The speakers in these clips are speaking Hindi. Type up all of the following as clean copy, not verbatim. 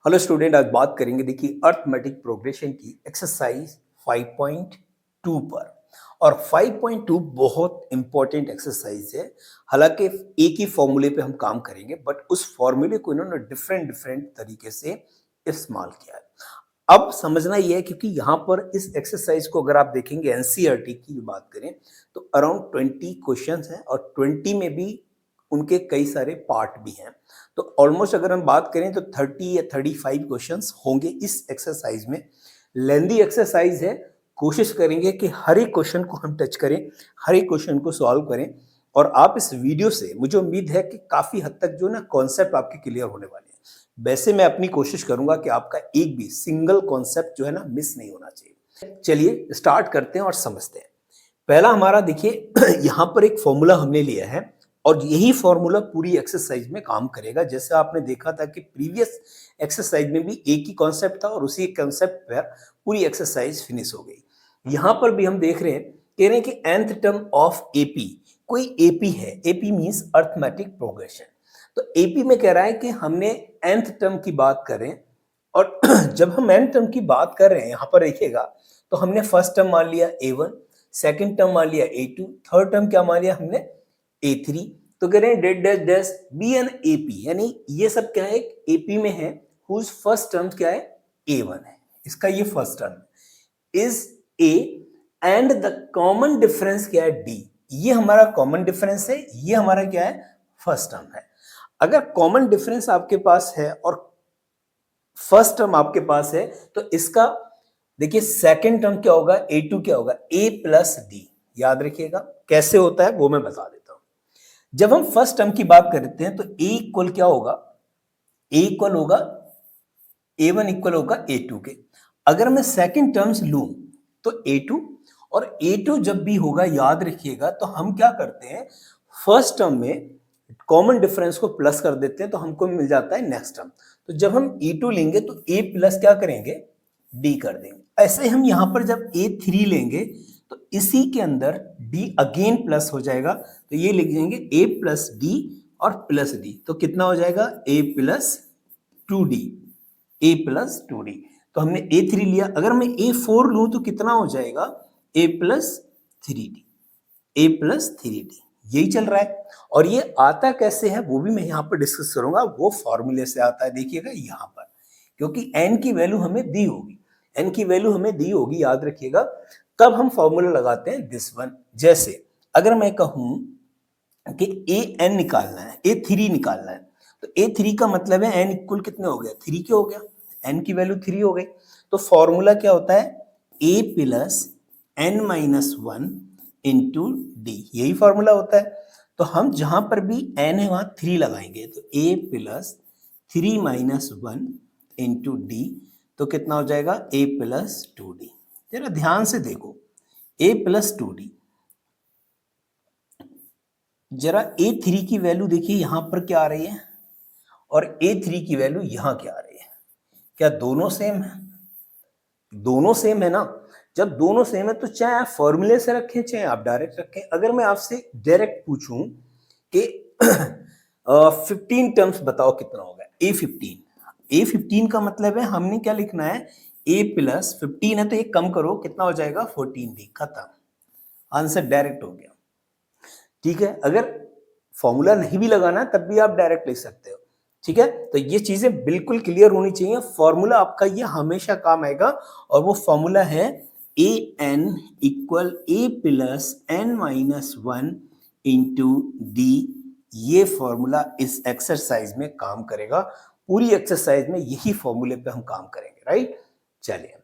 हेलो स्टूडेंट, आज बात करेंगे देखिए अर्थमेटिक प्रोग्रेशन की एक्सरसाइज 5.2 पर। और 5.2 बहुत इंपॉर्टेंट एक्सरसाइज है। हालांकि एक ही फॉर्मूले पे हम काम करेंगे, बट उस फॉर्मूले को इन्होंने डिफरेंट डिफरेंट तरीके से इस्तेमाल किया है। अब समझना यह है, क्योंकि यहाँ पर इस एक्सरसाइज को अगर आप देखेंगे एनसीईआरटी की बात करें तो अराउंड 20 क्वेश्चंस हैं और 20 में भी उनके कई सारे पार्ट भी हैं। तो ऑलमोस्ट अगर हम बात करें तो 30 या 35 क्वेश्चंस होंगे इस एक्सरसाइज में। लेंदी एक्सरसाइज है। कोशिश करेंगे कि हर एक क्वेश्चन को हम टच करें, हर एक क्वेश्चन को सॉल्व करें। और आप इस वीडियो से मुझे उम्मीद है कि काफी हद तक जो ना कॉन्सेप्ट आपके क्लियर होने वाले हैं। वैसे मैं अपनी कोशिश करूंगा कि आपका एक भी सिंगल कॉन्सेप्ट जो है ना मिस नहीं होना चाहिए। चलिए स्टार्ट करते हैं और समझते हैं। पहला हमारा देखिए यहाँ पर एक फॉर्मूला हमने लिया है और यही फॉर्मूला पूरी एक्सरसाइज में काम करेगा। जैसे आपने देखा था कि प्रीवियस एक्सरसाइज में भी एक ही कॉन्सेप्ट था और उसी कॉन्सेप्ट पर पूरी एक्सरसाइज फिनिश हो गई। यहाँ पर भी हम देख रहे हैं, कह रहे हैं कि nth टर्म ऑफ एपी, कोई एपी है। AP means arithmetic progression. तो एपी में कह रहा है कि हमने nth टर्म की बात करें और जब हम nth टर्म की बात कर रहे हैं यहाँ पर देखिएगा, तो हमने फर्स्ट टर्म मान लिया a1, सेकंड टर्म मान लिया a2, थर्ड टर्म क्या मान लिया हमने a3। तो कह रहे हैं that dash dash be an AP, यानी ये सब क्या है एपी में है, हुज फर्स्ट टर्म क्या है a1 है, इसका ये first term is a and the common difference क्या है d। ये हमारा कॉमन डिफरेंस है, ये हमारा क्या है फर्स्ट टर्म है। अगर कॉमन डिफरेंस आपके पास है और फर्स्ट टर्म आपके पास है तो इसका देखिए सेकंड टर्म क्या होगा, a2 क्या होगा a प्लस डी। याद रखिएगा कैसे होता है वो मैं बता देता हूं। जब हम फर्स्ट टर्म की बात करते हैं तो a इक्वल क्या होगा, a इक्वल होगा a1 इक्वल होगा a2 के। अगर मैं सेकंड टर्म्स लूं तो a2, और a2 जब भी होगा याद रखिएगा तो हम क्या करते हैं फर्स्ट टर्म में कॉमन डिफरेंस को प्लस कर देते हैं तो हमको मिल जाता है नेक्स्ट टर्म। तो जब हम a2 लेंगे तो a प्लस क्या करेंगे d कर देंगे। ऐसे हम यहां पर जब a3 लेंगे तो इसी के अंदर d अगेन प्लस हो जाएगा, तो ये लिख देंगे a प्लस डी और प्लस डी। तो कितना हो जाएगा a plus 2d, a plus 2d। तो हमने a3 लिया। अगर मैं a4 लूं तो कितना हो जाएगा a plus 3d, a plus 3d। यही चल रहा है। और ये आता कैसे है वो भी मैं यहां पर डिस्कस करूंगा। वो फॉर्मूले से आता है, देखिएगा यहां पर, क्योंकि n की वैल्यू हमें दी होगी, n की वैल्यू हमें दी होगी, याद रखिएगा। कब हम फॉर्मूला लगाते हैं दिस वन। जैसे अगर मैं कहूं कि an निकालना है, a3 निकालना है, तो a3 का मतलब है n इक्वल कितने हो गया 3 के हो गया, n की वैल्यू 3 हो गई। तो फॉर्मूला क्या होता है a plus n minus 1 into D, यही फॉर्मूला होता है। तो हम जहां पर भी n है वहां 3 लगाएंगे, तो a plus 3 minus 1 into d, तो कितना हो जाएगा a प्लस 2d। जरा ध्यान से देखो, a प्लस 2d। जरा a3 की वैल्यू देखिए यहां पर क्या आ रही है और a3 की वैल्यू यहां क्या आ रही है। क्या दोनों सेम है? दोनों सेम है ना। जब दोनों सेम है तो चाहे आप फॉर्मूले से रखें चाहे आप डायरेक्ट रखें। अगर मैं आपसे डायरेक्ट पूछूं कि 15 टर्म्स बताओ कितना होगा a15 का मतलब है हमने क्या लिखना है a प्लस 15 है तो एक कम करो कितना हो जाएगा 14d, खत्म, आंसर डायरेक्ट हो गया। ठीक है, अगर फॉर्मूला नहीं भी लगाना तब भी आप डायरेक्ट लिख सकते हो। ठीक है, तो ये चीजें बिल्कुल क्लियर होनी चाहिए। फॉर्मूला आपका ये हमेशा काम आएगा और वो फॉर्मूला है a n equal a plus n minus 1 into d. ये फॉर्मूला इस एक्सरसाइज में काम करेगा। पूरी एक्सरसाइज में यही फॉर्मूले पे हम काम करेंगे, राइट। चलिए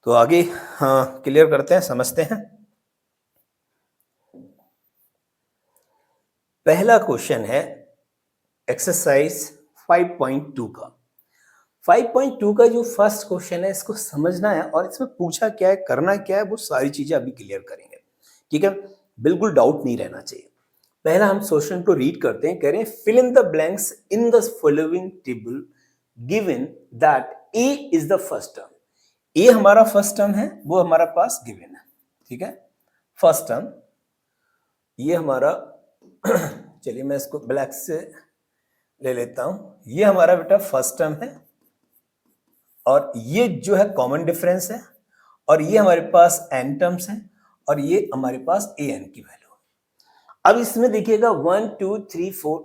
तो आगे क्लियर करते हैं, समझते हैं। पहला क्वेश्चन है एक्सरसाइज 5.2 का। 5.2 का जो फर्स्ट क्वेश्चन है इसको समझना है और इसमें पूछा क्या है, करना क्या है, वो सारी चीजें अभी क्लियर करेंगे। ठीक है, बिल्कुल डाउट नहीं रहना चाहिए। पहला हम क्वेश्चन को रीड करते हैं। कह रहे हैं fill in the blanks in the following table given that a is the first term. A हमारा फर्स्ट टर्म है, वो हमारा पास गिवन है। ठीक है, फर्स्ट टर्म ये हमारा चलिए मैं इसको ब्लैक से ले लेता हूं। ये हमारा बेटा फर्स्ट टर्म है और ये जो है कॉमन डिफरेंस है, और ये हमारे पास n टर्म्स हैं, और ये हमारे पास an की वैल्यू है। अब इसमें देखिएगा 1 2 3 4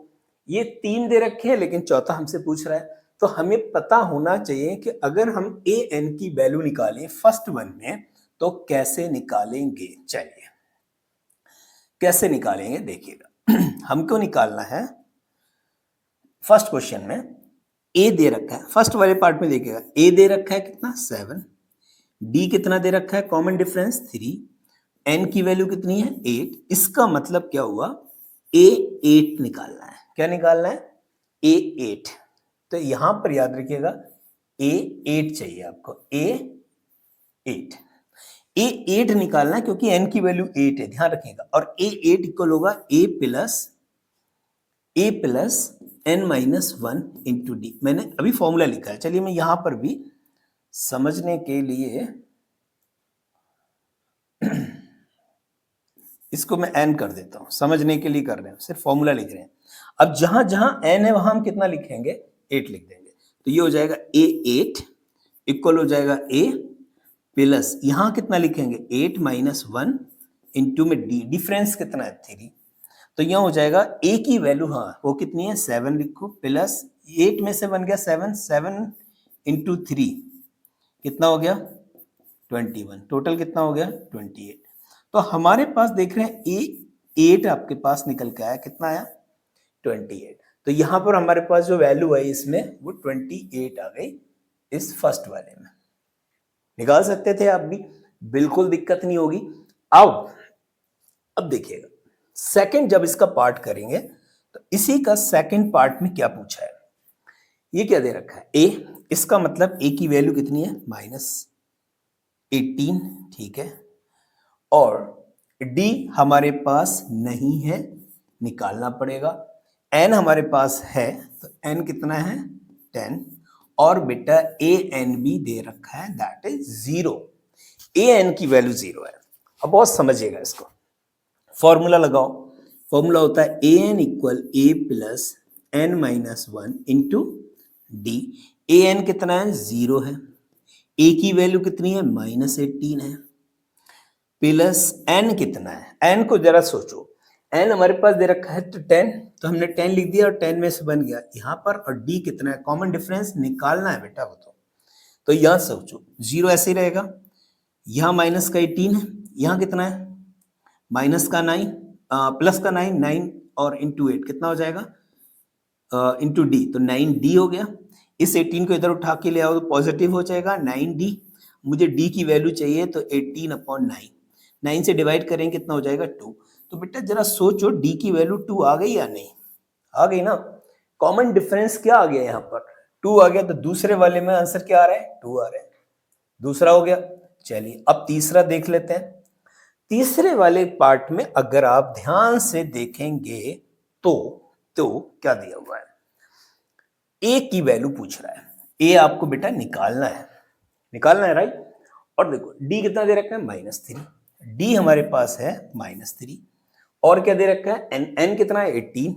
ये 3 दे रखे हैं, लेकिन चौथा हमसे पूछ रहा है, तो हमें पता होना चाहिए कि अगर हम an की वैल्यू निकालें फर्स्ट वन में तो कैसे निकालेंगे। चलिए कैसे निकालेंगे देखिएगा। हमको निकालना है, फर्स्ट क्वेश्चन में a दे रखा है, फर्स्ट वाले पार्ट में देखिएगा a दे रखा है कितना 7, d कितना दे रखा है कॉमन डिफरेंस 3, n की वैल्यू कितनी है 8। इसका मतलब क्या हुआ, a 8 निकालना है। क्या निकालना है, a 8। तो यहां पर याद रखिएगा a 8 चाहिए आपको, a 8। a 8 निकालना है क्योंकि n की वैल्यू 8 है, ध्यान रखिएगा। और a 8 इक्वल होगा a plus n minus 1 into D. मैंने अभी फॉर्मूला लिखा है, चलिए मैं यहां पर भी समझने के लिए इसको मैं n कर देता हूं, समझने के लिए कर रहे हैं, सिर्फ फॉर्मूला लिख रहे हैं। अब जहां जहां n है वहां हम कितना लिखेंगे, 8 लिख देंगे। तो ये हो जाएगा a 8 इक्वल हो जाएगा a प्लस यहां कितना लिखेंगे 8 माइनस 1 इंटू में d, डिफरेंस कितना है 3। तो यहां हो जाएगा a की वैल्यू, हाँ वो कितनी है 7 लिखो, प्लस 8 में से बन गया 7, 7 इंटू 3 कितना हो गया 21, टोटल कितना हो गया 28। तो हमारे पास देख रहे हैं ए 8 आपके पास निकल के आया, कितना आया 28। तो यहां पर हमारे पास जो वैल्यू है इसमें वो 28 आ गई इस फर्स्ट वाले में। निकाल सकते थे आप भी, बिल्कुल दिक्कत नहीं होगी। अब देखिएगा सेकंड जब इसका पार्ट करेंगे तो इसी का सेकंड पार्ट में क्या पूछा है, ये क्या दे रखा है a, इसका मतलब a की वैल्यू कितनी है -18, ठीक है। और d हमारे पास नहीं है, निकालना पड़ेगा। n हमारे पास है, तो n कितना है 10, और बेटा a n भी दे रखा है, दैट इज 0। a n की वैल्यू 0 है। अब बहुत समझिएगा इसको, फॉर्मूला लगाओ। फॉर्मूला होता है a n equal a plus n minus 1 into d. A n कितना है 0 है, a की वैल्यू कितनी है -18 है, प्लस n कितना है, n को जरा सोचो, n हमारे पास दे रखा है तो 10, तो हमने 10 लिख दिया और 10 में से बन गया यहां पर, और d कितना है कॉमन डिफरेंस निकालना है बेटा वो तो यहां सोचो 0 ऐसे ही रहेगा, यहां माइनस का 18 है, यहां कितना है माइनस का 9, प्लस का 9, 9 और इंटू 8 कितना हो जाएगा इंटू डी, तो 9d हो गया। इस 18 को इधर उठा के ले आओ तो पॉजिटिव हो जाएगा 9d। मुझे d की वैल्यू चाहिए तो 18/9, 9 से डिवाइड करेंगे कितना हो जाएगा 2। तो बेटा जरा सोचो d की वैल्यू 2 आ गई या नहीं, आ गई ना। कॉमन डिफरेंस क्या आ गया यहाँ पर 2 आ गया, तो दूसरे वाले में आंसर क्या आ रहा है 2 आ रहा है, दूसरा हो गया। चलिए अब तीसरा देख लेते हैं। तीसरे वाले पार्ट में अगर आप ध्यान से देखेंगे तो क्या दिया हुआ है, ए की वैल्यू पूछ रहा है, ए आपको बेटा निकालना है राइट। और देखो डी कितना दे रखा है -3, डी हमारे पास है -3, और क्या दे रखा है एन कितना है 18,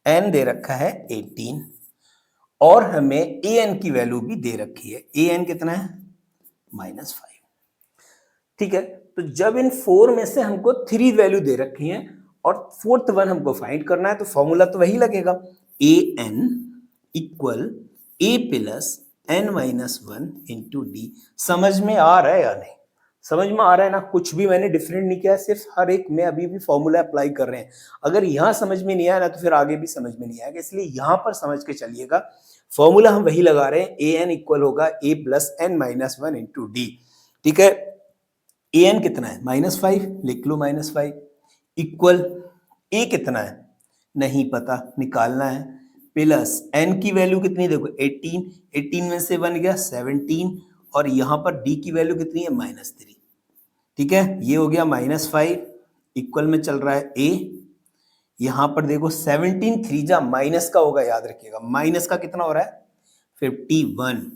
एन दे रखा है 18, और हमें ए एन की वैल्यू भी दे रखी है, ए एन कितना है -5, ठीक है। तो जब इन 4 में से हमको 3 वैल्यू दे रखी है और फोर्थ वन हमको फाइंड करना है, तो फॉर्मूला तो वही लगेगा, a n equal a plus n minus 1 into d. समझ में आ रहा है या नहीं, समझ में आ रहा है ना, कुछ भी मैंने डिफरेंट नहीं किया, सिर्फ हर एक में अभी भी फॉर्मूला अप्लाई कर रहे हैं। अगर यहाँ समझ में नहीं आया ना तो फिर आगे भी समझ में नहीं आएगा, इसलिए यहाँ पर समझ के चलिएगा। फॉर्मूला हम वही लगा रहे हैं, ए एन इक्वल होगा a plus n minus 1 into d, ठीक है। ए एन कितना है -5, लिख लो -5, इक्वल ए कितना है नहीं पता, निकालना है, प्लस n की वैल्यू कितनी देखो 18, 18 में से बन गया 17, और यहां पर d की वैल्यू कितनी है -3, ठीक है। ये हो गया -5 इक्वल में चल रहा है a, यहां पर देखो 17 3 जा माइनस का होगा, याद रखिएगा माइनस का कितना हो रहा है 51।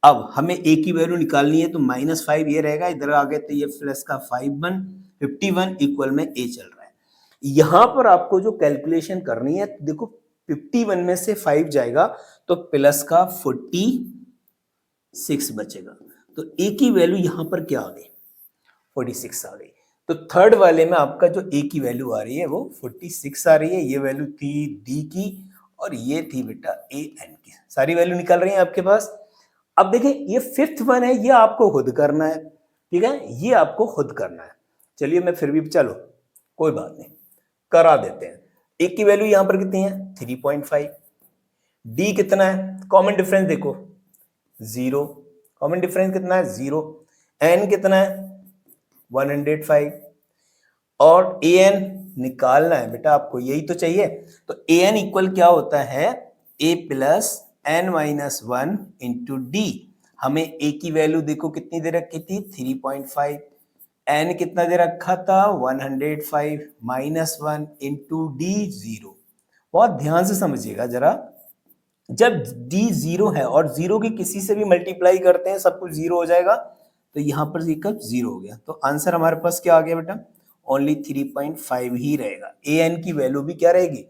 अब हमें a की वैल्यू निकालनी है तो -5 ये रहेगा, इधर आ गए तो ये प्लस का 51 इक्वल में a चल रहा है। यहां पर आपको जो कैलकुलेशन करनी है देखो 51 में से 5 जाएगा तो प्लस का 40 6 बचेगा। तो ए की वैल्यू यहां पर क्या आ गई? 46 आ गई। तो थर्ड वाले में आपका जो ए की वैल्यू आ रही है वो 46 आ रही है। ये वैल्यू थी डी की और ये थी बेटा ए एन की। सारी वैल्यू निकल रही है आपके पास। अब देखिए ये फिफ्थ वन है, ये आपको खुद करना है, ठीक है, ये आपको खुद करना है। चलिए मैं फिर भी, चलो कोई बात नहीं, करा देते हैं। ए की वैल्यू यहां पर कितनी है? 3.5। डी कितना है? कॉमन डिफरेंस देखो 0, कॉमन डिफरेंस कितना है? 0। एन कितना है? 105। और ए एन निकालना है बेटा आपको, यही तो चाहिए। तो ए एन इक्वल क्या होता है? A plus n minus 1 into d. हमें ए की वैल्यू देखो कितनी दे रखी थी? 3.5। एन कितना दे रखा था? 105 माइनस 1 इंटू डी 0। बहुत ध्यान से समझिएगा जरा, जब डी 0 है और 0 की किसी से भी मल्टीप्लाई करते हैं सब कुछ 0 हो जाएगा, तो यहां पर कब 0 हो गया, तो आंसर हमारे पास क्या आ गया बेटा? ओनली 3.5 ही रहेगा। ए एन की वैल्यू भी क्या रहेगी?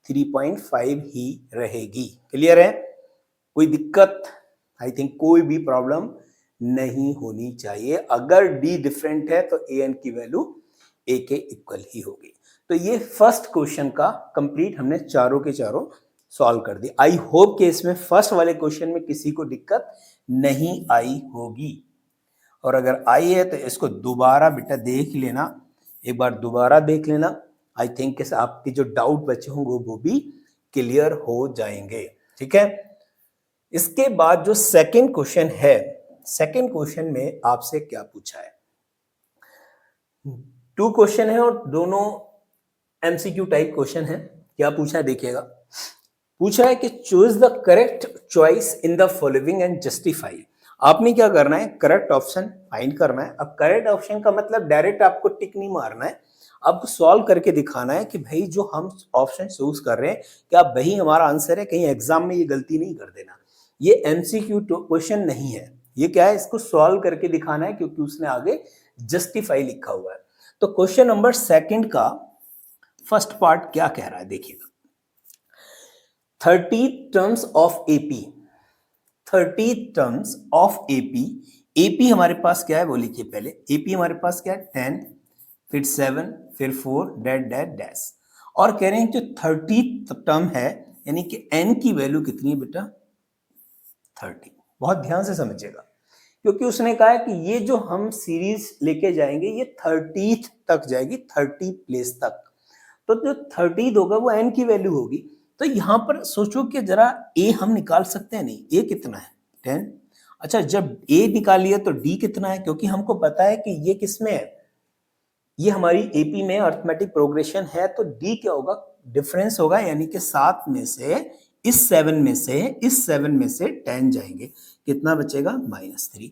3.5 ही रहेगी। क्लियर है? कोई दिक्कत? आई थिंक कोई भी प्रॉब्लम नहीं होनी चाहिए। अगर डी डिफरेंट है तो ए एन की वैल्यू ए के इक्वल ही होगी। तो ये फर्स्ट क्वेश्चन का कंप्लीट हमने चारों के चारों सॉल्व कर दी। आई होप कि इसमें फर्स्ट वाले क्वेश्चन में किसी को दिक्कत नहीं आई होगी, और अगर आई है तो इसको दोबारा बेटा देख लेना, एक बार दोबारा देख लेना। आई थिंक आपके जो डाउट बचे होंगे वो भी क्लियर हो जाएंगे। ठीक है, इसके बाद जो सेकंड क्वेश्चन है, सेकंड क्वेश्चन में आपसे क्या पूछा है? 2 क्वेश्चन है और दोनों एमसीक्यू टाइप क्वेश्चन है। क्या पूछा है देखिएगा। पूछा है कि choose the correct choice in the following and justify. आपने क्या करना है? करेक्ट ऑप्शन फाइंड करना है। अब करेक्ट ऑप्शन का मतलब डायरेक्ट आपको टिक नहीं मारना है, आपको सॉल्व करके दिखाना है कि भाई जो हम ऑप्शन चूज कर रहे हैं क्या वही हमारा आंसर है, कहीं एग्जाम में ये गलती नहीं कर देना। ये एमसीक्यू क्वेश्चन नहीं है, ये क्या है? इसको सॉल्व करके दिखाना है, क्योंकि उसने आगे जस्टिफाई लिखा हुआ है। तो क्वेश्चन नंबर सेकंड का फर्स्ट पार्ट क्या कह रहा है देखिएगा। 30 terms of AP, 30 terms of AP. AP हमारे पास क्या है वो लिखिए पहले। एपी हमारे पास क्या है? 10, फिर 7, फिर 4 डैश डैश डैश। और कह रहे हैं जो 30 टर्म है यानी कि एन की वैल्यू कितनी है बेटा? 30। बहुत ध्यान से समझिएगा, क्योंकि उसने कहा है कि ये जो हम सीरीज लेके जाएंगे ये 30th तक जाएगी, 30 प्लेस तक। तो जो 30 होगा वो एन की वैल्यू होगी। तो यहां पर सोचो कि जरा ए हम निकाल सकते हैं? नहीं। ए कितना है? 10। अच्छा, जब ए निकाल लिया तो डी कितना है? क्योंकि हमको पता है कि ये किसमें है, ये हमारी एपी में अर्थमेटिक प्रोग्रेशन है। तो डी क्या होगा? डिफरेंस होगा, यानी कि 7 में से इस 7 में से इस 7 में से 10 जाएंगे, कितना बचेगा? -3।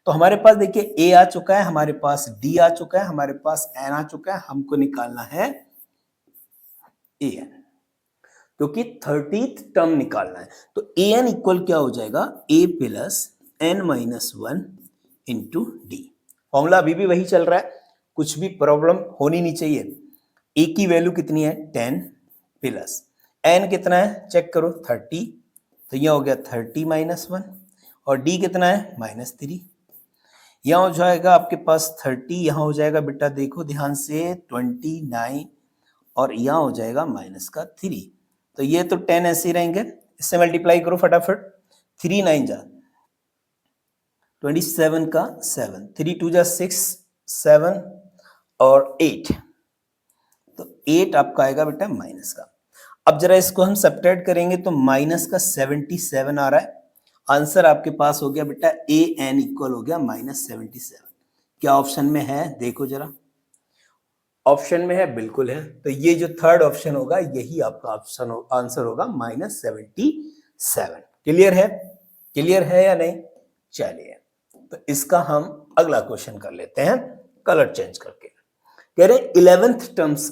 तो हमारे पास देखिए ए आ चुका है, हमारे पास डी आ चुका है, हमारे पास एन आ चुका है। हमको निकालना है ए एन, क्योंकि 30th टर्म निकालना है। तो ए एन इक्वल क्या हो जाएगा? A plus n minus 1 into d. Formula अभी भी वही चल रहा है, कुछ भी प्रॉब्लम होनी नहीं चाहिए। ए की वैल्यू कितनी है? 10 प्लस एन कितना है? चेक करो 30, तो यह हो गया 30 माइनस 1, और डी कितना है? -3। यहां हो जाएगा आपके पास 30, यहां हो जाएगा बेटा देखो ध्यान से 29, और यहां हो जाएगा -3। तो ये तो 10 ऐसे ही रहेंगे, इससे मल्टीप्लाई करो फटाफट। 3 9 जा 27 का 7, 3 2 जा 6, 7 और 8, तो 8 आपका आएगा बेटा माइनस का। अब जरा इसको हम सब्ट्रैक्ट करेंगे तो माइनस का 77 आ रहा है। आंसर आपके पास हो गया बेटा ए एन इक्वल हो गया -77। क्या ऑप्शन में है देखो जरा? ऑप्शन में है, बिल्कुल है। तो ये जो थर्ड ऑप्शन होगा यही आपका ऑप्शन आंसर होगा -77। क्लियर है? क्लियर है या नहीं? चलिए, तो इसका हम अगला क्वेश्चन कर लेते हैं कलर चेंज करके। कह रहे 11th टर्म्स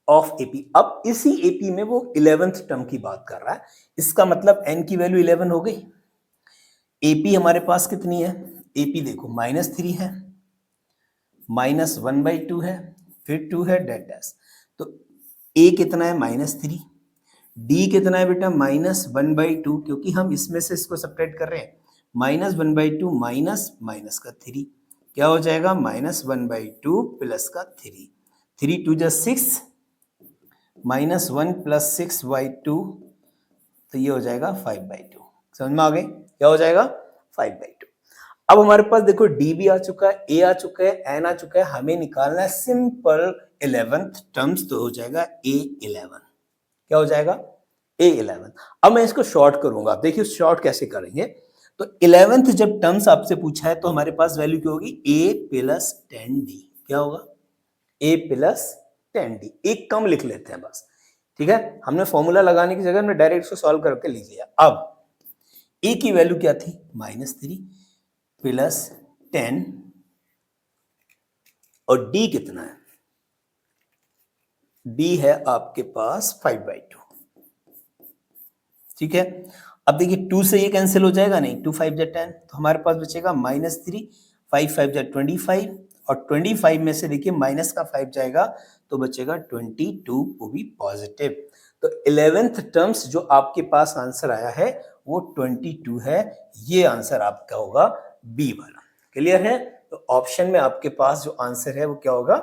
ऑफ एपी। अब इसी एपी में वो 11th टर्म की बात कर रहा है, इसका मतलब एन की वैल्यू 11 हो गई। एपी हमारे पास कितनी है? एपी देखो -3 है, -1/2 है, फिर 2 है डैश डैश। तो ए कितना है? -3। डी कितना है बेटा? -1/2, क्योंकि हम इसमें से इसको सब्ट्रैक्ट कर रहे हैं। माइनस 1/2 माइनस माइनस का 3 क्या हो जाएगा, -1/2 प्लस का 3, 3 2 जा 6 -1 प्लस 6/2 तो ये हो जाएगा 5/2। समझ में आ गई, क्या हो जाएगा 5/2। अब हमारे पास देखो डी भी आ चुका है, ए आ चुका है, एन आ चुका है, हमें निकालना है सिंपल 11th टर्म्स, तो हो जाएगा A11। क्या हो जाएगा A11। अब मैं इसको शॉर्ट करूंगा, आप देखिए शॉर्ट कैसे करेंगे। तो 11th जब टर्म्स आपसे पूछा है तो हमारे पास वैल्यू क्या होगी, A प्लस 10D। क्या होगा, A प्लस 10D। एक कम लिख लेते हैं बस, ठीक है। हमने फॉर्मूला लगाने की जगह हमने डायरेक्ट इसको सॉल्व करके लिख लिया। अब A की वैल्यू क्या थी, -3 प्लस 10 और D कितना है, D है आपके पास 5/2। ठीक है। अब देखिए 2 से ये कैंसिल हो जाएगा, नहीं 2 5 जा 10, तो हमारे पास बचेगा -3, 5 5 जा 25 और 25 में से देखिए माइनस का 5 जाएगा तो बचेगा 22, वो भी पॉजिटिव। तो 11th टर्म्स जो आपके पास आंसर आया है वो 22 है, ये आंसर आपका होगा बी वाला। क्लियर है। तो ऑप्शन में आपके पास जो आंसर है वो क्या होगा,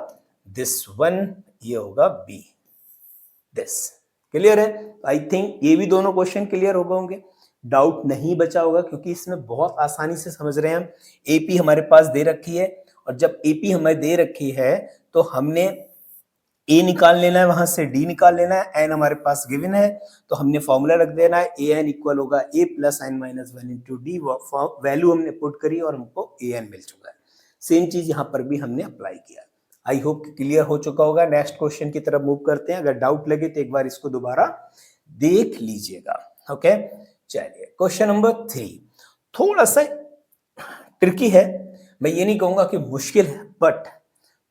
दिस वन, ये होगा बी, दिस। क्लियर है। आई थिंक ये भी दोनों क्वेश्चन क्लियर हो गए होंगे, डाउट नहीं बचा होगा, क्योंकि इसमें बहुत आसानी से समझ रहे हैं हम। एपी हमारे पास दे रखी है और जब एपी हमें दे रखी है तो हमने ए निकाल लेना है, वहां से डी निकाल लेना है, एन हमारे पास गिवन है तो हमने फॉर्मूला रख देना है, ए एन इक्वल होगा a plus n minus 1 into d. Value हमने पुट करी और हमको ए एन मिल चुका है। सेम चीज यहाँ पर भी हमने अप्लाई किया। आई होप क्लियर हो चुका होगा। नेक्स्ट क्वेश्चन की तरफ मूव करते हैं। अगर डाउट लगे तो एक बार इसको दोबारा देख लीजिएगा। ओके, चलिए क्वेश्चन नंबर 3 थोड़ा सा ट्रिकी है, मैं ये नहीं कहूंगा कि मुश्किल है, बट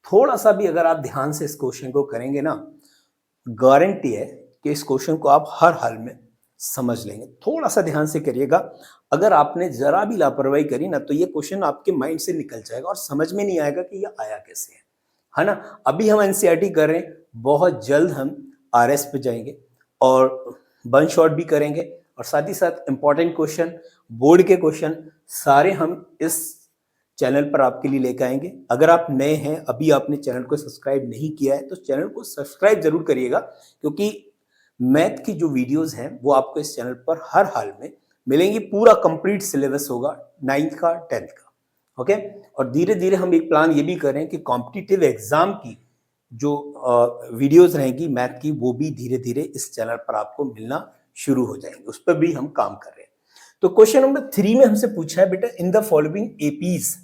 थोड़ा सा भी अगर आप ध्यान से इस क्वेश्चन को करेंगे ना, गारंटी है कि इस क्वेश्चन को आप हर हाल में समझ लेंगे। थोड़ा सा ध्यान से करिएगा, अगर आपने जरा भी लापरवाही करी ना तो ये क्वेश्चन आपके माइंड से निकल जाएगा और समझ में नहीं आएगा कि ये आया कैसे है ना। अभी हम एनसीईआरटी कर रहे हैं, बहुत जल्द हम आरएस पे जाएंगे और वन शॉट भी करेंगे और साथ ही साथ इंपॉर्टेंट क्वेश्चन, बोर्ड के क्वेश्चन सारे हम इस चैनल पर आपके लिए लेकर आएंगे। अगर आप नए हैं, अभी आपने चैनल को सब्सक्राइब नहीं किया है तो चैनल को सब्सक्राइब जरूर करिएगा, क्योंकि मैथ की जो वीडियोस हैं वो आपको इस चैनल पर हर हाल में मिलेंगी। पूरा कंप्लीट सिलेबस होगा 9th का 10th का। ओके, और धीरे धीरे हम एक प्लान ये भी करें कि कॉम्पिटिटिव एग्जाम की जो वीडियोस रहेंगी मैथ की, वो भी धीरे धीरे इस चैनल पर आपको मिलना शुरू हो जाएंगे। उस पर भी हम काम कर रहे हैं। तो क्वेश्चन नंबर 3 में हमसे पूछा है बेटा, इन the following APs.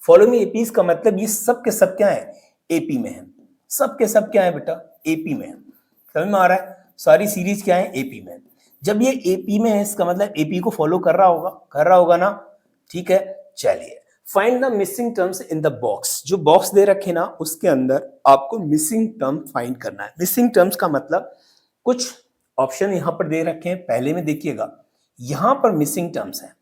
Following APs का मतलब ये सब के सब क्या है, एपी में है। सब के सब क्या है बेटा, एपी में है। समझ में आ रहा है, सारी सीरीज क्या है, एपी में। जब ये एपी में है इसका मतलब एपी को फॉलो कर रहा होगा ना। ठीक है, चलिए find the missing terms in the box. जो बॉक्स दे रखे ना उसके अंदर आपको मिसिंग टर्म फाइंड करना है। मिसिंग टर्म्स का मतलब कुछ ऑप्शन यहां पर दे रखे हैं, पहले में देखिएगा यहां पर मिसिंग टर्म्स हैं।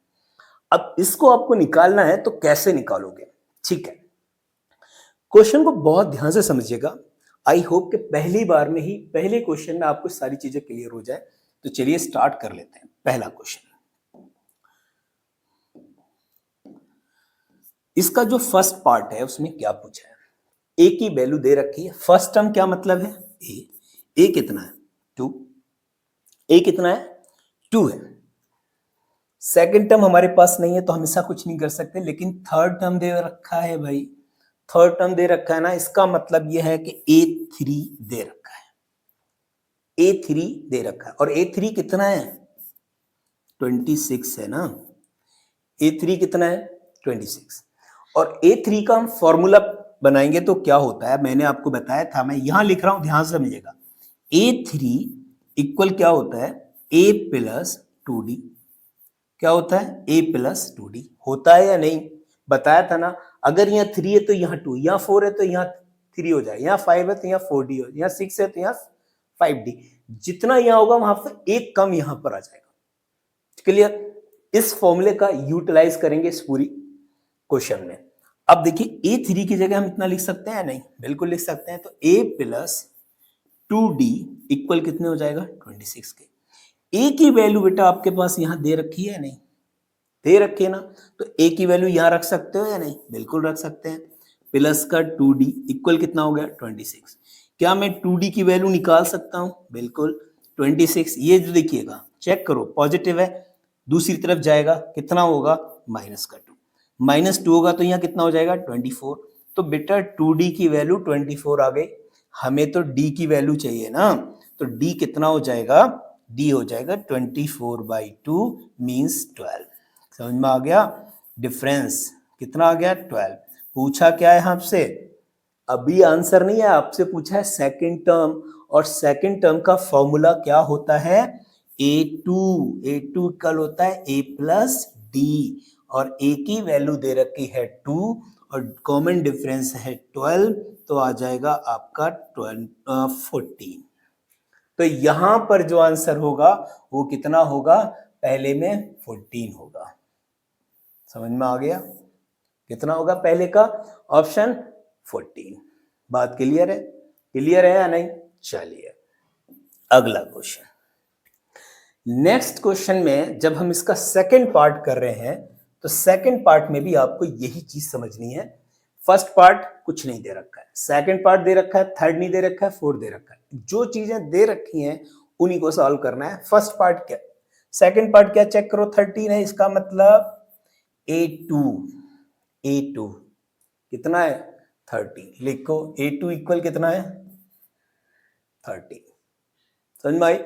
अब इसको आपको निकालना है तो कैसे निकालोगे, ठीक है। क्वेश्चन को बहुत ध्यान से समझिएगा। आई होप कि पहली बार में ही पहले क्वेश्चन में आपको सारी चीजें क्लियर हो जाए। तो चलिए स्टार्ट कर लेते हैं। पहला क्वेश्चन, इसका जो फर्स्ट पार्ट है उसमें क्या पूछा है, ए की वैल्यू दे रखी है। फर्स्ट टर्म क्या मतलब है, ए कितना है 2, ए कितना है 2 है। सेकंड टर्म हमारे पास नहीं है तो हम ऐसा कुछ नहीं कर सकते, लेकिन थर्ड टर्म दे रखा है भाई। थर्ड टर्म दे रखा है ना, इसका मतलब यह है कि A3 दे रखा है, A3 दे रखा है। और A3 कितना है 26 है ना। A3 कितना है 26। और A3 का हम फॉर्मूला बनाएंगे तो क्या होता है, मैंने आपको बताया था, मैं यहां लिख रहा हूं, ध्यान से समझिएगा। A3 इक्वल क्या होता है, A प्लस 2D। क्या होता है, A प्लस 2D होता है या नहीं, बताया था ना। अगर यहाँ 3 है तो यहाँ 2, यहाँ 4 है तो यहाँ 3 हो जाए, यहाँ 5 है तो यहाँ 4D हो, यहाँ 6 है तो यहाँ 5D। जितना यहाँ होगा वहां पर एक कम यहाँ पर आ जाएगा। क्लियर। इस फॉर्मूले का यूटिलाइज करेंगे इस पूरी क्वेश्चन में। अब देखिए A3 की जगह हम इतना लिख सकते हैं, नहीं बिल्कुल लिख सकते हैं। तो A प्लस 2D इक्वल कितने हो जाएगा 26 के। ए की वैल्यू बेटा आपके पास यहां दे रखी है नहीं, दे रखे ना, तो a की वैल्यू यहाँ रख सकते हो या नहीं? बिल्कुल रख सकते हैं। प्लस का 2d इक्वल कितना हो गया? 26। क्या मैं 2d की वैल्यू निकाल सकता हूँ? बिल्कुल। 26 ये जो देखिएगा, चेक करो, पॉजिटिव है, दूसरी तरफ जाएगा, कितना होगा? माइनस का 2। माइनस 2 होगा तो यहाँ कितना हो जाएगा? 24। तो बेटा 2d की वैल्यू 24 आ गई। हमें तो d की वैल्यू चाहिए ना, तो d कितना हो जाएगा? d हो जाएगा 24/2 मीन्स 12। समझ में आ गया? डिफरेंस कितना आ गया? 12। पूछा क्या है आपसे? अभी आंसर नहीं है, आपसे पूछा है सेकंड टर्म, और सेकंड टर्म का फॉर्मूला क्या होता है? a2 इक्वल होता है a प्लस डी, और a की वैल्यू दे रखी है 2 और कॉमन डिफरेंस है 12, तो आ जाएगा आपका 14। तो यहां पर जो आंसर होगा वो कितना होगा? पहले में 14 होगा। समझ में आ गया? कितना होगा पहले का? ऑप्शन 14। बात क्लियर है? क्लियर है या नहीं? चलिए अगला क्वेश्चन। नेक्स्ट क्वेश्चन में जब हम इसका सेकंड पार्ट कर रहे हैं, तो सेकंड पार्ट में भी आपको यही चीज समझनी है। फर्स्ट पार्ट कुछ नहीं दे रखा है, सेकंड पार्ट दे रखा है, थर्ड नहीं दे रखा है, फोर्थ दे रखा है। जो चीजें दे रखी हैं उन्हीं को सॉल्व करना है। फर्स्ट पार्ट क्या, सेकंड पार्ट क्या, चेक करो। 13 है, इसका मतलब a2 कितना है? 30। लिखो a2 इक्वल कितना है? 30। समझ में आई?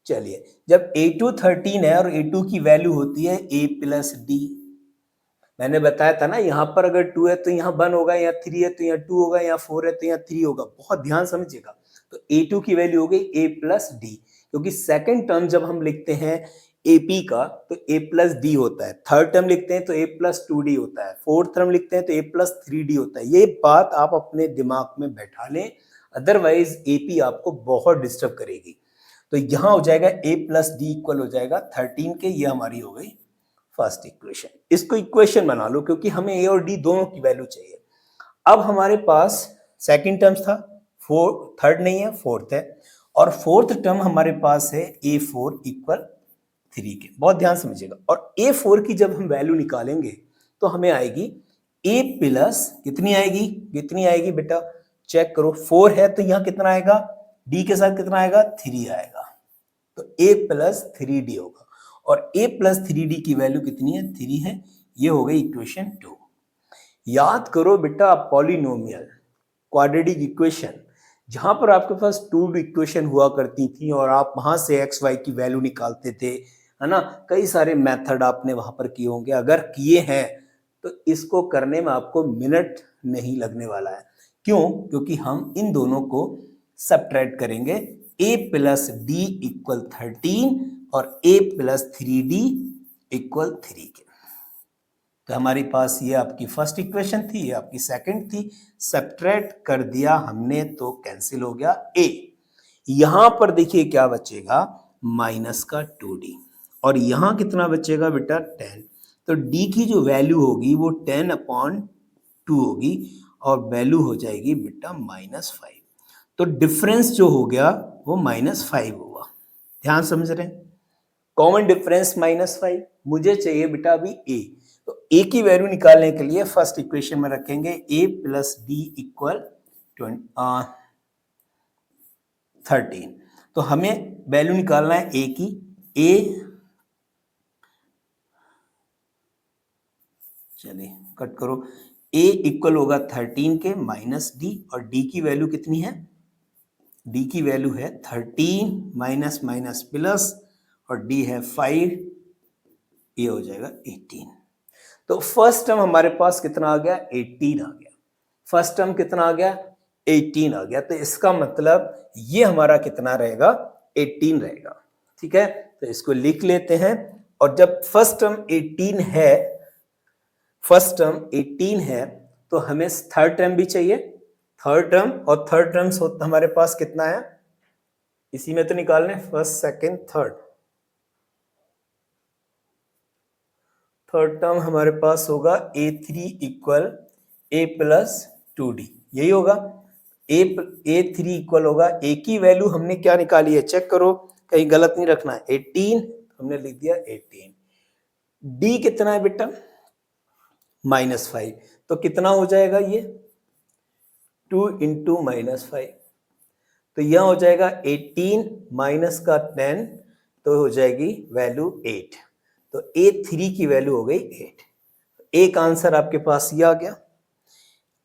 चलिए, जब a2 13 है और a2 की वैल्यू होती है a प्लस डी, मैंने बताया था ना, यहां पर अगर 2 है तो यहाँ 1 होगा, यहाँ 3 है तो यहाँ 2 होगा, यहाँ 4 है तो यहाँ 3 होगा। बहुत ध्यान समझिएगा। तो a2 की वैल्यू हो गई a प्लस डी, क्योंकि सेकंड टर्म जब हम लिखते हैं AP का तो a प्लस डी होता है, थर्ड टर्म लिखते हैं तो a प्लस 2d होता है, फोर्थ टर्म लिखते हैं तो a प्लस 3d होता है। ये बात आप अपने दिमाग में बैठा लें, अदरवाइज AP आपको बहुत डिस्टर्ब करेगी। तो यहां हो जाएगा a प्लस डी इक्वल हो जाएगा 13 के, ये हमारी हो गई फर्स्ट इक्वेशन। इसको इक्वेशन बना लो, क्योंकि हमें a और d दोनों की वैल्यू चाहिए। अब हमारे पास सेकंड टर्म्स था, थर्ड नहीं है, फोर्थ है, और फोर्थ टर्म हमारे पास है a4 इक्वल 3 के। बहुत ध्यान समझिएगा। और a4 की जब हम वैल्यू निकालेंगे तो हमें आएगी a प्लस, कितनी आएगी? कितनी आएगी बेटा? चेक करो, 4 है तो यहाँ कितना आएगा? d के साथ कितना आएगा? 3 आएगा, तो a प्लस 3d होगा। और a प्लस 3d की वैल्यू कितनी है? 3 है। ये हो गई इक्वेशन 2। याद करो बेटा, पॉलिनोमियल क्वाड्रेटिक इक्वेशन, जहां पर आपके पास 2 इक्वेशन हुआ करती थी और आप वहां से एक्स वाई की वैल्यू निकालते थे, है ना। कई सारे मेथड आपने वहां पर किए होंगे, अगर किए हैं तो इसको करने में आपको मिनट नहीं लगने वाला है। क्यों? क्योंकि हम इन दोनों को सबट्रैक्ट करेंगे। a प्लस डी इक्वल 13 और a प्लस 3d इक्वल 3 के। तो हमारे पास ये आपकी फर्स्ट इक्वेशन थी, ये आपकी सेकंड थी, सबट्रैक्ट कर दिया हमने तो कैंसिल हो गया a। यहां पर देखिए क्या बचेगा? माइनस का 2d, और यहां कितना बचेगा बेटा? 10। तो d की जो वैल्यू होगी वो 10/2 होगी, और वैल्यू हो जाएगी बेटा -5। तो डिफरेंस जो हो गया वो -5 होगा। ध्यान समझ रहे हैं? Common difference -5। मुझे चाहिए बेटा अभी a, तो a की वैल्यू निकालने के लिए फर्स्ट इक्वेशन में रखेंगे a प्लस डी इक्वल 13। तो हमें वैल्यू निकालना है a की। a, चलिए कट करो, a इक्वल होगा 13 के माइनस डी, और d की वैल्यू कितनी है? d की वैल्यू है 13 माइनस माइनस प्लस, और d है 5, ये हो जाएगा 18। तो फर्स्ट टर्म हमारे पास कितना आ गया? 18 आ गया। फर्स्ट टर्म कितना आ गया? 18 आ गया। तो इसका मतलब ये हमारा कितना रहेगा? 18 रहेगा। ठीक है, तो इसको लिख लेते हैं। और जब फर्स्ट टर्म 18 है, फर्स्ट टर्म 18 है, तो हमें थर्ड टर्म भी चाहिए। थर्ड टर्म, और थर्ड टर्म्स हमारे पास कितना है? इसी में तो निकालने, first second third. Third term हमारे पास होगा a3 equal a plus 2d, यही होगा। a3 इक्वल होगा, a की वैल्यू हमने क्या निकाली है? चेक करो, कहीं गलत नहीं रखना है। 18 हमने लिख दिया 18, डी कितना है बेटा, -5, तो कितना हो जाएगा ये 2 इंटू -5, तो यह हो जाएगा 18 माइनस का 10, तो हो जाएगी वैल्यू 8, तो A3 की वैल्यू हो गई 8। एक आंसर आपके पास ये आ गया।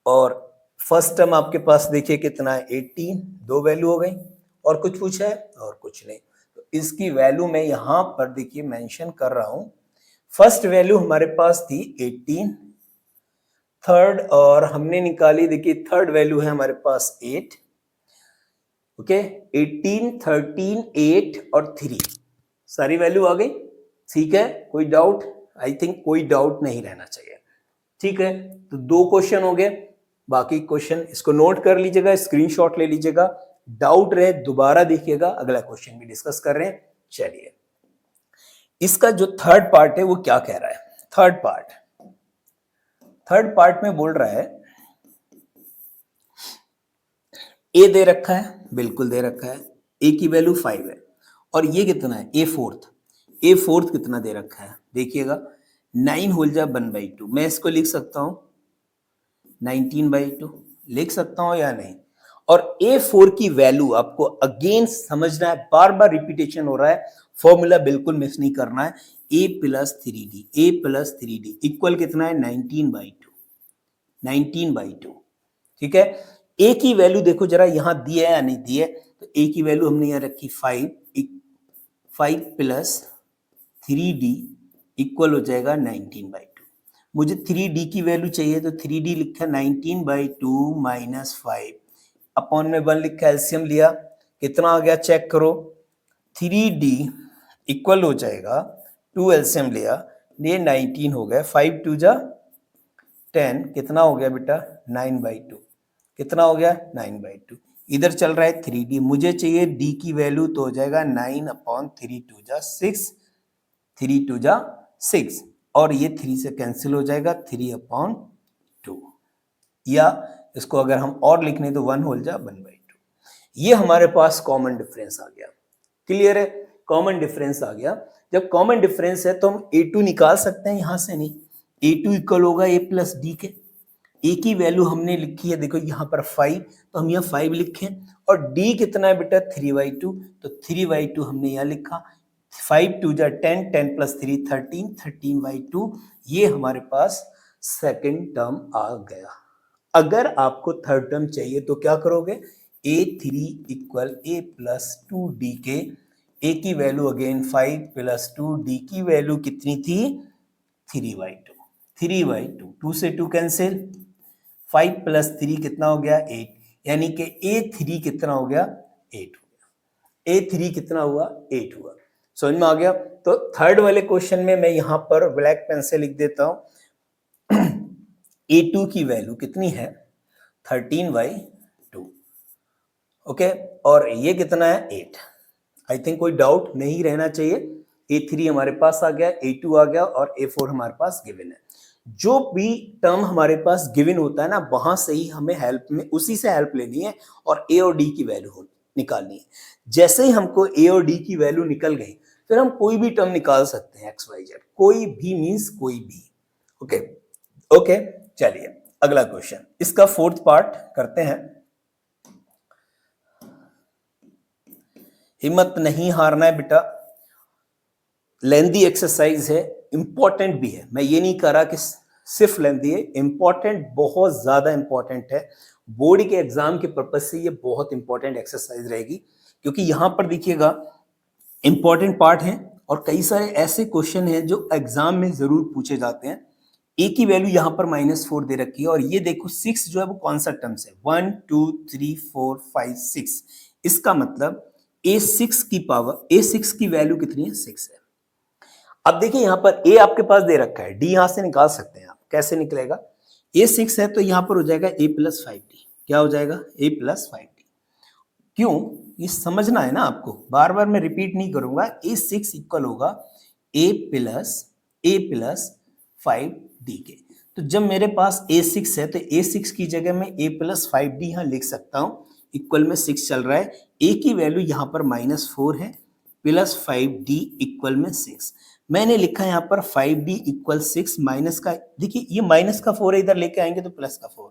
और फर्स्ट टर्म आपके पास देखिए कितना है 18, दो वैल्यू हो गई। और कुछ पूछा है? और कुछ नहीं। तो इसकी वैल्यू मैं यहां पर देखिए मेंशन कर रहा हूं। फर्स्ट वैल्यू हमारे पास थी 18, थर्ड और हमने निकाली, देखिए थर्ड वैल्यू है हमारे पास 8। ओके, 18, 13, 8 और 3 सारी वैल्यू आ गई। ठीक है, कोई डाउट? आई थिंक कोई डाउट नहीं रहना चाहिए। ठीक है, तो दो क्वेश्चन हो गए। बाकी क्वेश्चन इसको नोट कर लीजिएगा, स्क्रीनशॉट ले लीजिएगा, डाउट रहे दोबारा देखिएगा, अगला क्वेश्चन भी डिस्कस कर रहे हैं। चलिए, इसका जो थर्ड पार्ट है वो क्या कह रहा है? थर्ड पार्ट में बोल रहा है ए दे रखा है, बिल्कुल दे रखा है, ए की वैल्यू 5 है, और ये कितना है ए फोर्थ कितना दे रखा है देखिएगा 9 होल जा 1/2। मैं इसको लिख सकता हूं 19/2, लिख सकता हूं या नहीं? और A4 की वैल्यू आपको अगेन समझना है, बार बार रिपीटेशन हो रहा है, फॉर्मूला बिल्कुल मिस नहीं करना है। a plus three D equal कितना है 19/2। ठीक है, a की वैल्यू देखो जरा यहां दी है या नहीं दी है, तो a की वैल्यू हमने यहां रखी 5 प्लस 3d इक्वल हो जाएगा 19/2। मुझे 3d की वैल्यू चाहिए, तो 3d लिखा 19/2 माइनस 5 अपॉन में 1 लिखा, एलसीएम लिया, कितना आ गया चेक करो, 3d इक्वल हो जाएगा 2 एलसीएम लिया, ये 19 हो गया, 5 2 जा 10, कितना हो गया बेटा 9/2, कितना हो गया 9/2। इधर चल रहा है 3d, मुझे चाहिए d की वैल्यू, तो हो जाएगा 9/3 2 जा 6, 3 2 जा 6, और ये 3 से कैंसिल हो जाएगा 3/2, या इसको अगर हम और लिखने तो 1 होल जा 1/2। ये हमारे पास कॉमन डिफरेंस आ गया। क्लियर है, कॉमन डिफरेंस आ गया। जब कॉमन डिफरेंस है तो हम a2 निकाल सकते हैं, यहां से नहीं, a2 इक्वल होगा a प्लस डी के। a की वैल्यू हमने लिखी है देखो यहाँ पर 5, तो हम यहाँ 5 लिखें, और d कितना है बेटा 3/2, तो 3/2 हमने यहाँ लिखा, 5 2 जा 10, 10 प्लस 3 13, 13/2, ये हमारे पास सेकेंड टर्म आ गया। अगर आपको थर्ड टर्म चाहिए तो क्या करोगे, a3 equal a plus 2d के, a की वैल्यू अगेन 5 प्लस 2d की वैल्यू कितनी थी 3/2, 2 से 2 कैंसिल, 5 प्लस 3 कितना हो गया 8, यानी कि a3 कितना हो गया 8 हो गया, a3 कितना हुआ 8 हुआ। समझ में आ गया? तो थर्ड वाले क्वेश्चन में मैं यहां पर ब्लैक पेन से लिख देता हूं a2 की वैल्यू कितनी है 13/2, ओके, और ये कितना है 8। आई थिंक कोई डाउट नहीं रहना चाहिए। a3 हमारे पास आ गया, a2 आ गया, और a4 हमारे पास गिवन है। जो भी टर्म हमारे पास गिवन होता है ना, वहां से ही हमें हेल्प में उसी से हेल्प लेनी है और a और d की वैल्यू निकालनी है। जैसे ही हमको a और d की वैल्यू निकल गई, फिर हम कोई भी टर्म निकाल सकते हैं x y z, कोई भी मीन्स कोई भी। ओके ओके, चलिए अगला क्वेश्चन, इसका फोर्थ पार्ट करते हैं। हिम्मत नहीं हारना है बेटा, लेंदी एक्सरसाइज है, इंपॉर्टेंट भी है। मैं ये नहीं कह रहा कि सिर्फ लेंदी है, इंपॉर्टेंट, बहुत ज्यादा इंपॉर्टेंट है। बोर्ड के एग्जाम के पर्पज से ये बहुत इंपॉर्टेंट एक्सरसाइज रहेगी, क्योंकि यहां पर देखिएगा इंपॉर्टेंट पार्ट है और कई सारे ऐसे क्वेश्चन हैं जो एग्जाम में जरूर पूछे जाते हैं। ए की वैल्यू यहां पर -4 दे रखी है, और ये देखो 6 जो है वो कौन सा टर्म्स है, 1 2 3 4 5 6, इसका मतलब a6 की पावर, a6 की वैल्यू कितनी है 6 है। अब देखिए यहां पर a आपके पास दे रखा है, d यहां से निकाल सकते हैं आप, कैसे निकलेगा, a6 है तो यहां पर हो जाएगा a प्लस 5d, क्या हो जाएगा a प्लस 5d। क्यों, ये समझना है ना आपको, बार बार मैं रिपीट नहीं करूंगा। a6 इक्वल होगा a प्लस 5d के। तो जब मेरे पास a6 है तो a6 की जगह मैं a प्लस 5d यहां लिख सकता हूं, इक्वल में 6 चल रहा है, a की वैल्यू यहां पर -4 है, प्लस 5d इक्वल में 6। मैंने लिखा है यहाँ पर 5d इक्वल 6 माइनस का, देखिए ये माइनस का 4 है, इधर लेके आएंगे तो प्लस का 4,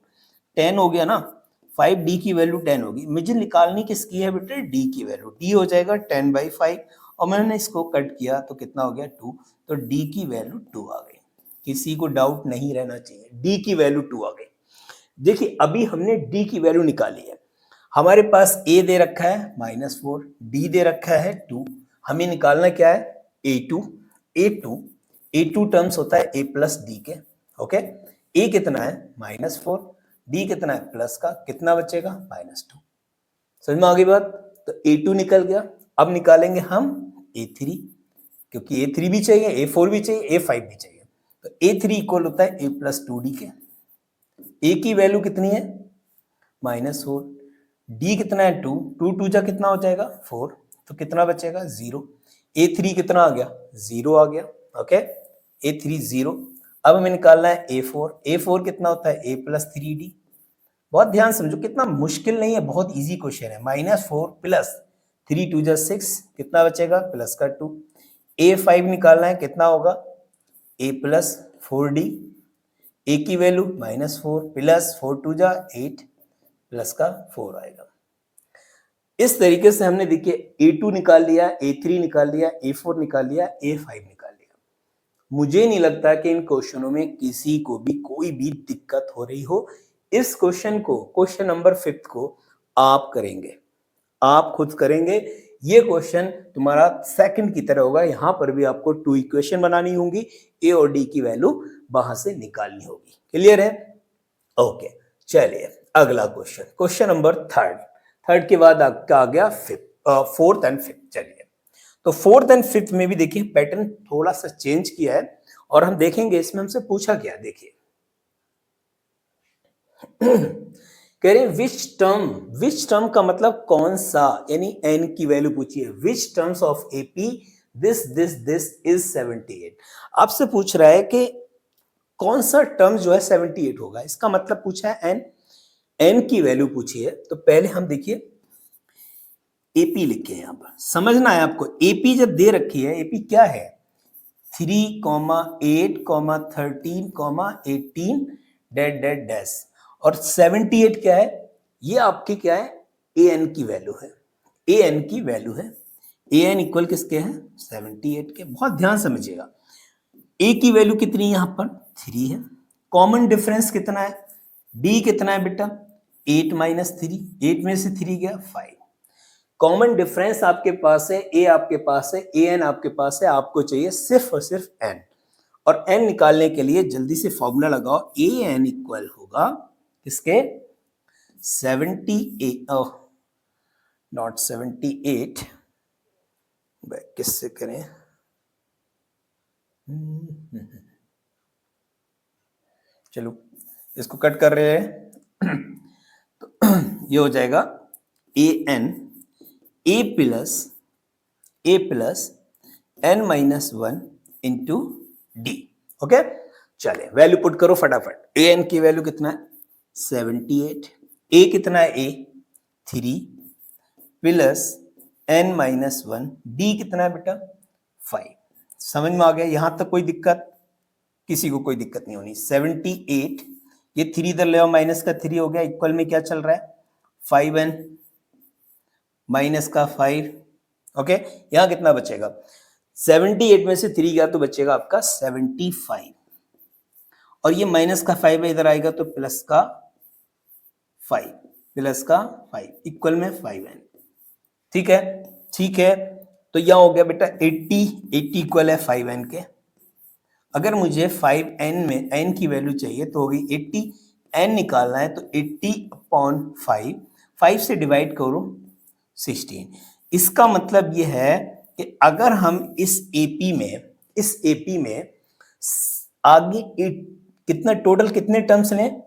10 हो गया ना। 5d की वैल्यू 10 होगी, मुझे निकालनी किसकी है बेटे, d की वैल्यू। d हो जाएगा 10/5 और मैंने इसको कट किया तो कितना हो गया 2, तो d की वैल्यू 2 आ गई। किसी को डाउट नहीं रहना चाहिए, d की वैल्यू 2 आ गई। देखिए अभी हमने d की वैल्यू निकाली है, हमारे पास a दे रखा है -4, d दे रखा है 2, हमें निकालना क्या है a2 टर्म्स होता है a प्लस डी के, ओके। a कितना है -4, d कितना है प्लस का, कितना बचेगा -2। समझ में आ गई बात, तो a2 निकल गया। अब निकालेंगे हम a3, क्योंकि a3 भी चाहिए, a4 भी चाहिए, a5 भी चाहिए, तो a3 इक्वल होता है a प्लस 2d के। a की वैल्यू कितनी है -4, d कितना है 2, 2 जा कितना हो जाएगा 4, तो कितना बचेगा 0। a3 कितना आ गया 0 आ गया, ओके। a3 0। अब हमें निकालना है a4 कितना होता है a प्लस 3d। बहुत ध्यान समझो, कितना मुश्किल नहीं है, बहुत इजी क्वेश्चन है। -4 प्लस 3 2 जा 6, कितना बचेगा प्लस का 2। a5 निकालना है, कितना होगा a प्लस 4d, a की वैल्यू -4 प्लस 4 2 जा 8 प्लस का 4 आएगा। इस तरीके से हमने देखिए a2 निकाल लिया, a3 निकाल लिया, a4 निकाल लिया, a5 निकाल लिया। मुझे नहीं लगता कि इन क्वेश्चनों में किसी को भी कोई भी दिक्कत हो रही हो। इस क्वेश्चन को, क्वेश्चन नंबर 5 को आप करेंगे, आप खुद करेंगे। ये क्वेश्चन तुम्हारा सेकंड की तरह होगा, यहां पर भी आपको 2 इक्वेशन बनानी होंगी, ए और डी की वैल्यू वहां से निकालनी होगी। क्लियर है? ओके, चलिए अगला क्वेश्चन, क्वेश्चन नंबर थर्ड के बाद आपका आ गया फोर्थ एंड फिफ्थ। चलिए, तो फोर्थ एंड फिफ्थ में भी देखिए पैटर्न थोड़ा सा चेंज किया है और हम देखेंगे इसमें हमसे पूछा गया। देखिए कह रहे हैं विच टर्म का मतलब कौन सा, यानी n की वैल्यू पूछी है। Which terms of AP this is 78। आपसे पूछ रहा है कि कौन सा टर्म जो है 78 होगा, इसका मतलब पूछा है n की वैल्यू पूछी है। तो पहले हम देखिए एपी लिखे हैं, यहां पर समझना है आपको। एपी जब दे रखी है, एपी क्या है 3, 8, 13, 18 डैश और 78 क्या है, ये आपकी क्या है ए एन की वैल्यू है, ए एन की वैल्यू है। ए एन इक्वल किसके हैं 78 के। बहुत ध्यान समझिएगा, ए की वैल्यू कितनी है यहां पर 3 है। कॉमन डिफरेंस कितना है, डी कितना है बेटा 8 - 3, 8 में से 3 गया 5। कॉमन डिफरेंस आपके पास है, ए आपके पास है, ए एन आपके पास है, आपको चाहिए सिर्फ और सिर्फ एन। और एन निकालने के लिए जल्दी से फॉर्मूला लगाओ, ए एन इक्वल होगा किसके 78, नॉट 78, किससे करें, चलो इसको कट कर रहे हैं तो ये हो जाएगा a n a plus n-1 into d. Okay, चले वैल्यू पुट करो फटाफट। ए एन की वैल्यू कितना है 78, ए कितना है ए 3 प्लस n-1, डी कितना है बेटा 5। समझ में आ गया? यहां तक कोई दिक्कत, किसी को कोई दिक्कत नहीं होनी। 78, ये 3 इधर ले आओ, माइनस का 3 हो गया, इक्वल में क्या चल रहा है 5n माइनस का 5। ओके, यहां कितना बचेगा 78 में से 3 गया तो बचेगा आपका 75, और ये माइनस का 5 है, इधर आएगा तो प्लस का 5 इक्वल में 5n। ठीक है, ठीक है, तो यह हो गया बेटा 80 इक्वल है 5n के। अगर मुझे 5n में n की वैल्यू चाहिए तो होगी 80, n निकालना है तो 80/5, 5 से डिवाइड करो 16। इसका मतलब यह है कि अगर हम इस एपी में आगे कितना टोटल कितने टर्म्स लें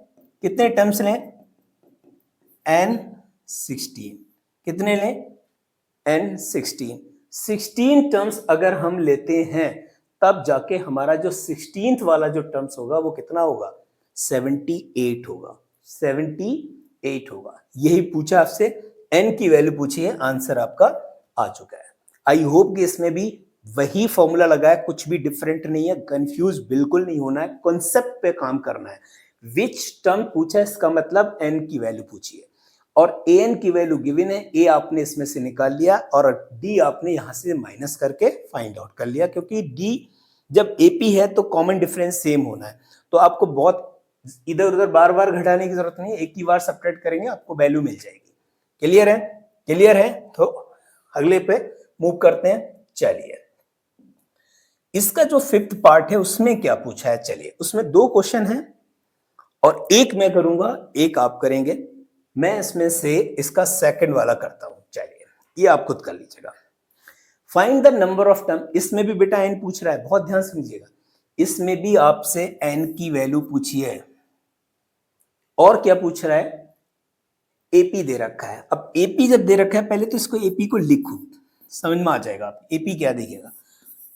n16, कितने लें n16 टर्म्स अगर हम लेते हैं तब जाके हमारा जो 16th वाला जो टर्म्स होगा वो कितना होगा 78 होगा, 78 होगा। यही पूछा आपसे, n की वैल्यू पूछी है, आंसर आपका आ चुका है। आई होप कि इसमें भी वही फॉर्मूला लगाया, कुछ भी डिफरेंट नहीं है, कंफ्यूज बिल्कुल नहीं होना है, कॉन्सेप्ट पे काम करना है। विच टर्म पूछा है, इसका मतलब एन की वैल्यू पूछी है, और ए एन की वैल्यू गिवन है, ए आपने इसमें से निकाल लिया और डी आपने यहां से माइनस करके फाइंड आउट कर लिया, क्योंकि डी जब एपी है तो कॉमन डिफरेंस सेम होना है, तो आपको बहुत इधर उधर बार बार घटाने की जरूरत नहीं है, एक ही बार सब्ट्रैक्ट करेंगे आपको वैल्यू मिल जाएगी। क्लियर है? क्लियर है? तो अगले पे मूव करते हैं। चलिए, इसका जो फिफ्थ पार्ट है उसमें क्या पूछा है, चलिए उसमें 2 क्वेश्चन है और एक मैं करूंगा, एक आप करेंगे। मैं इसमें से इसका सेकंड वाला करता हूं, चलिए ये आप खुद कर लीजिएगा। Find the number of term, इसमें भी बेटा एन पूछ रहा है, बहुत ध्यान समझिएगा, इसमें भी आपसे एन की वैल्यू पूछी है, और क्या पूछ रहा है, एपी दे रखा है। अब एपी जब दे रखा है, पहले तो इसको एपी को लिखो, समझ में आ जाएगा। आप एपी क्या देखिएगा,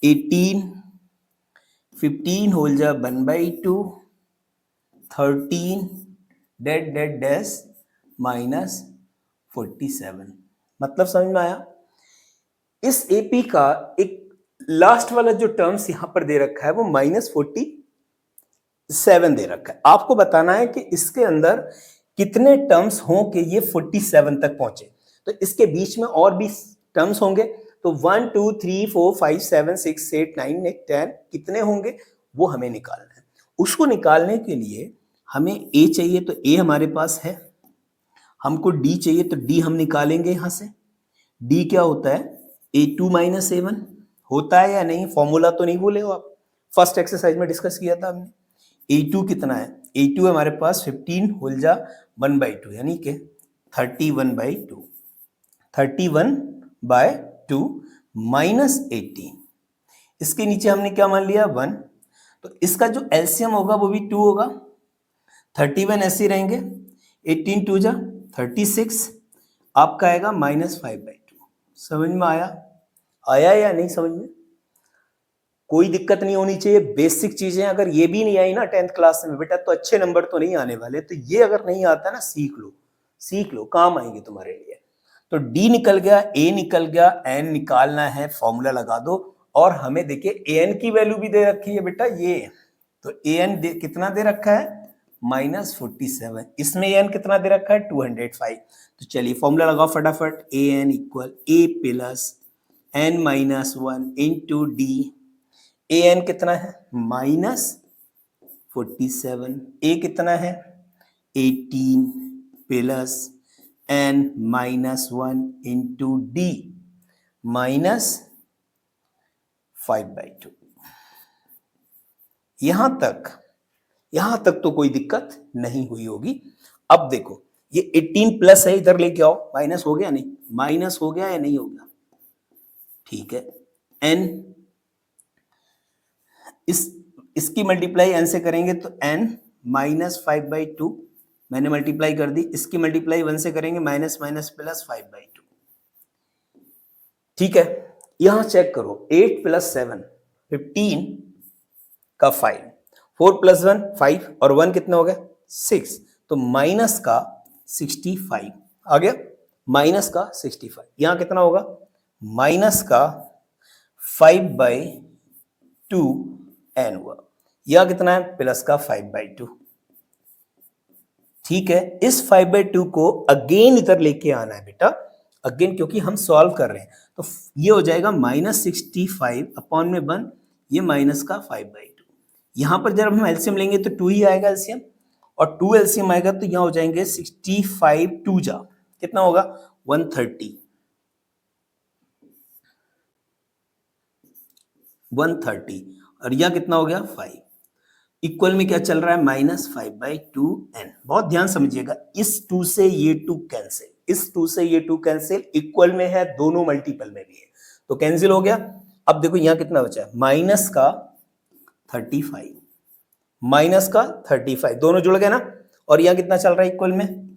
18, 15 होल जा 1/2, 13 डेड डेड डैश माइनस 47, मतलब समझ में आया। इस एपी का एक लास्ट वाला जो टर्म्स यहां पर दे रखा है वो -47 दे रखा है। आपको बताना है कि इसके अंदर कितने टर्म्स हों कि ये 47 तक पहुंचे। तो इसके बीच में और भी टर्म्स होंगे, तो 1 2 3 4 5 7 6 8 9 10 कितने होंगे वो हमें निकालना है। उसको निकालने के लिए हमें ए चाहिए, तो ए हमारे पास है, हमको डी चाहिए तो डी हम निकालेंगे यहां से। डी क्या होता है, A2 - A1 होता है या नहीं, फॉर्मूला तो नहीं भूले हो आप, फर्स्ट एक्सरसाइज में डिस्कस किया था हमने। A2 कितना है, A2 हमारे पास 15 होल जा 1/2 यानी कि 31/2, 31/2 माइनस 18, इसके नीचे हमने क्या मान लिया 1, तो इसका जो एलसीएम होगा वो भी 2 होगा, 31 ऐसे रहेंगे, 18 2 जा 36, आपका आएगा -5/2। समझ में आया? आया या नहीं समझ में? कोई दिक्कत नहीं होनी चाहिए, बेसिक चीजें अगर ये भी नहीं आई ना 10th क्लास में बेटा, तो अच्छे नंबर तो नहीं आने वाले। तो ये अगर नहीं आता ना, सीख लो, सीख लो, काम आएंगे तुम्हारे लिए। तो डी निकल गया, ए निकल गया, एन निकालना है, फॉर्मूला लगा दो। और हमें देखिए ए एन की वैल्यू भी दे रखी है बेटा, ये तो ए एन कितना दे रखा है -47, इसमें ए एन कितना दे रखा है 205। तो चलिए फॉर्मूला लगाओ फटाफट, ए n equal a plus N -1 into d. A n कितना है -47, ए कितना है 18 प्लस एन -1 इंटू डी -5/2। यहां तक तो कोई दिक्कत नहीं हुई होगी। अब देखो ये 18 प्लस है, इधर लेके आओ, माइनस हो गया नहीं, माइनस हो गया या नहीं हो गया, ठीक है। एन इसकी मल्टीप्लाई एन से करेंगे तो एन -5/2 मैंने मल्टीप्लाई कर दी, इसकी मल्टीप्लाई 1 से करेंगे माइनस माइनस प्लस 5/2, ठीक है। यहां चेक करो 8 + 7 15 का 5, 4 + 1 5 और 1 कितना हो गया 6, तो माइनस का 65 आ गया, माइनस का 65। यहां कितना होगा माइनस का 5/2 एन हुआ, यह कितना है प्लस का 5/2, ठीक है। इस 5/2 को अगेन इधर लेके आना है बेटा, अगेन, क्योंकि हम सॉल्व कर रहे हैं। तो ये हो जाएगा -65 अपॉन में 1, ये माइनस का 5/2। यहां पर जब हम एलसीएम लेंगे तो 2 ही आएगा एलसीएम, और 2 एलसीएम आएगा तो यहां हो जाएंगे 65 2 जा कितना होगा 130, 130, और यह कितना हो गया 5, इक्वल में क्या चल रहा है -5/2 एन। बहुत ध्यान समझिएगा, इस 2 से ये 2 कैंसिल, इस 2 से ये 2 कैंसिल, इक्वल में है, दोनों मल्टीपल में भी है, तो कैंसिल हो गया। अब देखो यहां कितना बचा है माइनस का 35, माइनस का 35, दोनों जुड़ गए ना, और यहां कितना चल रहा है इक्वल में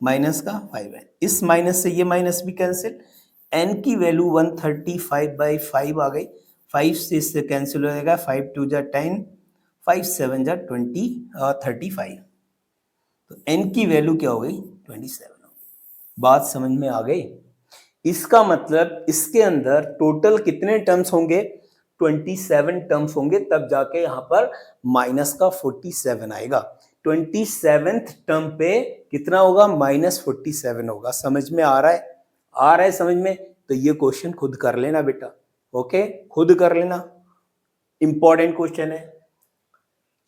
माइनस का 5 है, इस माइनस से ये माइनस भी कैंसिल, एन की वैल्यू 135/5 आ गई, 5 से इससे कैंसिल हो जाएगा, 5 2 जा 10, 5 7 जा 20 35, तो एन की वैल्यू क्या हो गई 27 हो गई। बात समझ में आ गई? इसका मतलब इसके अंदर टोटल कितने टर्म्स होंगे, 27 टर्म्स होंगे, तब जाके यहां पर माइनस का 47 आएगा। 27th टर्म पे कितना होगा, -47 होगा। समझ में आ रहा है, आ रहा है समझ में? तो ये क्वेश्चन खुद कर लेना बेटा, ओके, खुद कर लेना, इंपॉर्टेंट क्वेश्चन है।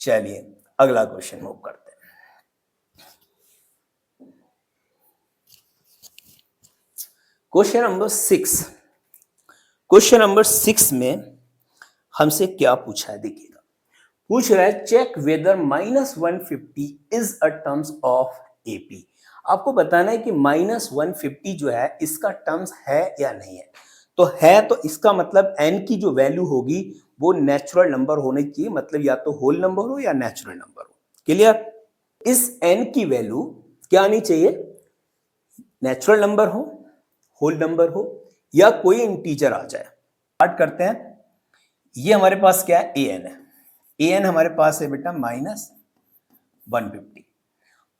चलिए अगला क्वेश्चन मूव करते हैं। क्वेश्चन नंबर 6, क्वेश्चन नंबर 6 में हमसे क्या पूछा है, देखिएगा। पूछ रहा है check whether -150 is a terms of AP. आपको बताना है कि -150 जो है इसका टर्म्स है या नहीं है। तो है, तो इसका मतलब n की जो वैल्यू होगी वो नेचुरल नंबर होनी चाहिए, मतलब या तो होल नंबर हो या नेचुरल नंबर हो। क्लियर? इस n की वैल्यू क्या आनी चाहिए, नेचुरल नंबर हो, होल नंबर हो, या कोई इंटीजर आ जाए। स्टार्ट करते हैं। ये हमारे पास क्या है, an है। an हमारे पास है बेटा -150,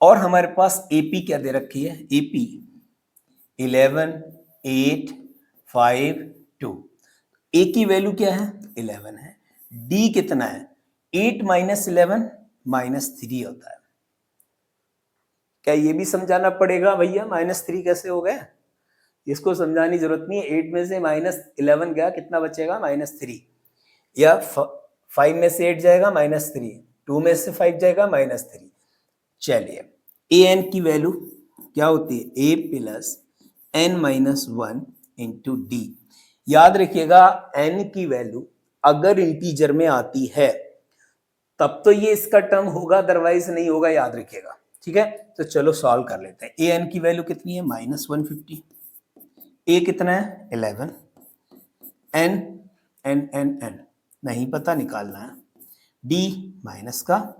और हमारे पास AP क्या दे रखी है, AP 11, 8, 5, 2। A की वैल्यू क्या है, 11 है। D कितना है, 8 - 11 -3 होता है। क्या ये भी समझाना पड़ेगा भैया, -3 कैसे हो गया? इसको समझाने की जरूरत नहीं है। 8 में से -11 गया, कितना बचेगा, -3। या 5 में से 8 जाएगा -3, 2 में से 5 जाएगा -3। चलिए an की वैल्यू क्या होती है, a plus n-1 into D. याद रखिएगा n की वैल्यू अगर इंटीजर में आती है तब तो ये इसका टर्म होगा, अदरवाइज नहीं होगा, याद रखिएगा। ठीक है, तो चलो सॉल्व कर लेते हैं। an की वैल्यू कितनी है, -150, a कितना है 11, n नहीं पता, निकालना है, d -3।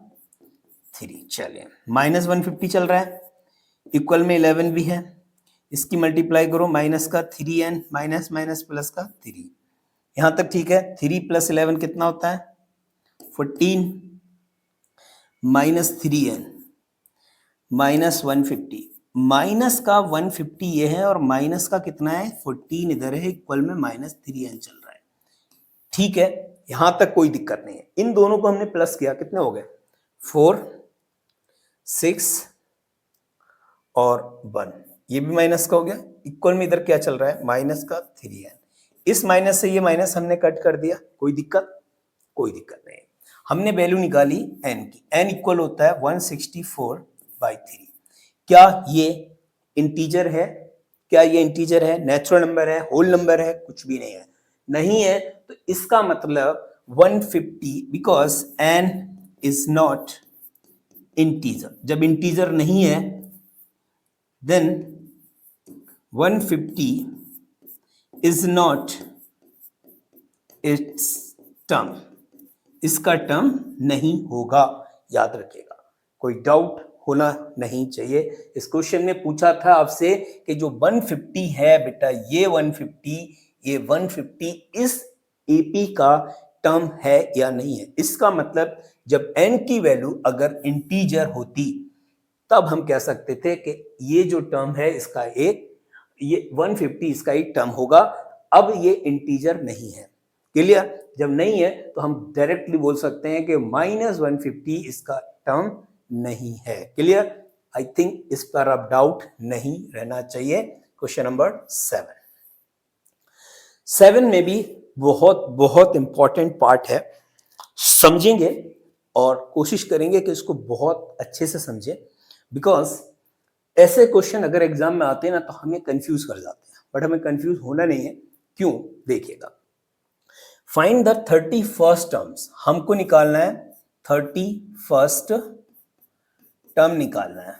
चलिए -150 चल रहा है, इक्वल में 11 भी है, इसकी मल्टीप्लाई करो, -3n माइनस प्लस का 3। यहां तक ठीक है। 3 + 11 कितना होता है, 14, -3n -150, माइनस का 150 ये है, और माइनस का कितना है 14 इधर है, इक्वल में -3n चल रहा है। ठीक है, यहां तक कोई दिक्कत नहीं है। इन दोनों को हमने प्लस किया, कितने हो गए, 4, 6 और 1। ये भी माइनस का हो गया, इक्वल में इधर क्या चल रहा है, माइनस का 3n। इस माइनस से ये माइनस हमने कट कर दिया, कोई दिक्कत, कोई दिक्कत नहीं। हमने वैल्यू निकाली n की, n इक्वल होता है 164/3। क्या ये इंटीजर है, क्या ये इंटीजर है, नेचुरल नंबर है, होल नंबर है, कुछ भी नहीं है। नहीं है तो इसका मतलब 150, because n is not integer. जब इंटीजर नहीं है then 150 is not its term, इसका टर्म नहीं होगा, याद रखिएगा, कोई डाउट होना नहीं चाहिए। इस क्वेश्चन में पूछा था आपसे कि जो 150 है बेटा, ये 150 इस एपी का टर्म है या नहीं है। इसका मतलब जब n की वैल्यू अगर इंटीजर होती तब हम कह सकते थे कि ये जो टर्म है इसका एक, ये 150 इसका एक टर्म होगा। अब ये इंटीजर नहीं है, क्लियर? जब नहीं है तो हम डायरेक्टली बोल सकते हैं कि -150 इसका टर्म नहीं है। क्लियर? आई थिंक इस पर अब डाउट नहीं रहना चाहिए। क्वेश्चन नंबर 7 में भी बहुत बहुत इंपॉर्टेंट पार्ट है, समझेंगे और कोशिश करेंगे कि इसको बहुत अच्छे से समझें, बिकॉज ऐसे क्वेश्चन अगर एग्जाम में आते हैं ना तो हमें कंफ्यूज कर जाते हैं, बट हमें कंफ्यूज होना नहीं है। क्यों, देखिएगा। फाइंड द 31st टर्म्स, हमको निकालना है 31st टर्म निकालना है।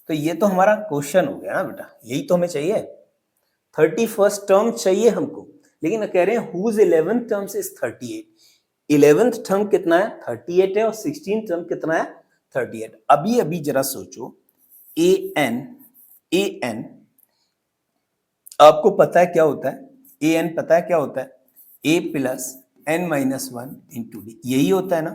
तो ये तो हमारा क्वेश्चन हो गया ना बेटा, यही तो हमें चाहिए, 31st टर्म चाहिए हमको। लेकिन कह रहे हैं whose 11th term is 38। 11th term कितना है, 38 है, और 16th टर्म कितना है, 38। अभी जरा सोचो, an आपको पता है क्या होता है, an पता है क्या होता है, a + n-1 इंटू डी, यही होता है ना।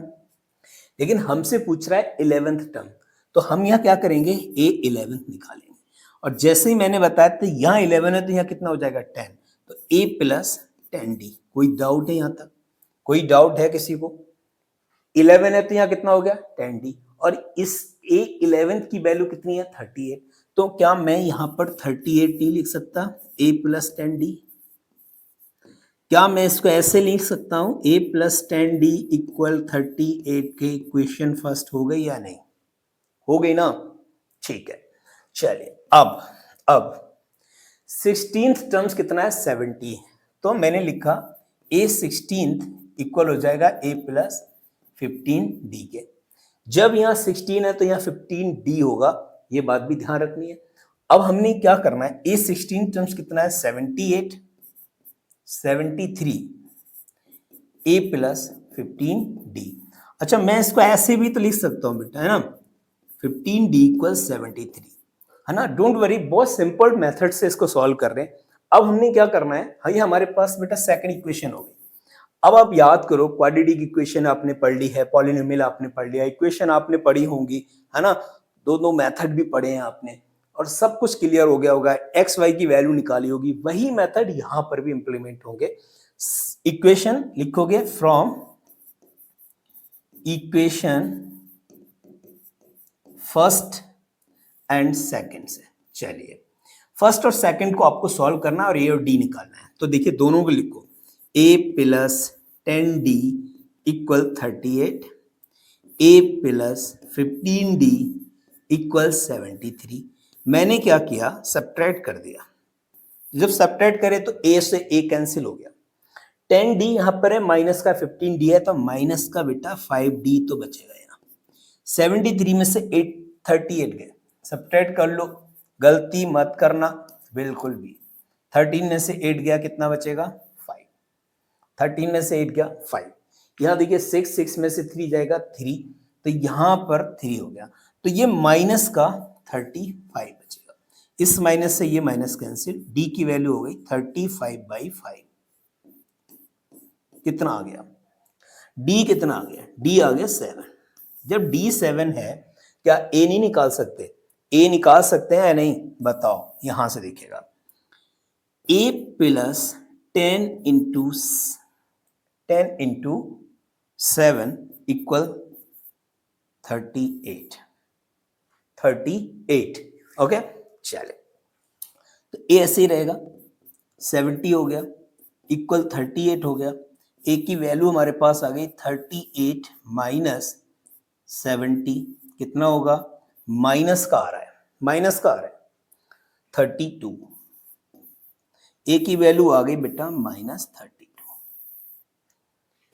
लेकिन हमसे पूछ रहा है 11th टर्म, तो हम यहाँ क्या करेंगे, a 11th निकालेंगे। और जैसे ही मैंने बताया तो यहाँ 11 है तो यहाँ कितना हो जाएगा 10, तो a प्लस 10d। कोई डाउट है यहाँ तक? कोई डाउट है किसी को? 11 है तो यहाँ कितना हो गया 10d, और इस a 11 की वैल्यू कितनी है 38, तो क्या मैं यहाँ पर 38 नहीं लिख सकता a प्लस 10d? क्या मैं इसको ऐसे लिख सकता हूं a प्लस 10d इक्वल 38 के इक्वेशन फर्स्ट हो गई या नहीं? हो गई ना? ठीक है, चलिए अब 16th टर्म्स कितना है 70, तो मैंने लिखा a 16th इक्वल हो जाएगा a प्लस 15d के। जब यहाँ 16 है तो यहाँ 15d होगा, ये बात भी ध्यान रखनी है। अब हमने क्या करना है, a 16 टर्म्स कितना है 78, 73 a प्लस 15d। अच्छा, मैं इसको ऐसे भी तो लिख सकता हूं बेटा, है ना, 15d इक्वल 73, है ना। डोंट वरी, बहुत सिंपल मेथड से इसको सॉल्व कर रहे हैं। अब हमने क्या करना है, हाँ, ये हमारे पास बेटा सेकंड इक्वेशन हो गई। अब आप याद करो, क्वाड्रेटिक इक्वेशन आपने पढ़ ली है, पॉलिनोमियल आपने पढ़ लिया, इक्वेशन आपने पढ़ी होंगी, है ना, दोनों मेथड भी पढ़े हैं आपने, और सब कुछ क्लियर हो गया होगा, एक्स वाई की वैल्यू निकाली होगी। वही मेथड यहां पर भी इंप्लीमेंट होंगे। इक्वेशन लिखोगे from equation first and second से। चलिए, फर्स्ट और सेकंड को आपको सॉल्व करना है और ए और डी निकालना है। तो देखिए, दोनों को लिखो, a plus 10d equal 38, a plus 15d equal 73। मैंने क्या किया, सब्ट्रैक्ट कर दिया। जब सब्ट्रैक्ट करे तो a से a कैंसिल हो गया। 10d यहां पर है, माइनस का 15d है, तो माइनस का बेटा 5d तो बचेगा यहाँ। 73 में से 38 गए, सब्ट्रैक्ट कर लो, गलती मत करना बिल्कुल भी। 13 में से 8 गया, कितना बचेगा 5। 13 में से 8 गया 5। यहाँ देखिए 6 में से 3 जाएगा 3, तो यहाँ पर 3 हो गया, तो ये माइनस का 35 बचेगा। इस माइनस से ये माइनस कैंसिल, d की वैल्यू हो गई 35/5। कितना आ गया, d कितना आ गया, d आ गया 7। जब d 7 है, क्या a नहीं निकाल सकते? a निकाल सकते हैं या नहीं, बताओ। यहां से देखिएगा, a plus 10 into 7 equal 38। Okay, चले, तो a ऐसे ही रहेगा, 70 हो गया इक्वल 38 हो गया। a की वैल्यू हमारे पास आ गई 38 माइनस 70, कितना होगा, माइनस का आ रहा है, 32। a की वैल्यू आ गई बेटा माइनस 32।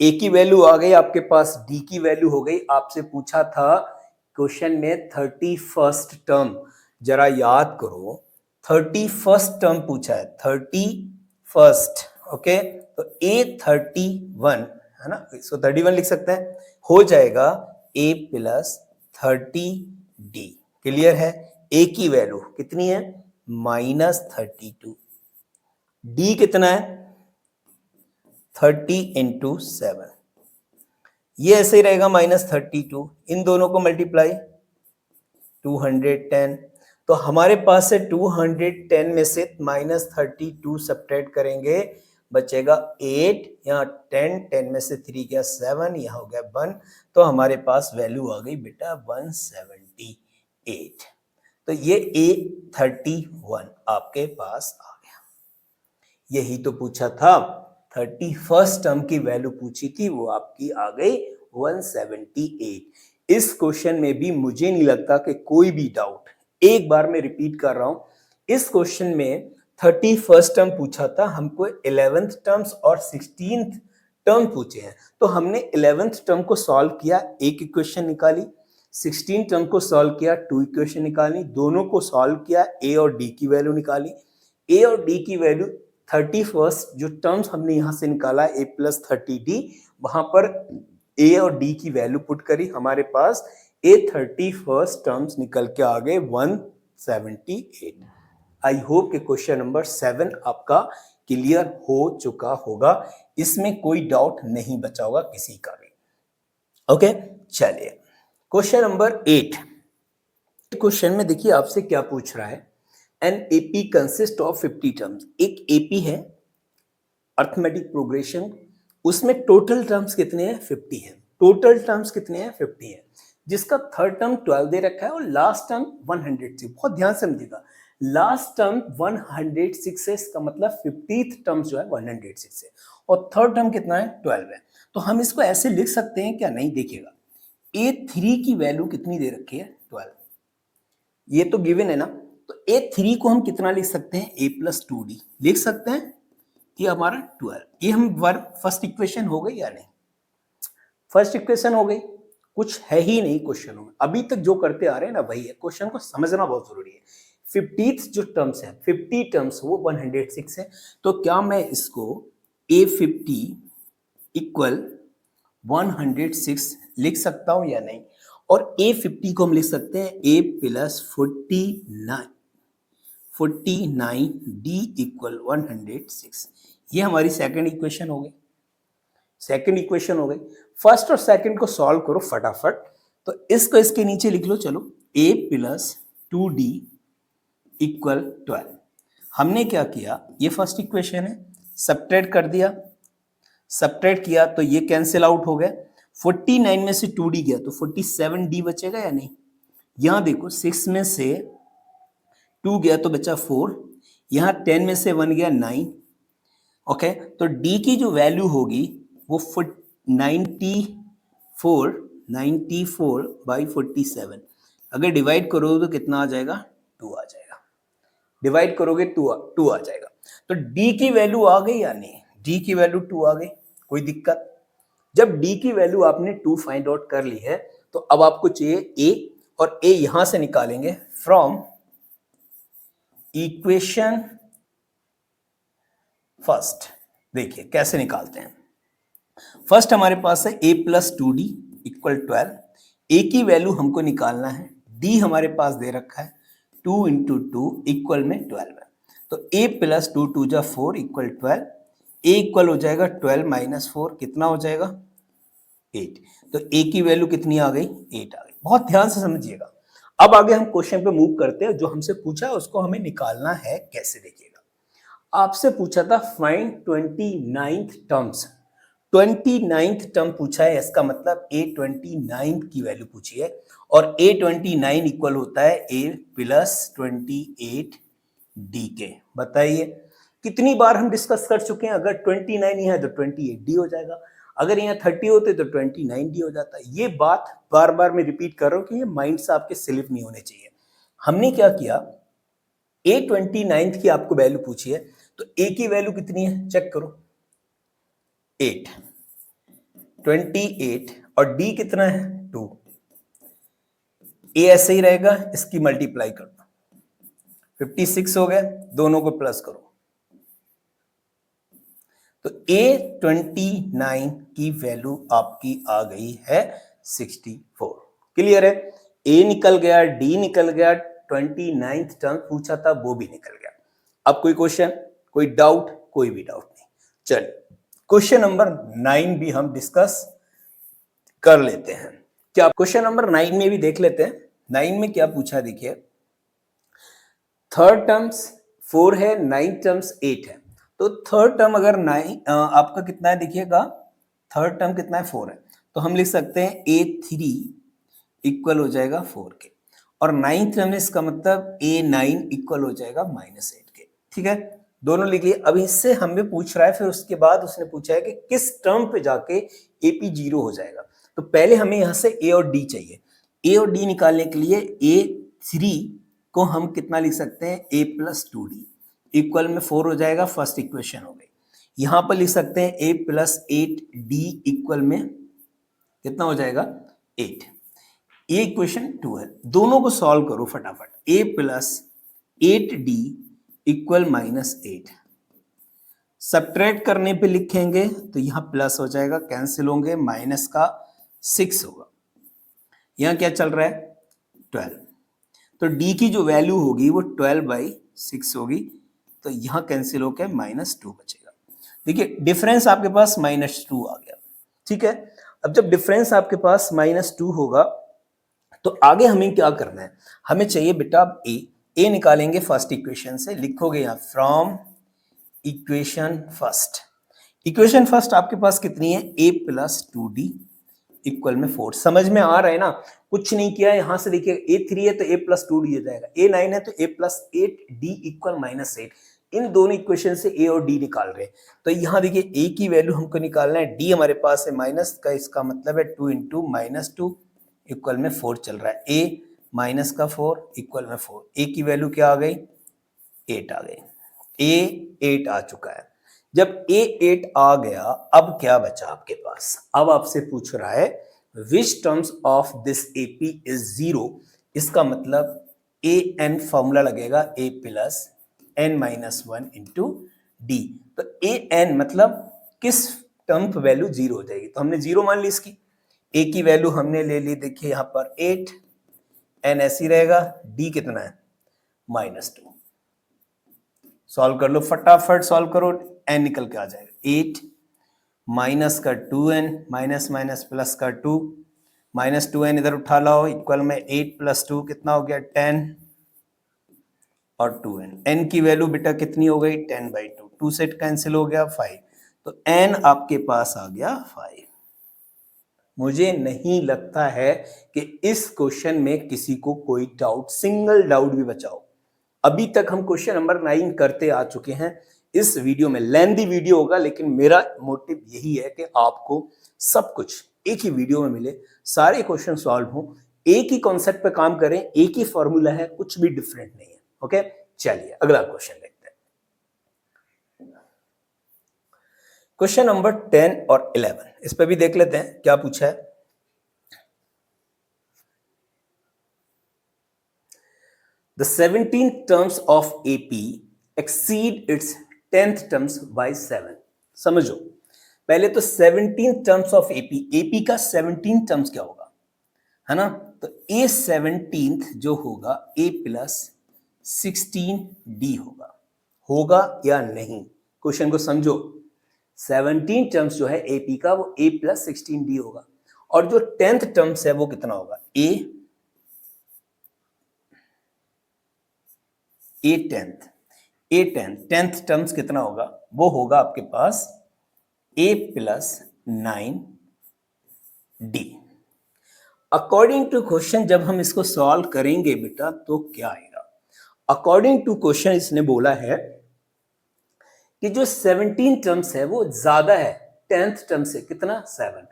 a की वैल्यू आ गई आपके पास, d की वैल्यू हो गई, आपसे पूछा था क्वेश्चन में 31st टर्म, जरा याद करो, 31st टर्म पूछा है, 31st, ओके, तो a31 है ना, इसको 31 लिख सकते हैं, हो जाएगा a प्लस 30d। क्लियर है? a की वैल्यू कितनी है, माइनस 32, d कितना है 30 इंटू 7, ये ऐसे ही रहेगा माइनस 32। इन दोनों को मल्टीप्लाई 210, तो हमारे पास से 210 में से माइनस 32 सब्ट्रैक्ट करेंगे, बचेगा 8, यहाँ 10 में से 3 गया 7, यहाँ हो गया 1, तो हमारे पास वैल्यू आ गई बेटा 178। तो ये A31 आपके पास आ गया। यही तो पूछा था, 31st टर्म की वैल्यू पूछी थी, वो आपकी आ गई 178। इस क्वेश्चन में भी मुझे नहीं लगता कि कोई भी डाउट, एक बार मैं रिपीट कर रहा हूं, इस क्वेश्चन में 31st टर्म पूछा था, हमको 11th टर्म्स और 16th टर्म पूछे हैं, तो हमने 11th टर्म को सॉल्व किया, एक इक्वेशन निकाली, 16 टर्म को सॉल्व किया, 2 इक्वेशन निकाली, दोनों को सॉल्व किया, a और d की वैल्यू निकाली, a और d की वैल्यू 31st जो टर्म्स हमने यहां से निकाला a प्लस 30d, वहां पर a और d की वैल्यू पुट करी, हमारे पास a 31st टर्म्स निकल के आ गए 178। आई होप कि क्वेश्चन नंबर 7 आपका क्लियर हो चुका होगा, इसमें कोई डाउट नहीं बचा होगा किसी का भी। ओके, चलिए क्वेश्चन नंबर 8। क्वेश्चन में देखिए आपसे क्या पूछ रहा है, an AP consist of 50 terms. एक एपी है अर्थमेटिक प्रोग्रेशन, उसमें टोटल टर्म्स कितने हैं 50 है। टोटल टर्म्स कितने हैं 50 है, जिसका थर्ड टर्म 12 दे रखा है और लास्ट टर्म 106। बहुत ध्यान से समझिएगा, लास्ट टर्म 106 है, इसका मतलब 50th टर्म जो है 106 है और थर्ड टर्म कितना है 12 है। तो हम इसको ऐसे लिख सकते हैं क्या, नहीं, देखिएगा A3 की वैल्यू कितनी दे रखी है 12, ये तो गिवन है ना। तो A3 को हम कितना लिख सकते हैं A+2D लिख सकते हैं, ये हमारा 12। ये हम फर्स्ट इक्वेशन हो गई या नहीं, फर्स्ट इक्वेशन हो गई, कुछ है ही नहीं क्वेश्चनों में, अभी तक जो करते आ रहे हैं ना वही है। क्वेश्चन को समझना बहुत जरूरी है। 50th जो टर्म्स है 50 टर्म्स वो 106 है, तो क्या मैं इसको A50 इक्वल 106 लिख सकता हूं या नहीं, और A50 को हम लिख सकते हैं A+49D इक्वल 106। ये हमारी सेकंड इक्वेशन हो गई, सेकंड इक्वेशन हो गई। फर्स्ट और सेकंड को सॉल्व करो फटाफट, तो इसको इसके नीचे लिख लो, चलो A+2D इक्वल 12। हमने क्या किया, ये फर्स्ट इक्वेशन है, सब्ट्रैक्ट कर दिया, सब्ट्रैक्ट किया तो ये कैंसिल आउट हो गया। 49 में से 2D गया तो 47D बचेगा या नहीं। यहां देखो 6 में से 2 गया तो बचा 4, यहां 10 में से 1 गया 9। ओके, तो D की जो वैल्यू होगी वो 94 बाई 47, अगर डिवाइड करोगे तो कितना आ जाएगा 2 आ जाएगा, डिवाइड करोगे 2 आ जाएगा। तो D की वैल्यू आ गई या नहीं, D की वैल्यू 2 आ गई, कोई दिक्कत। जब D की वैल्यू आपने 2 फाइंड आउट कर ली है तो अब आपको चाहिए A, और A यहां से निकालेंगे फ्रॉम इक्वेशन फर्स्ट। देखिए कैसे निकालते हैं। फर्स्ट हमारे पास है A+2D इक्वल 12, A की वैल्यू हमको निकालना है, D हमारे पास दे रखा है 2 × 2 इक्वल में 12 है, तो A+2 2 जा 4 इक्वल 12, A इक्वल हो जाएगा 12 - 4 कितना हो जाएगा 8। तो A की वैल्यू कितनी आ गई 8 आ गई। बहुत ध्यान से समझिएगा। अब आगे हम क्वेश्चन पे मूव करते हैं, जो हमसे पूछा है उसको हमें निकालना है कैसे। देखिएगा, आपसे पूछा था find 29th terms, 29th term पूछा है, इसका मतलब A29 की वैल्यू पूछी है, और A29 इक्वल होता है A+28D के। बताइए कितनी बार हम डिस्कस कर चुके हैं, अगर 29 ही है तो 28D हो जाएगा, अगर यहाँ 30 होते तो 29D हो जाता है। ये बात बार बार मैं रिपीट कर रहा हूं कि ये माइंड से आपके स्लिप नहीं होने चाहिए। हमने क्या किया, A29 की आपको वैल्यू पूछी है, तो A की वैल्यू कितनी है चेक करो 8, 28, और D कितना है 2। A ऐसे ही रहेगा, इसकी मल्टीप्लाई कर दो, 56 हो गया, दोनों को प्लस करो, तो A29 की वैल्यू आपकी आ गई है 64। क्लियर है, A निकल गया, D निकल गया, 29th टर्म पूछा था वो भी निकल गया। अब कोई क्वेश्चन, कोई डाउट, कोई भी डाउट नहीं। चलिए क्वेश्चन नंबर 9 भी हम डिस्कस कर लेते हैं। क्या क्वेश्चन नंबर 9 में भी देख लेते हैं। 9 में क्या पूछा देखिए, थर्ड टर्म्स 4 है, 9 टर्म्स 8 है, तो थर्ड टर्म अगर 9 आपका कितना है देखिएगा, थर्ड टर्म कितना है 4 है, तो हम लिख सकते हैं A3 इक्वल हो जाएगा 4 के, और 9th टर्म इसका मतलब A9 इक्वल हो जाएगा -8 के। ठीक है, दोनों लिख लिए। अब इससे हमें पूछ रहा है, फिर उसके बाद उसने पूछा है कि किस टर्म पे जाके AP 0 हो जाएगा। तो पहले हमें यहाँ से A और D चाहिए। A और D निकालने के लिए A3 को हम कितना लिख सकते हैं A+2D इक्वल में 4 हो जाएगा, फर्स्ट इक्वेशन हो गई। यहां पर लिख सकते हैं A+8D इक्वल में कितना हो जाएगा 8। ये इक्वेशन 2 है, दोनों को सॉल्व करो फटाफट। A+8D इक्वल -8, सब्ट्रैक्ट करने पे लिखेंगे तो यहां प्लस हो जाएगा, कैंसिल होंगे, माइनस का 6 होगा, यहां क्या चल रहा है 12, तो D की जो वैल्यू होगी वो 12/6 होगी, तो यहां कैंसिल होकर -2 बचेगा। देखिए डिफरेंस आपके पास -2 आ गया। ठीक है, अब जब डिफरेंस आपके पास -2 होगा तो आगे हमें क्या करना है, हमें चाहिए बेटा A, ए निकालेंगे फर्स्ट इक्वेशन से, लिखोगे यहाँ from equation first. Equation first आपके पास कितनी है, a प्लस 2d इक्वल में 4। समझ में आ रहा है ना, कुछ नहीं किया, यहां से देखिए a3 है तो a प्लस 2d हो जाएगा, a9 है तो a प्लस 8d इक्वल -8। इन दोनों इक्वेशन से a और d निकाल रहे हैं। तो यहाँ देखिए a की वैल्यू हमको निकालना है, d हमारे पास है माइनस का, इसका मतलब है 2 इंटू -2 इक्वल में 4 चल रहा है, a माइनस का 4 इक्वल में 4। a की वैल्यू क्या आ गई, 8 आ गई, a 8 आ चुका है। जब a 8 आ गया, अब क्या बचा आपके पास, अब आपसे पूछ रहा है which terms of this AP is 0। इसका मतलब an फॉर्मूला लगेगा a plus n-1 into d. तो an मतलब किस टर्म पर वैल्यू 0 हो जाएगी, तो हमने 0 मान ली इसकी। a की वैल्यू हमने ले ली, देखिए यहां पर 8, n ऐसी रहेगा, d कितना है -2। सॉल्व कर लो, फटाफट सॉल्व करो, n निकल के आ जाएगा 8 माइनस का 2n, माइनस माइनस प्लस का 2, -2n इधर उठा लाओ इक्वल में 8 प्लस 2 कितना हो गया 10 और 2n। n की वैल्यू बेटा कितनी हो गई 10/2, 2 से कैंसिल हो गया 5, तो n आपके पास आ गया 5। मुझे नहीं लगता है कि इस क्वेश्चन में किसी को कोई डाउट, सिंगल डाउट भी बचा हो। अभी तक हम क्वेश्चन नंबर 9 करते आ चुके हैं। इस वीडियो में लेंथी वीडियो होगा, लेकिन मेरा मोटिव यही है कि आपको सब कुछ एक ही वीडियो में मिले, सारे क्वेश्चन सॉल्व हो, एक ही कॉन्सेप्ट पे काम करें, एक ही फॉर्मूला है, कुछ भी डिफरेंट नहीं है। ओके, चलिए अगला क्वेश्चन देखते हैं। क्वेश्चन नंबर 10 और 11 इस पे भी देख लेते हैं क्या पूछा है। The 17th terms of AP exceed its 10th terms by 7। समझो, पहले तो 17th terms of AP का 17th terms क्या होगा, है ना, तो A 17th जो होगा A प्लस 16D होगा या नहीं, क्वेश्चन को समझो। 17 टर्म्स जो है AP का वो A प्लस 16D होगा, और जो 10th टर्म्स है वो कितना होगा, A 10th टर्म्स कितना होगा, वो होगा आपके पास A plus 9D। According to question जब हम इसको सॉल्व करेंगे बेटा तो क्या आएगा, अकॉर्डिंग टू क्वेश्चन इसने बोला है कि जो 17 टर्म्स है वो ज्यादा है 10th टर्म से, कितना 7,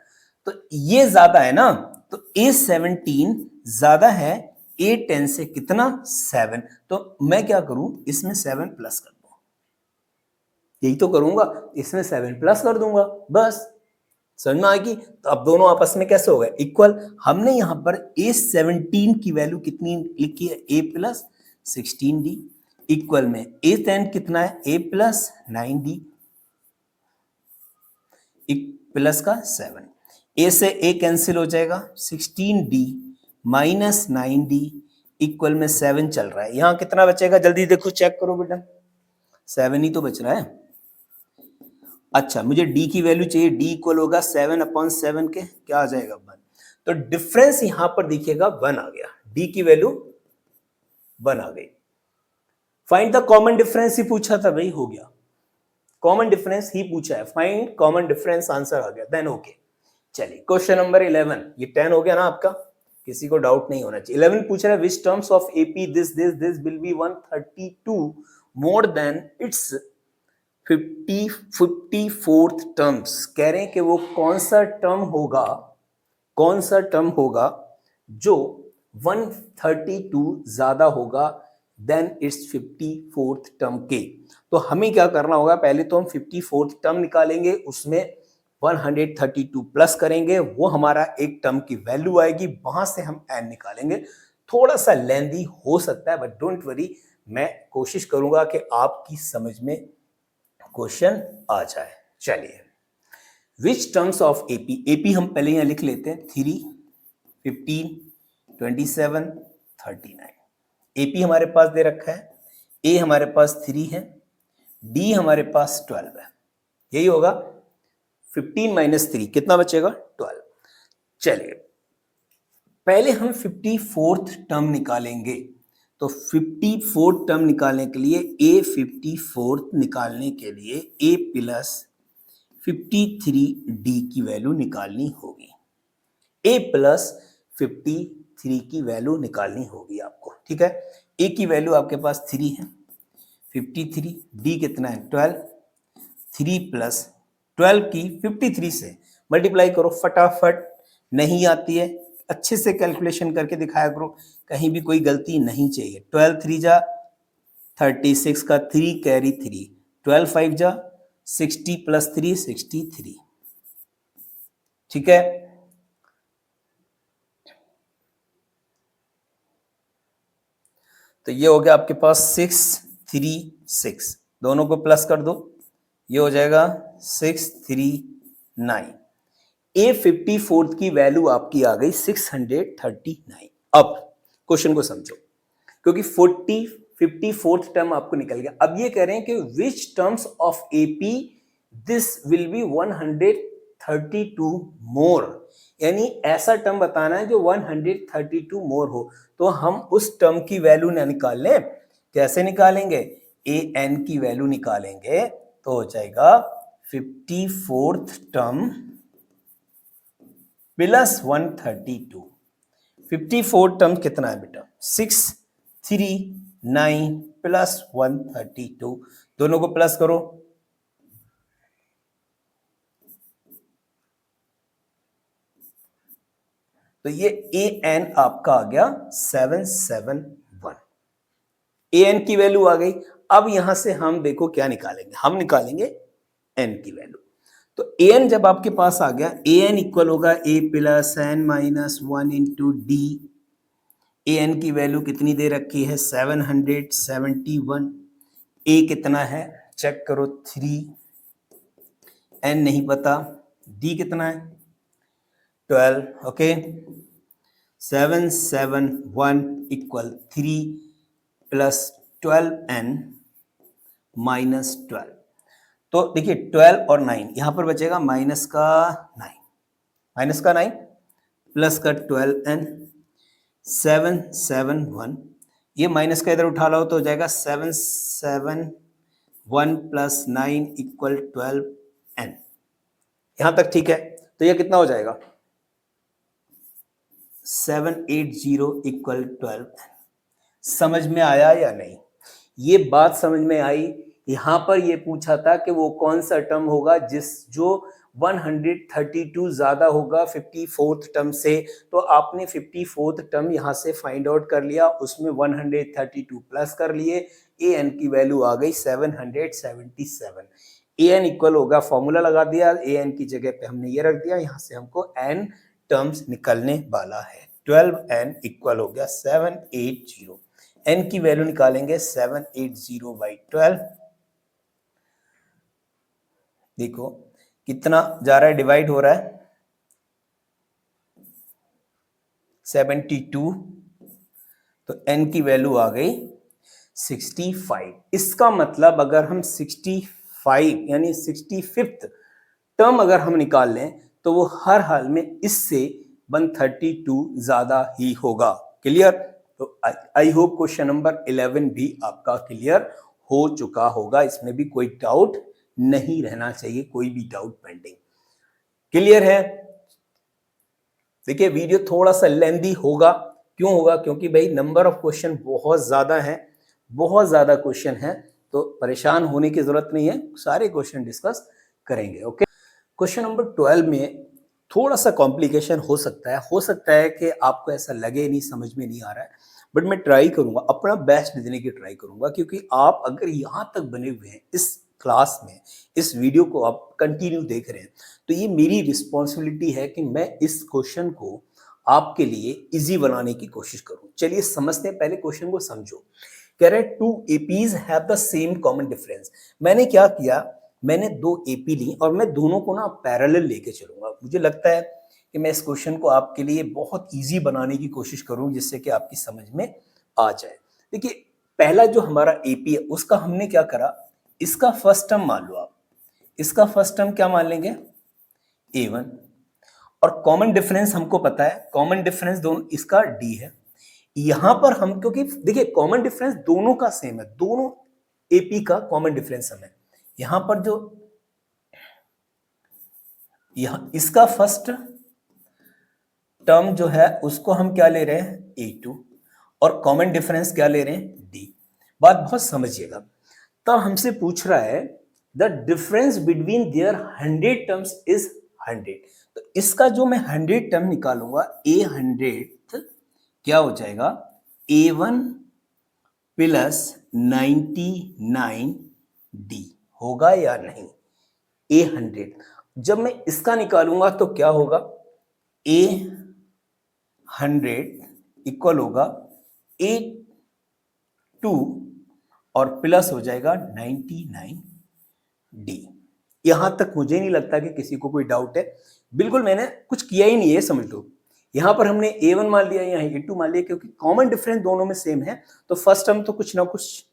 तो ये ज्यादा है ना, तो A17 ज्यादा है A10 से, कितना 7, तो मैं क्या करूं इसमें 7 प्लस कर दूं, यही तो करूंगा, इसमें 7 प्लस कर दूंगा, बस समझ में आएगी। तो अब दोनों आपस में कैसे हो गए, इक्वल। हमने यहां पर A17 की वैल्यू कितनी लिखी है, A प्लस 16D इक्वल में A10 कितना है, A प्लस 9D प्लस का 7, A से A कैंसिल हो जाएगा, 16D माइनस 9D इक्वल में 7 चल रहा है, यहां कितना बचेगा जल्दी देखो, चेक करो बेटा, 7 ही तो बच रहा है। अच्छा, मुझे D की वैल्यू चाहिए, D इक्वल होगा 7/7 के, क्या आ जाएगा 1, तो डिफरेंस यहां पर दिखेगा 1 आ गया, D की वैल्यू 1 आ गई। फाइंड द कॉमन डिफरेंस ही पूछा था भाई, हो गया, कॉमन डिफरेंस ही पूछा है, फाइंड कॉमन डिफरेंस, आंसर आ गया, देन ओके। चलिए क्वेश्चन नंबर 11, ये 10 हो गया ना आपका, किसी को डाउट नहीं होना चाहिए। 11 पूछ रहा है which terms of AP this will be 132 more than it's 54th terms. कह रहे हैं कि वो कौन सा टर्म होगा जो 132 ज्यादा होगा देन इट्स 54th टर्म के। तो हमें क्या करना होगा, पहले तो हम 54th टर्म निकालेंगे, उसमें 132 प्लस करेंगे, वो हमारा एक टर्म की वैल्यू आएगी, वहां से हम n निकालेंगे। थोड़ा सा लेंदी हो सकता है बट डोंट वरी, मैं कोशिश करूंगा कि आपकी समझ में क्वेश्चन आ जाए। चलिए, विच टर्म्स ऑफ AP हम पहले यहां लिख लेते हैं, 3, 15, 27, 39। AP हमारे पास दे रखा है, A हमारे पास 3 है, D हमारे पास 12 है, यही होगा 15 माइनस 3 कितना बचेगा 12। चलिए पहले हम 54th टर्म निकालेंगे, तो 54 टर्म निकालने के लिए ए 54 निकालने के लिए ए प्लस 53 डी की वैल्यू निकालनी होगी। ए प्लस 53 की वैल्यू निकालनी होगी आपको, ठीक है। ए की वैल्यू आपके पास 3 है, 53, डी कितना है 12, 3 प्लस 12 की 53 से मल्टीप्लाई करो, फटाफट। नहीं आती है अच्छे से कैलकुलेशन करके दिखाया करो, कहीं भी कोई गलती नहीं चाहिए। 12 3 जा 36 का 3 कैरी 3, 12 5 जा 60 प्लस 3 63, ठीक है। तो ये हो गया आपके पास 636, दोनों को प्लस कर दो, ये हो जाएगा 639। ए 54 की वैल्यू आपकी आ गई 639। अब क्वेश्चन को समझो, क्योंकि 54th टर्म आपको निकल गया। अब ये कह रहे हैं कि which terms of AP this will be 132 more, यानी ऐसा टर्म बताना है जो 132 मोर हो। तो हम उस टर्म की वैल्यू ना निकाल लें, कैसे निकालेंगे, ए एन की वैल्यू निकालेंगे तो हो जाएगा 54th टर्म प्लस 132। 54 टर्म कितना है बेटा 639 प्लस 132, दोनों को प्लस करो, तो ये ए एन आपका आ गया 771। ए एन की वैल्यू आ गई। अब यहां से हम देखो क्या निकालेंगे, हम निकालेंगे एन की वैल्यू। तो ए एन जब आपके पास आ गया, ए एन इक्वल होगा a plus n minus 1 into d. A n की वैल्यू कितनी दे रखी है 771। ए कितना है चेक करो 3, एन नहीं पता, डी कितना है 12, okay. 771 equal 3 plus 12n minus 12। तो देखिए 12 और 9 यहां पर बचेगा माइनस का 9, माइनस का 9 प्लस का 12n, 771, ये माइनस का इधर उठा लो तो हो जाएगा 771 प्लस 9 इक्वल 12n। यहां तक ठीक है। तो ये कितना हो जाएगा 780 इक्वल 12n। समझ में आया या नहीं, ये बात समझ में आई। यहां पर ये पूछा था कि वो कौन सा टर्म होगा जो 132 ज्यादा होगा 54th टर्म से। तो आपने 54th टर्म यहां से फाइंड आउट कर लिया, उसमें 132 प्लस कर लिए, ए एन की वैल्यू आ गई 777। ए एन इक्वल होगा, फॉर्मूला लगा दिया, ए एन की जगह पे हमने ये रख दिया, यहां से हमको एन टर्म्स निकलने वाला है। 12n इक्वल हो गया 780। n की वैल्यू निकालेंगे 780 बाई 12। देखो कितना जा रहा है, डिवाइड हो रहा है 72, तो n की वैल्यू आ गई 65। इसका मतलब अगर हम 65 यानी 65th टर्म अगर हम निकाल लें तो वो हर हाल में इससे 132 ज्यादा ही होगा। क्लियर। तो आई होप क्वेश्चन नंबर 11 भी आपका क्लियर हो चुका होगा, इसमें भी कोई डाउट नहीं रहना चाहिए, कोई भी डाउट पेंडिंग। क्लियर है। देखिए वीडियो थोड़ा सा लेंदी होगा, क्यों होगा, क्योंकि भाई नंबर ऑफ क्वेश्चन बहुत ज्यादा है, बहुत ज्यादा क्वेश्चन है, तो परेशान होने की जरूरत नहीं है, सारे क्वेश्चन डिस्कस करेंगे। ओके। क्वेश्चन नंबर 12 में थोड़ा सा कॉम्प्लिकेशन हो सकता है कि आपको ऐसा लगे नहीं, समझ में नहीं आ रहा है, बट मैं ट्राई करूंगा, अपना बेस्ट देने की ट्राई करूंगा, क्योंकि आप अगर यहां तक बने हुए हैं इस क्लास में, इस वीडियो को आप कंटिन्यू देख रहे हैं, तो ये मेरी रिस्पॉन्सिबिलिटी है कि मैं इस क्वेश्चन को आपके लिए इजी बनाने की कोशिश करूं। चलिए समझते हैं, पहले क्वेश्चन को समझो। कह रहे हैं 2 APs have the same common difference. मैंने क्या किया, मैंने 2 AP ली और मैं दोनों को ना पैरेलल लेके चलूंगा। मुझे लगता है कि मैं इस क्वेश्चन को आपके लिए बहुत इजी बनाने की कोशिश करूं, जिससे कि आपकी समझ में आ जाए। देखिए पहला जो हमारा AP है उसका हमने क्या करा, इसका फर्स्ट टर्म मान लो आप, इसका फर्स्ट टर्म क्या मान लेंगे A1, और कॉमन डिफरेंस हमको पता है, कॉमन डिफरेंस दोनों इसका D है, यहां पर हम, क्योंकि देखिए कॉमन डिफरेंस दोनों का सेम है, दोनों एपी का कॉमन डिफरेंस हमें यहां पर जो यहां इसका फर्स्ट टर्म जो है उसको हम क्या ले रहे हैं A2 और कॉमन डिफरेंस क्या ले रहे हैं D। बात बहुत समझिएगा। तब हमसे पूछ रहा है the difference between their 100 terms is 100। तो इसका जो मैं 100 टर्म निकालूंगा A100 क्या हो जाएगा A1 प्लस 99D होगा या नहीं। A100 जब मैं इसका निकालूंगा तो क्या होगा A100 इक्वल होगा A2 और प्लस हो जाएगा 99D। यहां तक मुझे नहीं लगता कि किसी को कोई डाउट है, बिल्कुल मैंने कुछ किया ही नहीं है, समझ लो। यहां पर हमने A1 मान लिया, यहाँ A2 मान लिया, क्योंकि कॉमन डिफरेंस दोनों में सेम है तो फर्स्ट टर्म तो कुछ ना कुछ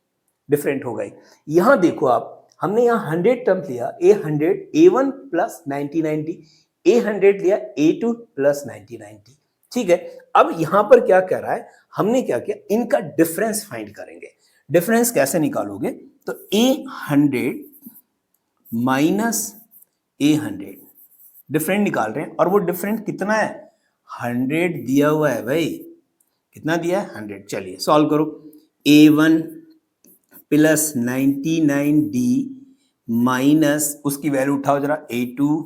डिफरेंट होगा ही। यहां देखो आप, हमने यहाँ 100 टर्म लिया A100 A1 plus 99D, A100 लिया A2 प्लस 99D। ठीक है, अब यहां पर क्या कह रहा है, हमने क्या किया, इनका डिफरेंस फाइंड करेंगे। डिफरेंस कैसे निकालोगे, तो A100 माइनस A100 डिफरेंट निकाल रहे हैं, और वो डिफरेंट कितना है 100 दिया हुआ है भाई, कितना दिया है 100। चलिए सॉल्व करो। A1 प्लस 99D माइनस उसकी वैल्यू उठाओ जरा A2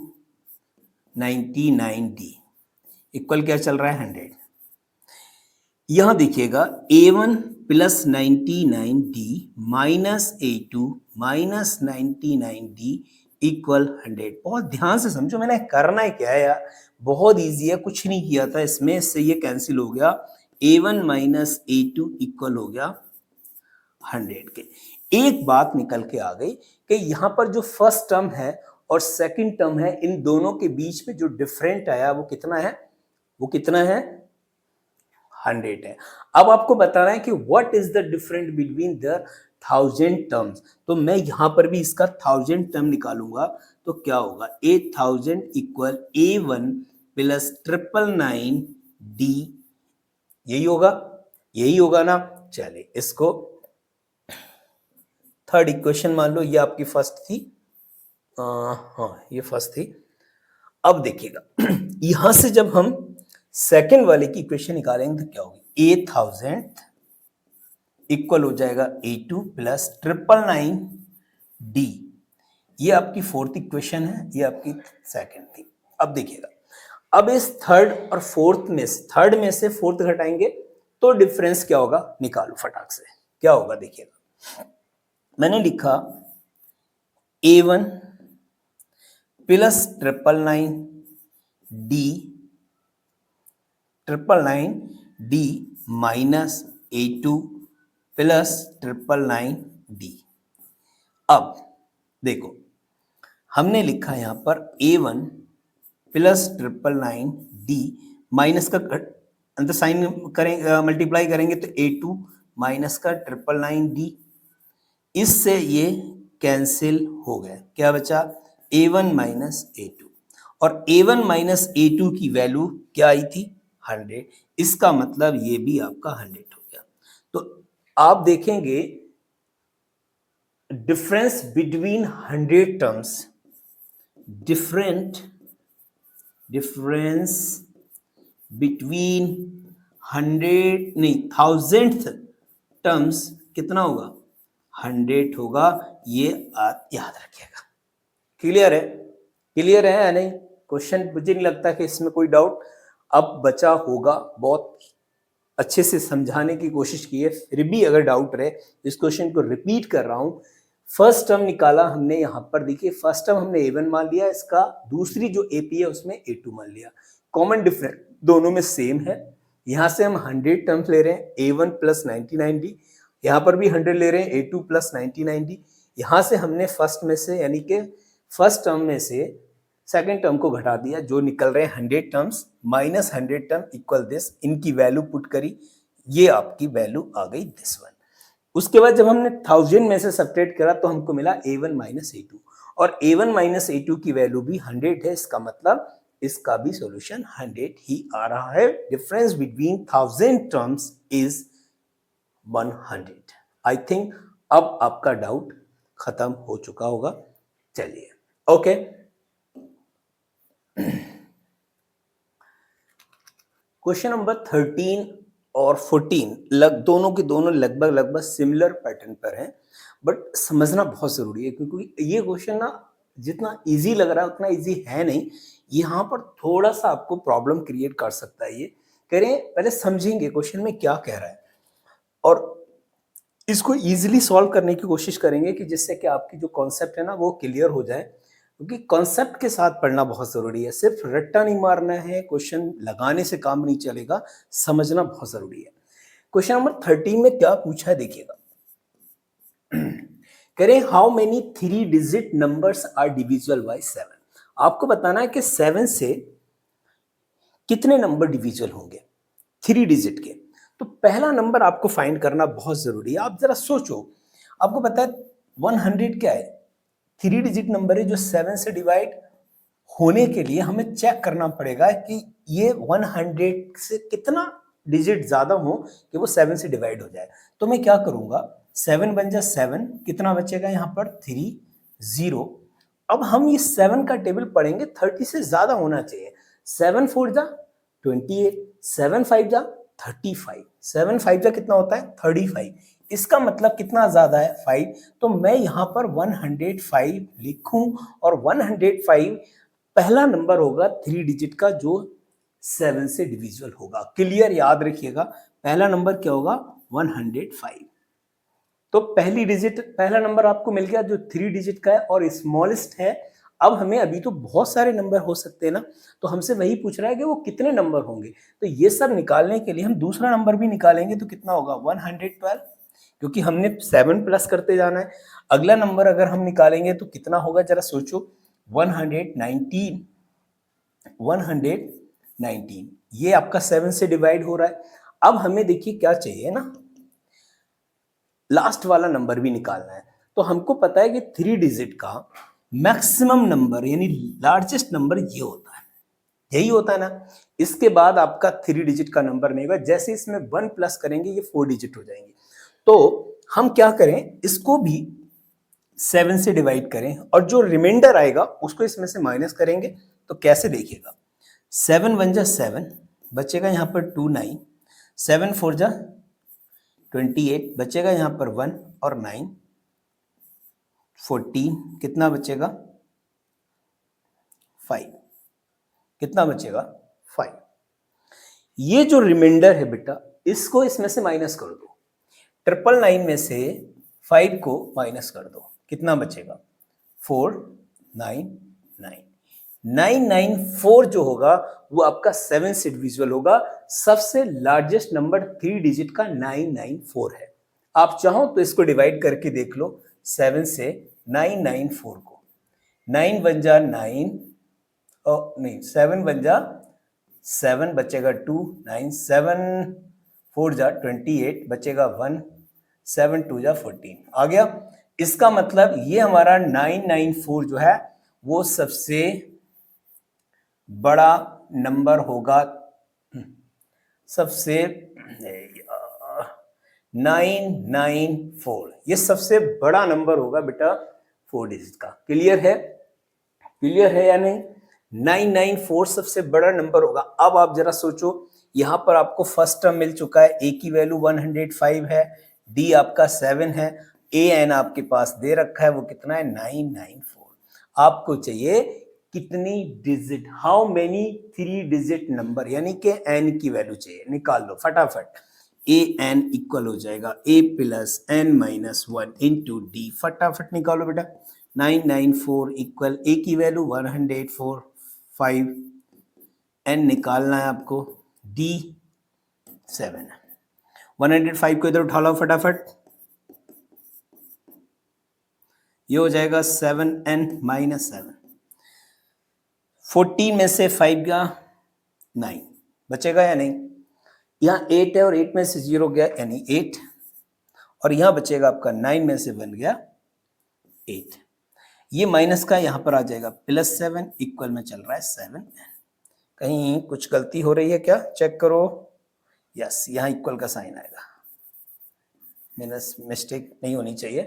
99D इक्वल क्या चल रहा है 100। यहां देखिएगा A1 plus 99D minus A2 minus 99D equal 100। बहुत ध्यान से समझो, मैंने करना है क्या है यार, बहुत इजी है, कुछ नहीं किया था इसमें, इससे ये कैंसिल हो गया। A1 माइनस A2 इक्वल हो गया 100 के। एक बात निकल के आ गई कि यहां पर जो फर्स्ट टर्म है और सेकंड टर्म है, इन दोनों के बीच में जो डिफरेंट आया वो कितना है, वो कितना है 100 है। अब आपको बताना है कि what is the difference between the 1000 terms. तो मैं यहां पर भी इसका 1000 टर्म निकालूंगा तो क्या होगा 8000 इक्वल A1 प्लस 999D, यही होगा, यही होगा ना। चलिए इसको थर्ड इक्वेशन मान लो, ये आपकी फर्स्ट थी, हाँ ये फर्स्ट थी। अब देखिएगा यहां से जब हम सेकेंड वाले की इक्वेशन निकालेंगे तो क्या होगी 8000 इक्वल हो जाएगा A2 प्लस 999D। ये आपकी फोर्थ इक्वेशन है, ये आपकी सेकेंड थी। अब देखिएगा, अब इस थर्ड और फोर्थ में से, थर्ड में से फोर्थ घटाएंगे तो डिफरेंस क्या होगा, निकालो फटाक से, क्या होगा देखिएगा। मैंने लिखा A1 plus 999D minus A2 plus 999D। अब देखो हमने लिखा यहां पर A1 प्लस 999D माइनस का अंदर साइन करेंगे, मल्टीप्लाई करेंगे तो A2 माइनस का 999D, इससे ये कैंसिल हो गया, क्या बचा A1 माइनस A2, और A1 माइनस A2 की वैल्यू क्या आई थी 100, इसका मतलब ये भी आपका 100 हो गया। तो आप देखेंगे difference between 100 terms, difference between 100 नहीं 1000th टर्म्स कितना होगा 100 होगा, ये याद रखिएगा। क्लियर है, क्लियर है या नहीं? क्वेश्चन मुझे नहीं लगता कि इसमें कोई डाउट अब बचा होगा, बहुत अच्छे से समझाने की कोशिश की है, फिर भी अगर डाउट रहे इस क्वेश्चन को रिपीट कर रहा हूं। फर्स्ट टर्म निकाला हमने, यहां पर देखिए फर्स्ट टर्म हमने A1 मान लिया, इसका दूसरी जो AP है उसमें A2 मान लिया, कॉमन डिफरेंस दोनों में सेम है। यहां से हम 100 टर्म्स ले रहे हैं A1 प्लस 99D, यहां पर भी 100 ले रहे हैं A2 प्लस 99D। यहां से हमने फर्स्ट में से यानी कि फर्स्ट टर्म में से सेकेंड टर्म को घटा दिया, जो निकल रहे हैं 100 terms minus 100 term equal this, इनकी वैल्यू पुट करी, ये आपकी वैल्यू आ गई दिस वन। उसके बाद जब हमने 1000 में से सब्ट्रैक्ट करा तो हमको मिला A1 माइनस A2, और A1 माइनस A2 की वैल्यू भी 100 है, इसका मतलब इसका भी सॉल्यूशन 100 ही आ रहा है। Difference between 1000 terms is 100। I think अब आपका डाउट खत्म हो चुका होगा। चलिए ओके, क्वेश्चन नंबर 13 और 14 दोनों के दोनों लगभग सिमिलर पैटर्न पर हैं, बट समझना बहुत जरूरी है क्योंकि ये क्वेश्चन ना जितना इजी लग रहा है उतना इजी है नहीं। यहाँ पर थोड़ा सा आपको प्रॉब्लम क्रिएट कर सकता है। ये करें, पहले समझेंगे क्वेश्चन में क्या कह रहा है और इसको इजीली सॉल्व करने की कोशिश करेंगे कि जिससे कि आपकी जो कॉन्सेप्ट है ना वो क्लियर हो जाए, क्योंकि कॉन्सेप्ट के साथ पढ़ना बहुत जरूरी है। सिर्फ रट्टा नहीं मारना है, क्वेश्चन लगाने से काम नहीं चलेगा, समझना बहुत जरूरी है। क्वेश्चन नंबर 13 में क्या पूछा है देखिएगा। करें, how many 3 digit numbers are divisible by 7। आपको बताना है कि 7 से कितने नंबर डिविजिबल होंगे 3 डिजिट के। तो पहला नंबर आपको फाइंड करना बहुत जरूरी है। आप जरा सोचो, आपको पता है 100 क्या है, 3 डिजिट नंबर है जो 7 से डिवाइड होने के लिए हमें चेक करना पड़ेगा कि ये 100 से कितना डिजिट ज्यादा हो कि वो 7 से डिवाइड हो जाए। तो मैं क्या करूंगा, 7 बन जा 7, कितना बचेगा यहाँ पर 3 0। अब हम ये 7 का टेबल पढ़ेंगे, 30 से ज्यादा होना चाहिए। 7 4 जा 28, 7 5 जा 35, 7 5 जा कितना होता है 35। इसका मतलब कितना ज्यादा है 5। तो मैं यहाँ पर 105 लिखूं और 105 पहला नंबर होगा 3 डिजिट का जो 7 से डिविजिबल होगा। क्लियर, याद रखिएगा पहला नंबर क्या होगा 105। तो पहला नंबर आपको मिल गया जो 3 डिजिट का है और स्मॉलेस्ट है। अब हमें अभी तो बहुत सारे नंबर हो सकते हैं ना, तो हमसे वही पूछ रहा है कि वो कितने नंबर होंगे। तो ये सब निकालने के लिए हम दूसरा नंबर भी निकालेंगे, तो कितना होगा 112, क्योंकि हमने 7 प्लस करते जाना है। अगला नंबर अगर हम निकालेंगे तो कितना होगा जरा सोचो, 119। 119 ये आपका 7 से डिवाइड हो रहा है। अब हमें देखिए क्या चाहिए ना, लास्ट वाला नंबर भी निकालना है। तो हमको पता है कि 3 डिजिट का मैक्सिमम नंबर यानी लार्जेस्ट नंबर ये होता है, यही होता है ना। इसके बाद आपका 3 डिजिट का नंबर नहीं होगा। जैसे इसमें 1 प्लस करेंगे ये 4 डिजिट हो जाएंगे। तो हम क्या करें, इसको भी 7 से डिवाइड करें और जो रिमाइंडर आएगा उसको इसमें से माइनस करेंगे। तो कैसे देखिएगा, 7 1 जा 7, बचेगा यहाँ पर 2 9, 7 4 जा 28, बचेगा यहाँ पर 1 और 9 14, कितना बचेगा 5, कितना बचेगा 5। ये जो रिमाइंडर है बेटा इसको इसमें से माइनस कर दो, 999 में से 5 को माइनस कर दो, कितना बचेगा 499। 994 जो होगा वो आपका 7 से डिविजिबल होगा। सबसे लार्जेस्ट नंबर 3 डिजिट का 994 है। आप चाहो तो इसको डिवाइड करके देख लो 7 से 994 को। 9 बन जा 9, नहीं 7 बन जा 7, बचेगा 2, 9 7 4 जा 28, बचेगा 1, 7 2 जा 14 आ गया। इसका मतलब ये हमारा 994 जो है वो सबसे बड़ा नंबर होगा। सबसे 994 ये सबसे बड़ा नंबर होगा बेटा 4 डिजिट का। क्लियर है, क्लियर है या नहीं। 994 सबसे बड़ा नंबर होगा। अब आप जरा सोचो, यहां पर आपको फर्स्ट टर्म मिल चुका है, ए की वैल्यू 105 है, डी आपका 7 है, ए एन आपके पास दे रखा है वो कितना है 994। आपको चाहिए कितनी digit, how many 3 digit number, यानी कि एन की वैल्यू चाहिए। निकाल लो फटाफट। ए एन इक्वल हो जाएगा a plus n minus 1 into d. फटाफट निकालो बेटा। 994 इक्वल ए की वैल्यू 104, 5 एन निकालना है आपको, डी 7। 105 को इधर उठा लो फटाफट, ये हो जाएगा 7n माइनस 7। 14 में से 5 गया 9, बचेगा या नहीं। यहाँ 8 है और 8 में से 0 गया यानी 8, और यहाँ बचेगा आपका 9 में से 1 गया 8। ये माइनस का यहाँ पर आ जाएगा प्लस 7, इक्वल में चल रहा है 7n। कहीं कुछ गलती हो रही है क्या, चेक करो। यस, यहाँ इक्वल का साइन आएगा, माइनस मिस्टेक नहीं होनी चाहिए।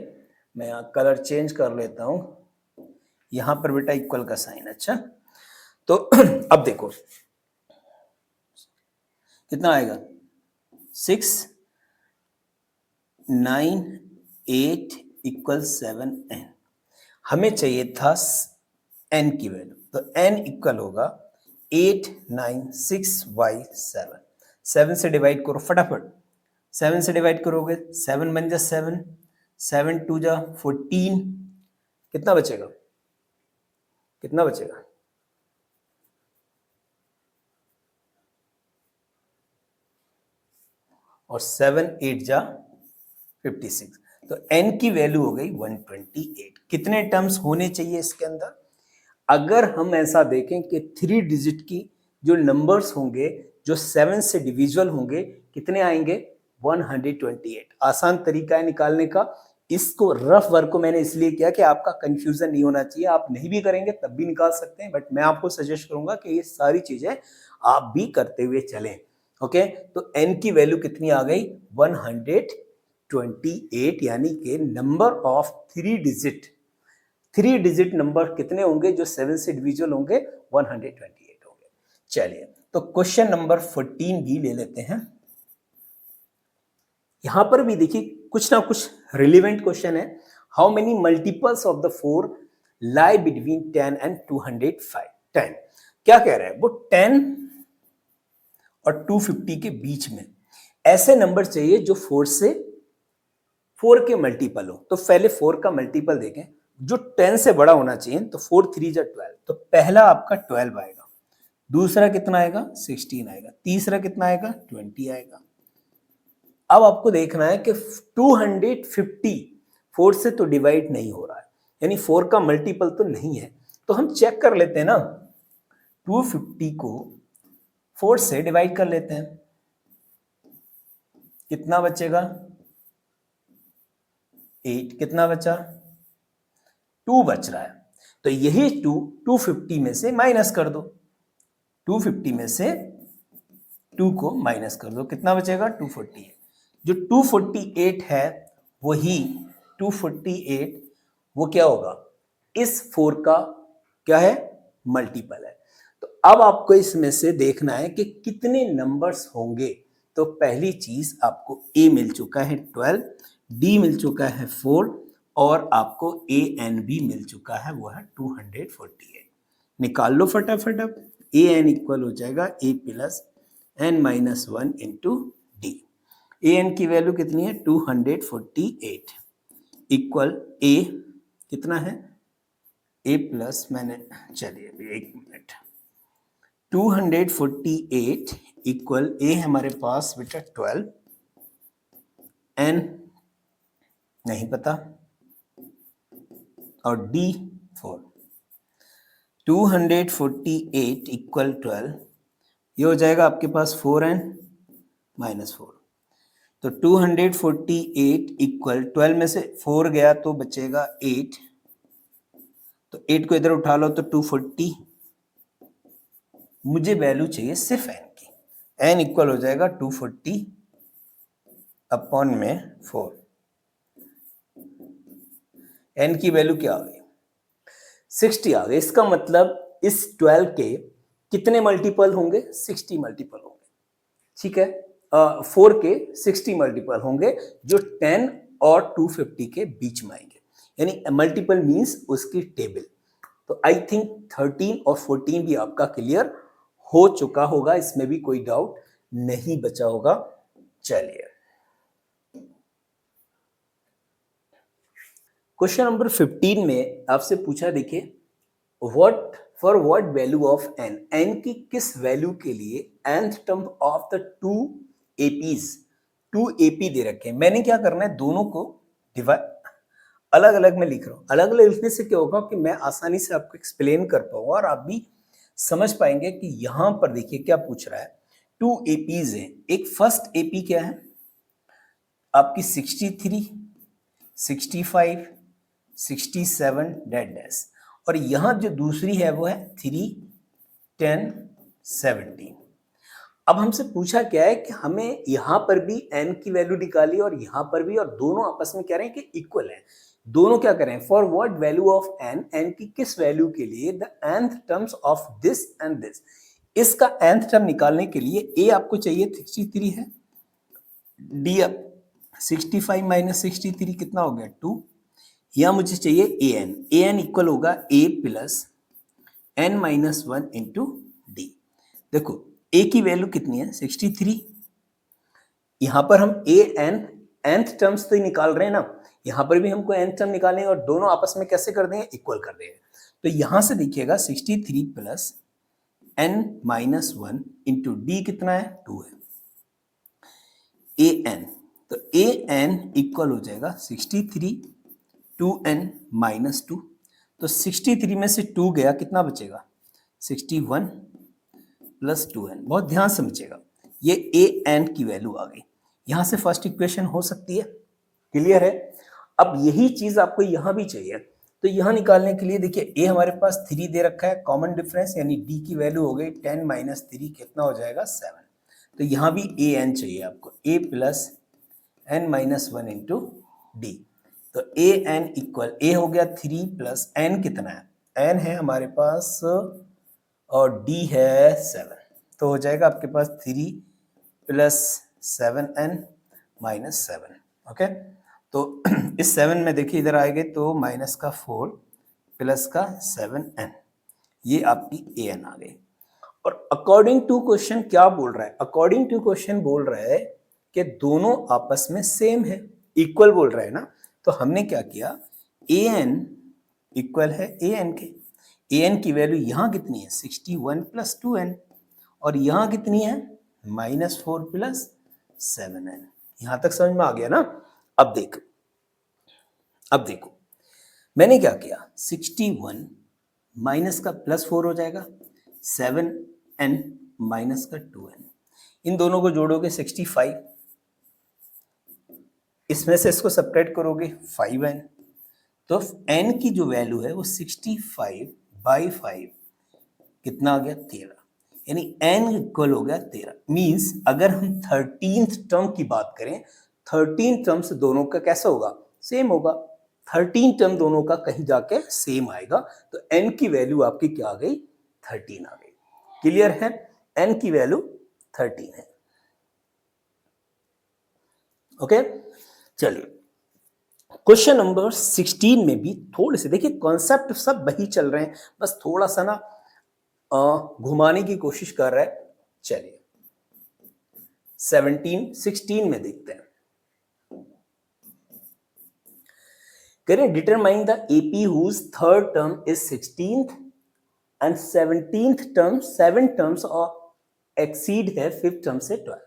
मैं यहाँ कलर चेंज कर लेता हूँ, यहाँ पर बेटा इक्वल का साइन। अच्छा, तो अब देखो कितना आएगा, 6 9 8 इक्वल 7n। हमें चाहिए था n की वैल्यू, तो n इक्वल होगा 8 9 6y7। 7 से डिवाइड करो फटाफट, 7 से डिवाइड करोगे 7 बन जा 7, 7 2 जा 14, कितना बचेगा, कितना बचेगा, और 7 8 जा 56, तो n की वैल्यू हो गई 128। कितने टर्म्स होने चाहिए इसके अंदर, अगर हम ऐसा देखें कि 3 डिजिट की जो नंबर्स होंगे जो 7 से डिविजिबल होंगे, कितने आएंगे, 128। आसान तरीका है निकालने का। इसको रफ वर्क को मैंने इसलिए किया कि आपका कंफ्यूजन नहीं होना चाहिए। आप नहीं भी करेंगे तब भी निकाल सकते हैं, बट मैं आपको सजेस्ट करूंगा कि ये सारी चीजें आप भी करते हुए चलें। ओके, तो n की वैल्यू कितनी आ गई, 128, यानी कि नंबर ऑफ 3 डिजिट नंबर कितने होंगे जो 7 से डिविजिबल होंगे, 128 होंगे। चलिए, तो क्वेश्चन नंबर 14 भी ले लेते हैं। यहां पर भी देखिए कुछ ना कुछ रिलेवेंट क्वेश्चन है। How many multiples of the 4 lie between 10 and 205। 10 क्या कह रहा है वो, 10 और 250 के बीच में ऐसे नंबर चाहिए जो 4 के मल्टीपल हो। तो पहले 4 का मल्टीपल देखें, जो 10 से बड़ा होना चाहिए, तो 4 3 जा 12, तो पहला आपका 12 आएगा, दूसरा कितना आएगा, 16 आएगा, तीसरा कितना आएगा, 20 आएगा। अब आपको देखना है कि 250 4 से तो डिवाइड नहीं हो रहा है, यानी 4 का मल्टीपल तो नहीं है। तो हम चेक कर लेते हैं ना, 250 को 4 से डिवाइड कर लेते हैं, कितना बचेगा, 8, कितना बचा, 2 बच रहा है। तो यही 250 में से माइनस कर दो, 250 में से 2 को माइनस कर दो, कितना बचेगा, 248। जो 248 है वही 248 वो क्या होगा, इस 4 का क्या है, मल्टीपल है। तो अब आपको इसमें से देखना है कि कितने नंबर्स होंगे। तो पहली चीज आपको a मिल चुका है 12, d मिल चुका है 4, और आपको a n भी मिल चुका है, वो है 248। निकाल लो फटाफट। अब a n इक्वल हो जाएगा a plus n minus 1 into d. A n की वैल्यू कितनी है, 248 इक्वल a कितना है, a प्लस, मैंने, चलिए एक मिनट, 248 इक्वल a हमारे पास बेटा 12, n नहीं पता, और d 4। 248 इक्वल 12, ये हो जाएगा आपके पास 4n माइनस 4। तो 248 इक्वल 12 में से 4 गया तो बचेगा 8, तो 8 को इधर उठा लो तो 240। मुझे वैल्यू चाहिए सिर्फ n की, n इक्वल हो जाएगा 240 अपॉन में 4। n की वैल्यू क्या आ गई, 60 आ गई। इसका मतलब इस 12 के कितने मल्टीपल होंगे, 60 मल्टीपल होंगे, ठीक है। 4 के 60 मल्टीपल होंगे जो 10 और 250 के बीच में आएंगे, यानी मल्टीपल मींस उसकी टेबल। तो आई थिंक 13 और 14 भी आपका क्लियर हो चुका होगा, इसमें भी कोई डाउट नहीं बचा होगा। चलिए, क्वेश्चन नंबर 15 में आपसे पूछा, देखिए, what for what value of n, n की किस वैल्यू के लिए nth term of the 2 APs, 2 AP दे रखे हैं। मैंने क्या करना है, दोनों को डिवाइड अलग अलग में लिख रहा हूं। अलग अलग लिखने से क्या होगा कि मैं आसानी से आपको एक्सप्लेन कर पाऊंगा और आप भी समझ पाएंगे कि यहां पर देखिए क्या पूछ रहा है। 2 APs है, एक फर्स्ट AP क्या है आपकी 63, 65, 67 डेड डैश, और यहां जो दूसरी है वो है 3, 10, 17। अब हमसे पूछा क्या है कि हमें यहाँ पर भी n की वैल्यू निकाली और यहाँ पर भी, और दोनों आपस में कह रहे हैं कि इक्वल है। दोनों क्या करें, for what value of n, n की किस वैल्यू के लिए, the nth terms of this and this. इसका nth टर्म निकालने के लिए a आपको चाहिए 63 है, d अब 65 माइनस 63 कितना हो गया 2, या मुझे चाहिए an इक्वल होगा a plus n minus 1 into D. देखो a की वैल्यू कितनी है 63, यहां पर हम nth टर्म्स तो ही निकाल रहे हैं ना, यहां पर भी हमको nth टर्म निकालने हैं और दोनों आपस में कैसे कर देंगे, इक्वल कर देंगे। तो यहां से देखिएगा 63 plus n minus 1 into D कितना है 2 है, an, तो an इक्वल हो जाएगा 63 2n माइनस 2, तो 63 में से 2 गया कितना बचेगा 61 प्लस 2n। बहुत ध्यान से समझिएगा, ये an की वैल्यू आ गई, यहां से फर्स्ट इक्वेशन हो सकती है, क्लियर है। अब यही चीज आपको यहां भी चाहिए, तो यहां निकालने के लिए देखिए a हमारे पास 3 दे रखा है, कॉमन डिफरेंस यानी d की वैल्यू हो गई 10 माइनस 3 कितना हो जाएगा 7, तो यहां भी an चाहिए आपको, a plus n minus 1 into d. तो an इक्वल a हो गया 3 प्लस n कितना है, n है हमारे पास और d है 7, तो हो जाएगा आपके पास 3 प्लस 7n माइनस 7। ओके, तो इस 7 में देखिए इधर आएंगे तो माइनस का 4 प्लस का 7n, ये आपकी an आ गई। और अकॉर्डिंग टू क्वेश्चन क्या बोल रहा है, अकॉर्डिंग टू क्वेश्चन बोल रहा है कि दोनों आपस में सेम है, इक्वल बोल रहा है ना, तो हमने क्या किया, an इक्वल है an के, an की वैल्यू यहाँ कितनी है 61 प्लस 2n, और यहाँ कितनी है -4 प्लस 7n। यहां तक समझ में आ गया ना। अब देखो मैंने क्या किया, 61 माइनस का +4 हो जाएगा, 7n माइनस का 2n, इन दोनों को जोड़ोगे 65, इसमें से इसको सब्ट्रैक्ट करोगे 5n, तो n की जो वैल्यू है वो 65/5 कितना आ गया 13, यानी n इक्वल हो गया 13। मींस अगर हम 13th टर्म की बात करें, 13 टर्म्स दोनों का कैसा होगा, सेम होगा, 13 टर्म दोनों का कहीं जाके सेम आएगा, तो n की वैल्यू आपकी क्या आ गई 13 आ गई, क्लियर है, n की वैल्यू 13 है। ओके, चलिए क्वेश्चन नंबर 16 में भी थोड़े से देखिए कॉन्सेप्ट सब वही चल रहे हैं, बस थोड़ा सा ना घुमाने की कोशिश कर रहा है। चलिए 16 में देखते हैं, करें determine the AP whose third term is 16th and 17th term 7 terms और एक्सीड है 5th टर्म से 12।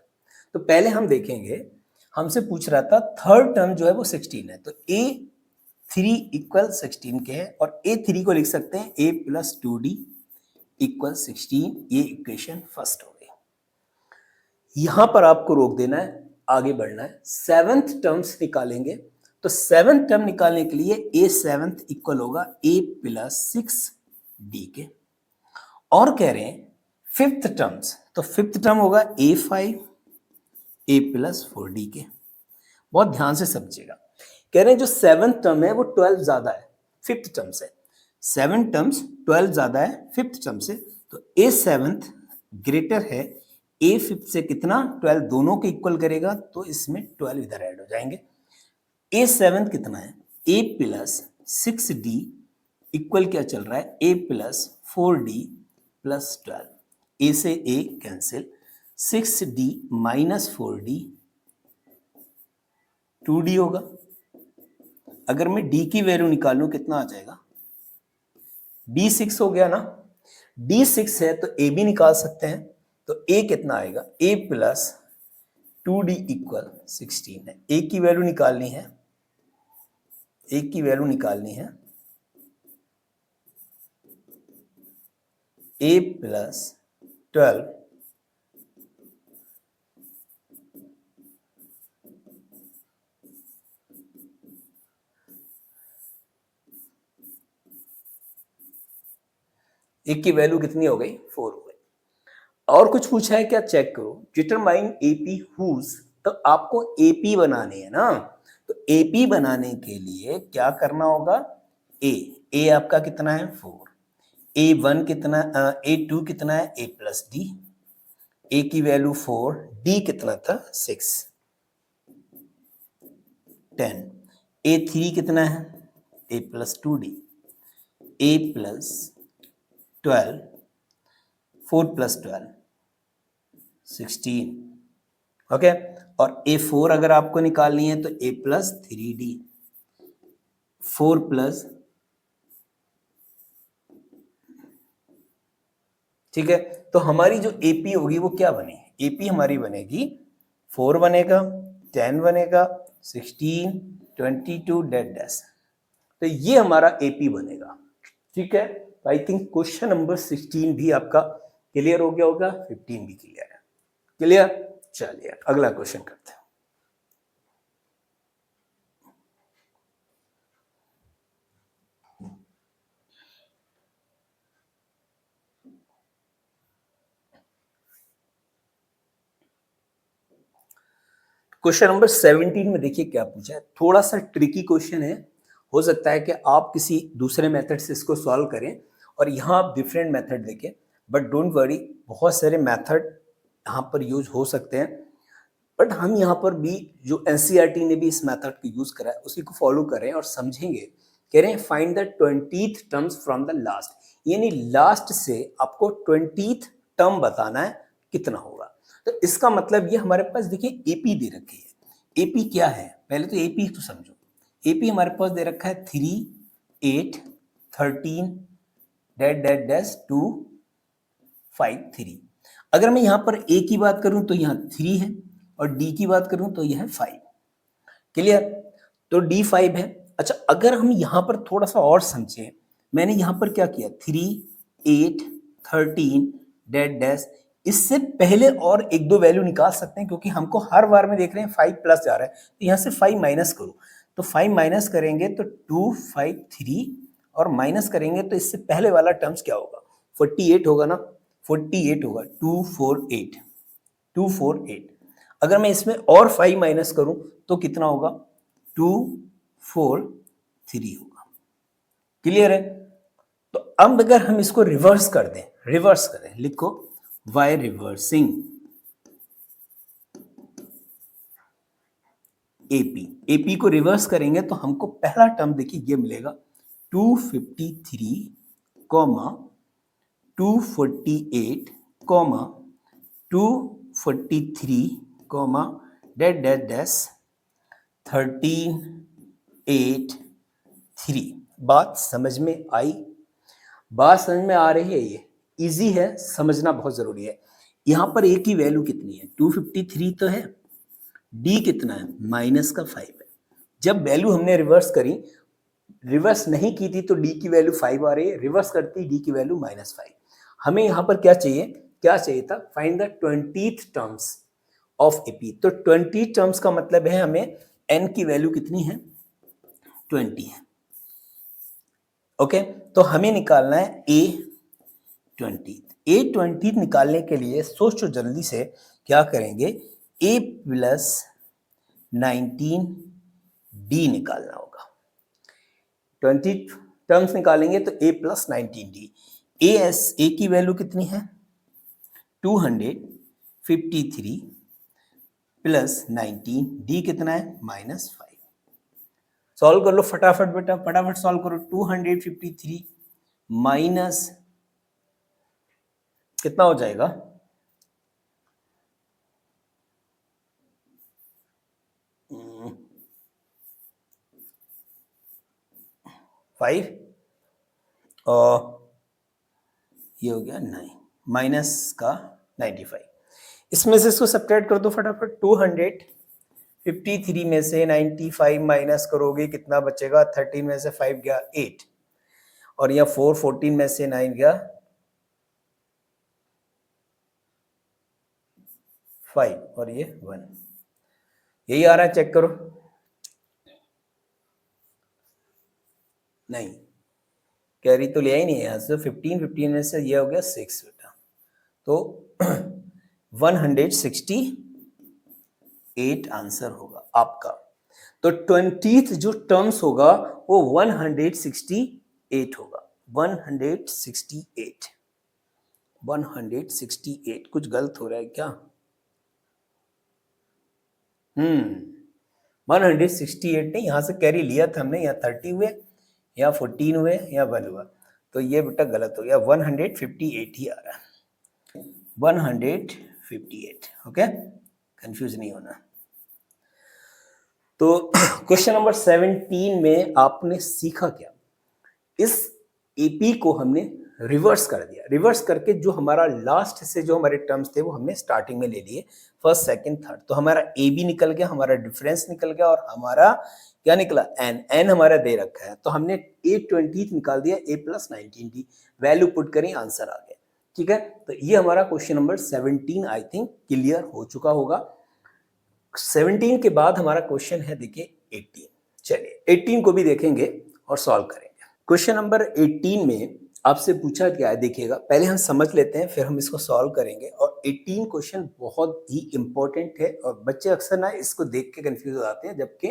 तो पहले हम देखेंगे, हमसे पूछ रहा था थर्ड टर्म जो है वो 16 है, तो a3 इक्वल 16 के है, और a3 को लिख सकते हैं a प्लस 2d इक्वल 16, ये इक्वेशन फर्स्ट हो गई। यहां पर आपको रोक देना है, आगे बढ़ना है, 7th टर्म्स निकालेंगे, तो 7th टर्म निकालने के लिए a 7th इक्वल होगा a प्लस 6d के, और कह रहे हैं 5th टर्म्स, तो 5th टर्म होगा a5 a प्लस 4d के। बहुत ध्यान से समझिएगा, कह रहे हैं जो 7th टर्म है वो 12 ज्यादा है 5th टर्म से, 7 टर्म्स 12 ज्यादा है 5th टर्म से, तो a 7th ग्रेटर है a 5th से कितना 12, दोनों के इक्वल करेगा तो इसमें 12 इधर ऐड हो जाएंगे। a 7th कितना है a प्लस 6d इक्वल क्या चल रहा है a plus 4d plus 12, a से a cancel, 6d minus 4d 2d होगा। अगर मैं d की वैल्यू निकालूं कितना आ जाएगा, d 6 हो गया ना, d 6 है तो a भी निकाल सकते हैं, तो a कितना आएगा a प्लस 2d इक्वल 16 है। a की वैल्यू निकालनी है, a की वैल्यू निकालनी है a प्लस 12 a की वैल्यू कितनी हो गई 4 हो गई। और कुछ पूछा है क्या, चेक करो। डिटरमाइन एपी हुज, तो आपको एपी बनाने हैं ना, तो एपी बनाने के लिए क्या करना होगा, ए आपका कितना है 4, A1 कितना, A2 कितना है A प्लस डी, ए की वैल्यू 4, डी कितना था 6, 10, A3 कितना है A plus 2D, A plus 12, 4 plus 12 16, okay. और A4 अगर आपको निकालनी है तो A प्लस 3D, 4 प्लस, ठीक है। तो हमारी जो एपी होगी वो क्या बनेगी, एपी हमारी बनेगी 4 बनेगा, 10 बनेगा, 16, 22 डेड डैश, तो ये हमारा एपी बनेगा, ठीक है। तो आई थिंक क्वेश्चन नंबर 16 भी आपका क्लियर हो गया होगा, 15 भी क्लियर है, क्लियर। चलिए अगला क्वेश्चन करते हैं। क्वेश्चन नंबर 17 में देखिए क्या पूछा है, थोड़ा सा ट्रिकी क्वेश्चन है, हो सकता है कि आप किसी दूसरे मेथड से इसको सॉल्व करें और यहाँ आप डिफरेंट मेथड देखें, बट डोंट वरी, बहुत सारे मेथड यहाँ पर यूज हो सकते हैं, बट हम यहाँ पर भी जो एनसीईआरटी ने भी इस मेथड को यूज करा है उसी को फॉलो करें और समझेंगे। कह रहे हैं find the 20th terms from the last, यानी लास्ट से आपको 20th टर्म बताना है कितना होगा। तो इसका मतलब ये हमारे पास देखिए एपी दे रखी है, एपी क्या है पहले तो एपी तो समझो। एपी हमारे पास दे रखा है 3, 8, 13 डेड डेड डैश 2, 5, 3। अगर मैं यहाँ पर ए की बात करूं तो यहाँ 3 है और डी की बात करूं तो यह है 5, क्लियर। तो डी 5 है। अच्छा अगर हम यहाँ पर थोड़ा सा और समझें, मैंने यहाँ पर क्या किया 3, 8, 13 डेड डैश, इससे पहले और एक दो वैल्यू निकाल सकते हैं क्योंकि हमको हर बार में देख रहे हैं 5 प्लस जा रहा है, तो यहाँ से 5 माइनस करो, तो 5 माइनस करेंगे तो 2, 5, 3 और माइनस करेंगे तो इससे पहले वाला टर्म्स क्या होगा 48 होगा ना, 48 होगा, 2, 4, 8, 2, 4, 8। अगर मैं इसमें और 5 माइनस करूं तो कितना होगा 2, 4, 3 होगा, क्लियर है। तो अब अगर हम इसको रिवर्स कर दें, रिवर्स करें, लिखो वाई रिवर्सिंग एपी, एपी को रिवर्स करेंगे तो हमको पहला टर्म देखिए ये मिलेगा 253, 248, 243, डेड डेड डैश 13, 8, 3। बात समझ में आई, बात समझ में आ रही है, ये इजी है, समझना बहुत जरूरी है। यहां पर ए की वैल्यू कितनी है 253 तो है, डी कितना है माइनस का 5 है। जब वैल्यू हमने रिवर्स करी, रिवर्स नहीं की थी तो डी की वैल्यू 5 आ रही है, रिवर्स करती डी की वैल्यू -5। हमें यहां पर क्या चाहिए, क्या चाहिए था, find the 20th terms of AP. तो 20 टर्म्स का मतलब है हमें एन की वैल्यू कितनी है 20 है, ओके। तो हमें निकालना है A20 निकालने के लिए सोचो जल्दी से क्या करेंगे, A प्लस 19 डी निकालना होगा। 20 टर्म्स निकालेंगे तो A प्लस 19 डी। ए की वैल्यू कितनी है 253 प्लस 19, डी कितना है -5। सॉल्व कर लो फटाफट बेटा, फटाफट सॉल्व करो। 253 माइनस कितना हो जाएगा 5 और ये हो गया 9 माइनस का 95। इसमें से इसको सब्ट्रैक्ट कर दो फटाफट। 253 में से 95 माइनस करोगे कितना बचेगा, 13 में से 5 गया 8 और यह 4, 14 में से 9 गया 5 और ये 1, यही आ रहा है, चेक करो। नहीं, कैरी तो लिया ही नहीं है यहाँ से, 15 में से ये हो गया 6 बेटा, तो 168 आंसर होगा आपका। तो 20th जो टर्म्स होगा वो 168 होगा। 168 168 कुछ गलत हो रहा है क्या? 168 नहीं, यहां से कैरी लिया था हमने, यहाँ 30 हुए या 14 हुए या 1 हुआ, तो ये बेटा गलत हो गया। 158 ही आ रहा है, 158। ओके, कंफ्यूज नहीं होना। तो क्वेश्चन नंबर 17 में आपने सीखा क्या? इस एपी को हमने रिवर्स कर दिया। रिवर्स करके जो हमारा लास्ट से जो हमारे टर्म्स थे वो हमने स्टार्टिंग में ले लिए, फर्स्ट सेकंड थर्ड। तो हमारा ए बी निकल गया, हमारा डिफरेंस निकल गया, और हमारा क्या निकला? एन। एन हमारा दे रखा है, तो हमने A20 निकाल दिया, A+19D वैल्यू पुट करें, आंसर आ गया। ठीक है, तो ये हमारा question number 17 I think clear हो चुका होगा। 17 के बाद हमारा क्वेश्चन है देखिए 18। चलिए 18 को भी देखेंगे और सॉल्व करेंगे। क्वेश्चन नंबर 18 में आपसे पूछा क्या है देखिएगा, पहले हम समझ लेते हैं फिर हम इसको सॉल्व करेंगे। और 18 क्वेश्चन बहुत ही इंपॉर्टेंट है और बच्चे अक्सर ना इसको देख के कंफ्यूज हो जाते हैं, जबकि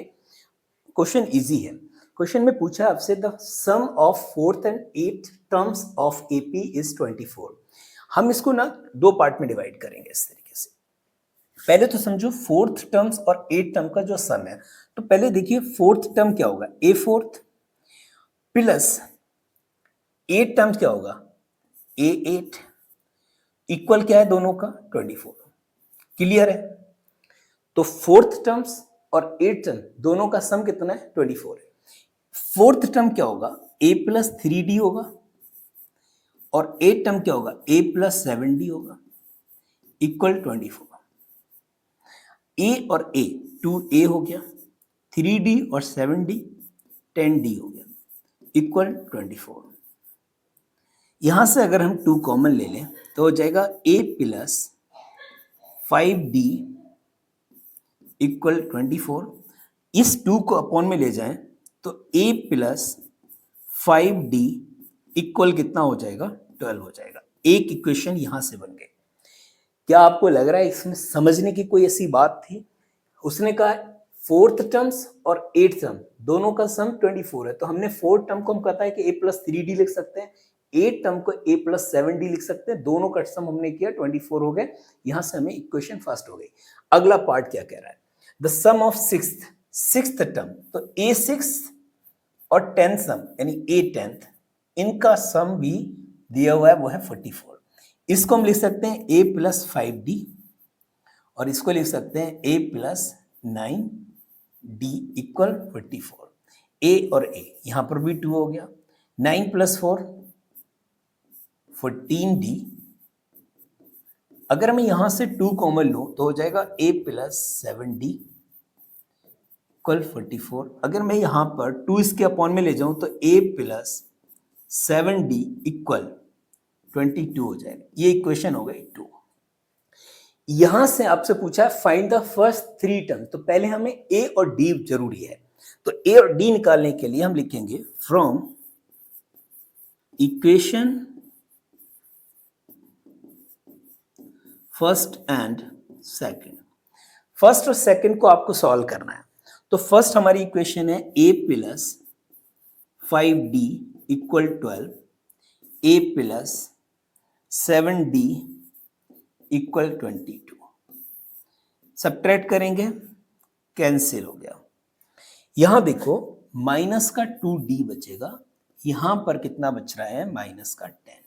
क्वेश्चन इजी है। क्वेश्चन में पूछा है आपसे the sum of 4th and 8th terms of AP is 24। हम इसको ना दो पार्ट में डिवाइड करेंगे इस तरीके से। पहले तो समझो 4th टर्म्स और 8th टर्म का जो सम है, तो पहले देखिए 4th टर्म क्या होगा, A4 प्लस 8 टर्म्स क्या होगा, A8 इक्वल क्या है दोनों का, 24। क्लियर है? तो 4th टर्म्स और 8th टर्म दोनों का सम कितना है, 24 है। 4th टर्म क्या होगा, A+3D होगा, और 8th टर्म क्या होगा, A+7D होगा, इक्वल 24। A और A 2A हो गया, 3D और 7D 10D हो गया, इक्वल 24। यहां से अगर हम 2 कॉमन ले लें तो हो जाएगा A+5D इक्वल 24। इस 2 को अपॉन में ले जाएं तो A+5D इक्वल कितना हो जाएगा, 12 हो जाएगा। एक इक्वेशन यहां से बन गई। क्या आपको लग रहा है इसमें समझने की कोई ऐसी बात थी? उसने कहा 4th टर्म्स और 8th टर्म दोनों का सम 24 है, तो हमने 4th टर्म को हम कहता है कि A+3D लिख सकते हैं, 8th टर्म को A+7D लिख सकते हैं, दोनों का सम हमने किया 24 हो गए। यहां से हमें इक्वेशन फर्स्ट हो गई। अगला पार्ट क्या कह रहा है, the sum of sixth term, तो A6 और 10th सम यानी A10th, इनका सम भी दिया हुआ है, वो है 44। इसको हम लिख सकते हैं A+5D और इसको लिख सकते हैं A+9D इक्वल 44। A और A यहां पर भी 2 हो गया, 9+4 14D। अगर मैं यहां से 2 कॉमन लूं तो हो जाएगा A+7D इक्वल 44। अगर मैं यहां पर 2 इसके अपॉन में ले जाऊं तो A+7D इक्वल 22 हो जाएगा। ये इक्वेशन हो गई 2। यहां से आपसे पूछा है फाइंड द फर्स्ट 3 टर्म, तो पहले हमें A और D जरूरी है। तो A और D निकालने के लिए हम लिखेंगे from equation first and second. First और सेकंड को आपको सॉल्व करना है। तो फर्स्ट हमारी इक्वेशन है A+5D equal 12, A+7D equal 22। Subtract करेंगे, कैंसिल हो गया। यहां देखो माइनस का 2D बचेगा, यहां पर कितना बच रहा है, माइनस का 10।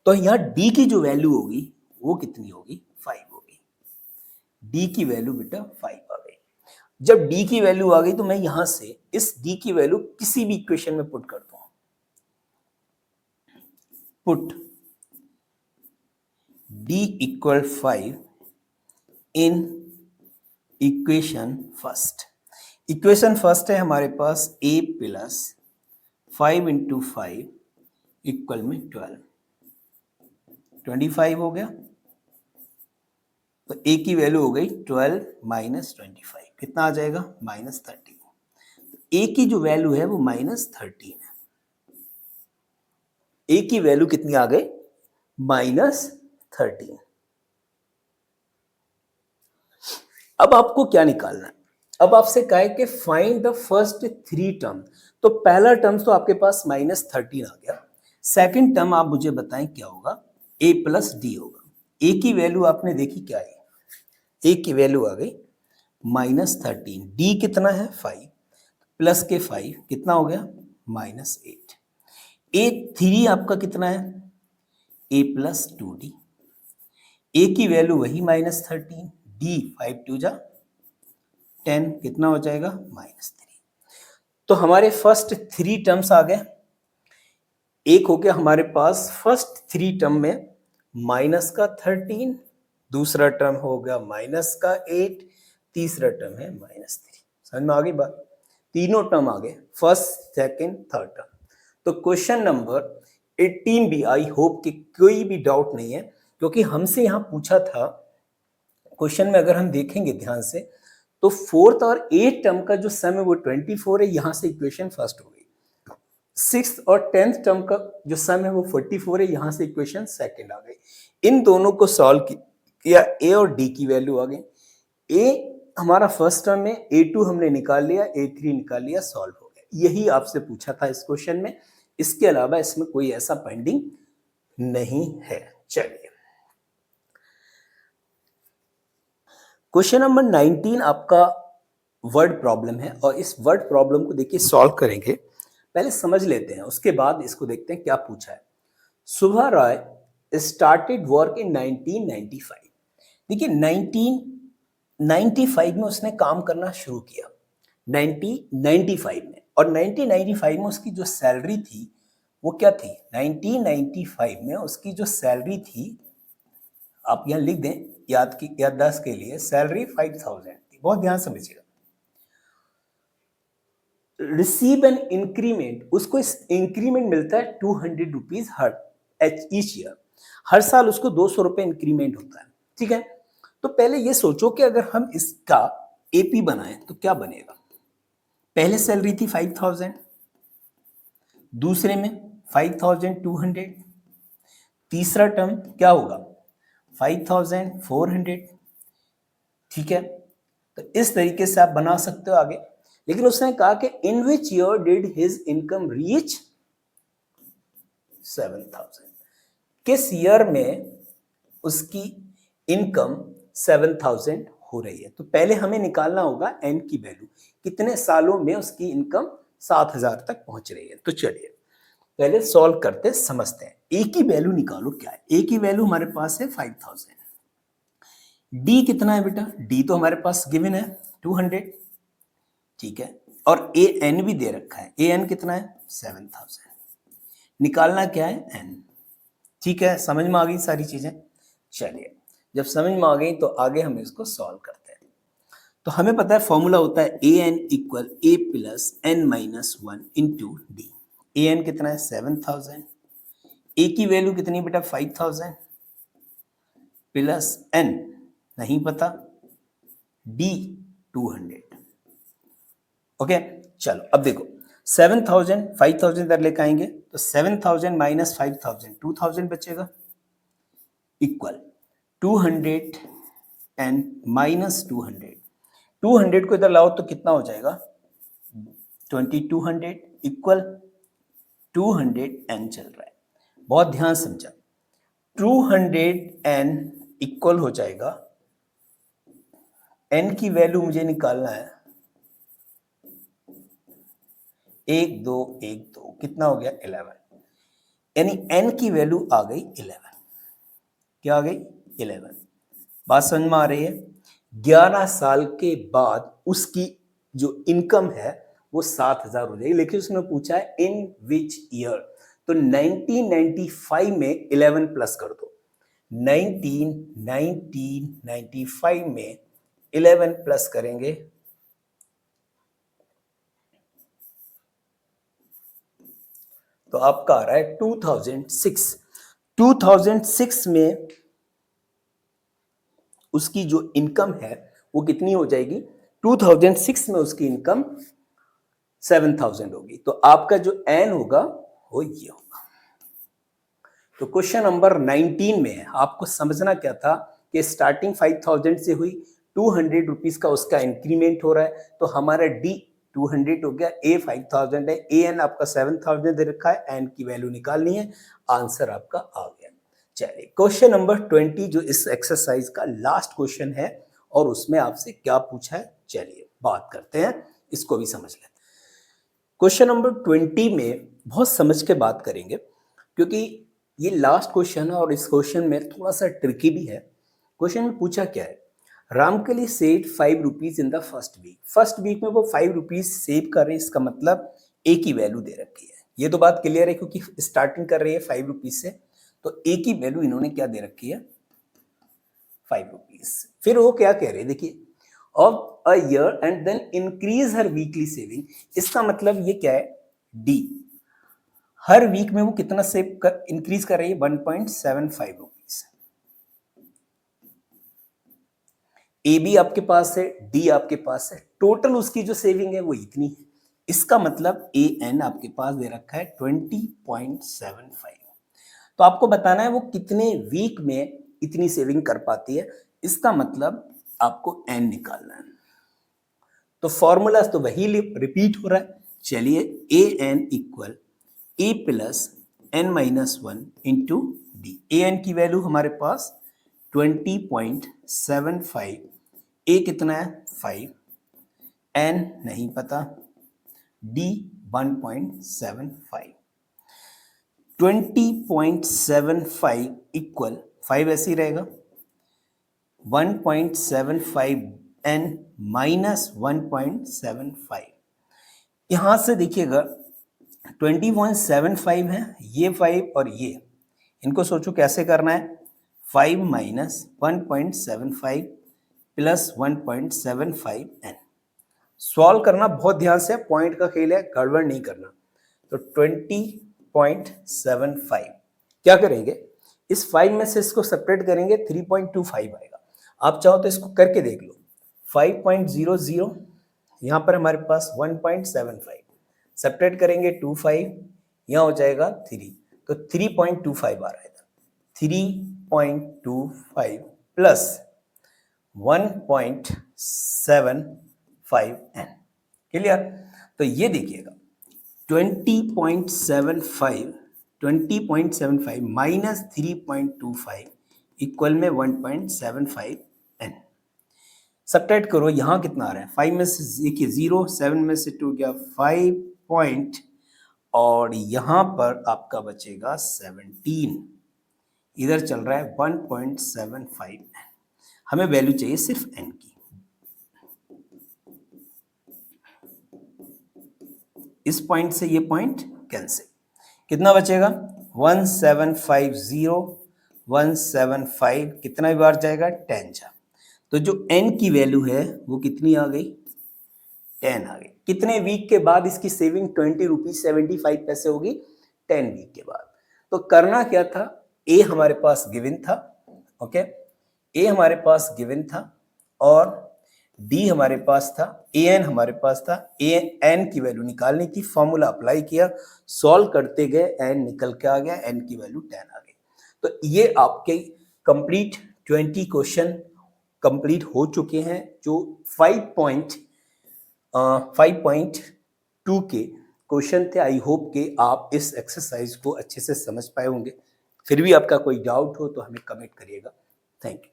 तो यहां D की जो वैल्यू होगी वो कितनी होगी, 5 होगी। D की वैल्यू बेटा 5 आ गई। जब D की वैल्यू आ गई तो मैं यहां से इस D की वैल्यू किसी भी इक्वेशन में पुट करता हूं। Put D equal 5 in equation first. Equation first है हमारे पास A+5 इंटू 5 इक्वल में 12, 25 हो गया। तो A की वैल्यू हो गई 12 माइनस 25, कितना आ जाएगा, -13। तो A की जो वैल्यू है वो -13 है। A की वैल्यू कितनी आ गई, -13। 13। अब आपको क्या निकालना है? अब आपसे कहा है कि फाइंड द फर्स्ट 3 टर्म। तो पहला टर्म तो आपके पास -13 आ गया। सेकंड टर्म आप मुझे बताएं क्या होगा? a प्लस डी होगा। a की वैल्यू आपने देखी क्या है? a की वैल्यू आ गई -13। d कितना है? 5 प्लस के 5 कितना हो गया? -8। a3 आपका कितना है? a plus 2d। a की वैल्यू वही -13, d 5 2 जा 10 कितना हो जाएगा? -3। तो हमारे फर्स्ट 3 टर्म्स आ गए। एक हो गया हमारे पास फर्स्ट 3 टर्म में माइनस का 13, दूसरा टर्म हो गया माइनस का 8, तीसरा टर्म है -3। समझ में आ गई बात? तीनों टर्म आ गए, फर्स्ट सेकंड थर्ड टर्म। तो क्वेश्चन नंबर 18 भी, आई होप कि कोई भी डाउट नहीं है, क्योंकि हमसे यहाँ पूछा था क्वेश्चन में, अगर हम देखेंगे ध्यान से तो फोर्थ और एथ टर्म का जो सम है वो 24 है, यहां से इक्वेशन फर्स्ट हो गई। सिक्स और 10th टर्म का जो सम है वो 44 है, यहां से इक्वेशन सेकंड आ गई। इन दोनों को सॉल्व किया, ए और डी की वैल्यू आ गई। ए हमारा फर्स्ट टर्म में, A2 हमने निकाल लिया, A3 निकाल लिया, सॉल्व हो गया। यही आपसे पूछा था इस क्वेश्चन में, इसके अलावा इसमें कोई ऐसा पेंडिंग नहीं है। चलिए क्वेश्चन नंबर 19 आपका वर्ड प्रॉब्लम है, और इस वर्ड प्रॉब्लम को देखिए सॉल्व करेंगे। पहले समझ लेते हैं, उसके बाद इसको देखते हैं क्या पूछा है। सुभा रॉय स्टार्टेड वर्क इन 1995। देखिए 1995 में उसने काम करना शुरू किया, 1995 में, और 1995 में उसकी जो सैलरी थी वो क्या थी? 1995 में उसकी जो सैलरी थी, आप यहां लिख दें याददाश्त के लिए, सैलरी 5000 थी। बहुत ध्यान समझिएगा। रिसीव एन इंक्रीमेंट, उसको इंक्रीमेंट मिलता है 200 रुपीज हर ईच ईयर। हर साल उसको 200 रुपए इंक्रीमेंट होता है, ठीक है। तो पहले ये सोचो कि अगर हम इसका एपी बनाएं तो क्या बनेगा। पहले सैलरी थी 5000, दूसरे में 5200, तीसरा टर्म क्या होगा? 5400, ठीक है। तो इस तरीके से आप बना सकते हो आगे। लेकिन उसने कहा कि in which year did his income reach 7000, किस ईयर में उसकी इनकम 7000 हो रही है। तो पहले हमें निकालना होगा एन की वैल्यू, कितने सालों में उसकी इनकम 7000 तक पहुंच रही है। तो चलिए पहले सॉल्व करते समझते हैं। ए की वैल्यू निकालो क्या है। ए की वैल्यू हमारे पास है 5000। डी कितना है बेटा? डी तो हमारे पास गिवन है 200, ठीक है। और ए एन भी दे रखा है, ए एन कितना है? 7000। निकालना क्या है? एन, ठीक है। समझ में आ गई सारी चीजें? चलिए जब समझ में आ गई तो आगे हम इसको सॉल्व करते हैं। तो हमें पता है फॉर्मूला होता है a n equal a plus n minus 1 into d. A n कितना है? 7000। ए की वैल्यू कितनी बेटा? 5000 प्लस एन नहीं पता, डी 200। ओके चलो अब देखो 7000 5000 इधर लेकर आएंगे तो 7000 माइनस 5000 2000 बचेगा, इक्वल 200 एंड माइनस 200। 200 को इधर लाओ तो कितना हो जाएगा? 2200 इक्वल 200 एन चल रहा है। बहुत ध्यान समझा। 200 एन इक्वल हो जाएगा, एन की वैल्यू मुझे निकालना है 1 2 1 2, कितना हो गया? 11। यानी एन की वैल्यू आ गई 11। क्या आ गई? 11। बात समझ में आ रही है? 11 साल के बाद उसकी जो इनकम है वो 7000 हो जाएगी। लेकिन उसने पूछा है इन विच ईयर, तो 1995 में 11 प्लस कर दो। 1995 में 11 प्लस करेंगे तो आपका आ रहा है 2006। 2006 में उसकी जो इनकम है वो कितनी हो जाएगी? 2006 में उसकी इनकम 7000 होगी। तो आपका जो एन होगा वो ये होगा, तो क्वेश्चन नंबर 19 में आपको समझना क्या था कि स्टार्टिंग 5000 से हुई, 200 रुपीज का उसका इंक्रीमेंट हो रहा है, तो हमारा डी 200 हो गया, ए 5000 है, ए एन आपका 7000 दे रखा है, एन की वैल्यू निकालनी है, आंसर आपका आ गया। चलिए क्वेश्चन नंबर 20 जो इस एक्सरसाइज का लास्ट क्वेश्चन है और उसमें आपसे क्या पूछा है, चलिए बात करते हैं, इसको भी समझ लेते हैं। क्वेश्चन नंबर 20 में बहुत समझ के बात करेंगे क्योंकि ये लास्ट क्वेश्चन है और इस क्वेश्चन में थोड़ा सा ट्रिकी भी है। क्वेश्चन में पूछा क्या है, Ramkali save 5 rupees in the first week में वो 5 रुपीज सेव कर रहे हैं, इसका मतलब ए की वैल्यू दे रखी है। ये तो बात क्लियर है क्योंकि स्टार्टिंग कर रही है 5 रुपीज से, तो ए की वैल्यू इन्होंने क्या दे रखी है, 5 रुपीज। फिर वो क्या कह रहे हैं, देखिए of a year and then increase हर वीकली सेविंग, इसका मतलब ये क्या है, डी हर वीक में वो कितना सेव इंक्रीज कर रही है, 1.75 रुपीज। ए बी आपके पास है, डी आपके पास है, टोटल उसकी जो सेविंग है वो इतनी है, इसका मतलब ए एन आपके पास दे रखा है 20.75। तो आपको बताना है वो कितने वीक में इतनी सेविंग कर पाती है, इसका मतलब आपको एन निकालना है। तो फॉर्मूला तो वही रिपीट हो रहा है। चलिए a n equal a plus n minus 1 into d. A n की वैल्यू हमारे पास 20.75, ए कितना है 5, एन नहीं पता, डी 1.75। 20.75 इक्वल 5 ऐसे ही रहेगा, 1.75 एन माइनस 1.75। यहां से देखिएगा 20.75 है, ये 5 और ये, इनको सोचो कैसे करना है, 5 माइनस 1.75 प्लस 1.75 एन। सॉल्व करना बहुत ध्यान से, पॉइंट का खेल है, गड़बड़ नहीं करना। तो 20.75 क्या करेंगे, इस 5 में से इसको सेपरेट करेंगे, 3.25 आएगा। आप चाहो तो इसको करके देख लो, 5.00, यहाँ पर हमारे पास 1.75, सेपरेट करेंगे 25, यहाँ हो जाएगा 3, तो 3.25 आ रहा है। 3.25 प्लस 1.75 एन, क्लियर। तो ये देखिएगा 20.75 माइनस 3.25 इक्वल में 1.75 एन। सब्ट्रैक्ट करो, यहाँ कितना आ रहा है, 5 में से देखिए 0, 7 में से 2 गया 5 पॉइंट, और यहाँ पर आपका बचेगा 17, इधर चल रहा है 1.75 एन। हमें वैल्यू चाहिए सिर्फ एन की। इस पॉइंट से ये पॉइंट कैंसिल, कितना बचेगा 1750, कितना भी बार जाएगा 10 जा, तो जो n की वैल्यू है वो कितनी आ गई, 10 आ गई। कितने वीक के बाद इसकी सेविंग 20 रुपीज 75 पैसे होगी, 10 वीक के बाद। तो करना क्या था, ए हमारे पास गिवन था, ओके, ए हमारे पास गिवन था और डी हमारे पास था, ए एन हमारे पास था, ए एन की वैल्यू निकालनी थी, फॉर्मूला अप्लाई किया, सॉल्व करते गए, एन निकल के आ गया, एन की वैल्यू 10 आ गई। तो ये आपके कंप्लीट 20 क्वेश्चन कंप्लीट हो चुके हैं, जो 5.2 के क्वेश्चन थे। आई होप कि आप इस एक्सरसाइज को अच्छे से समझ पाए होंगे। फिर भी आपका कोई डाउट हो तो हमें कमेंट करिएगा। Thank you.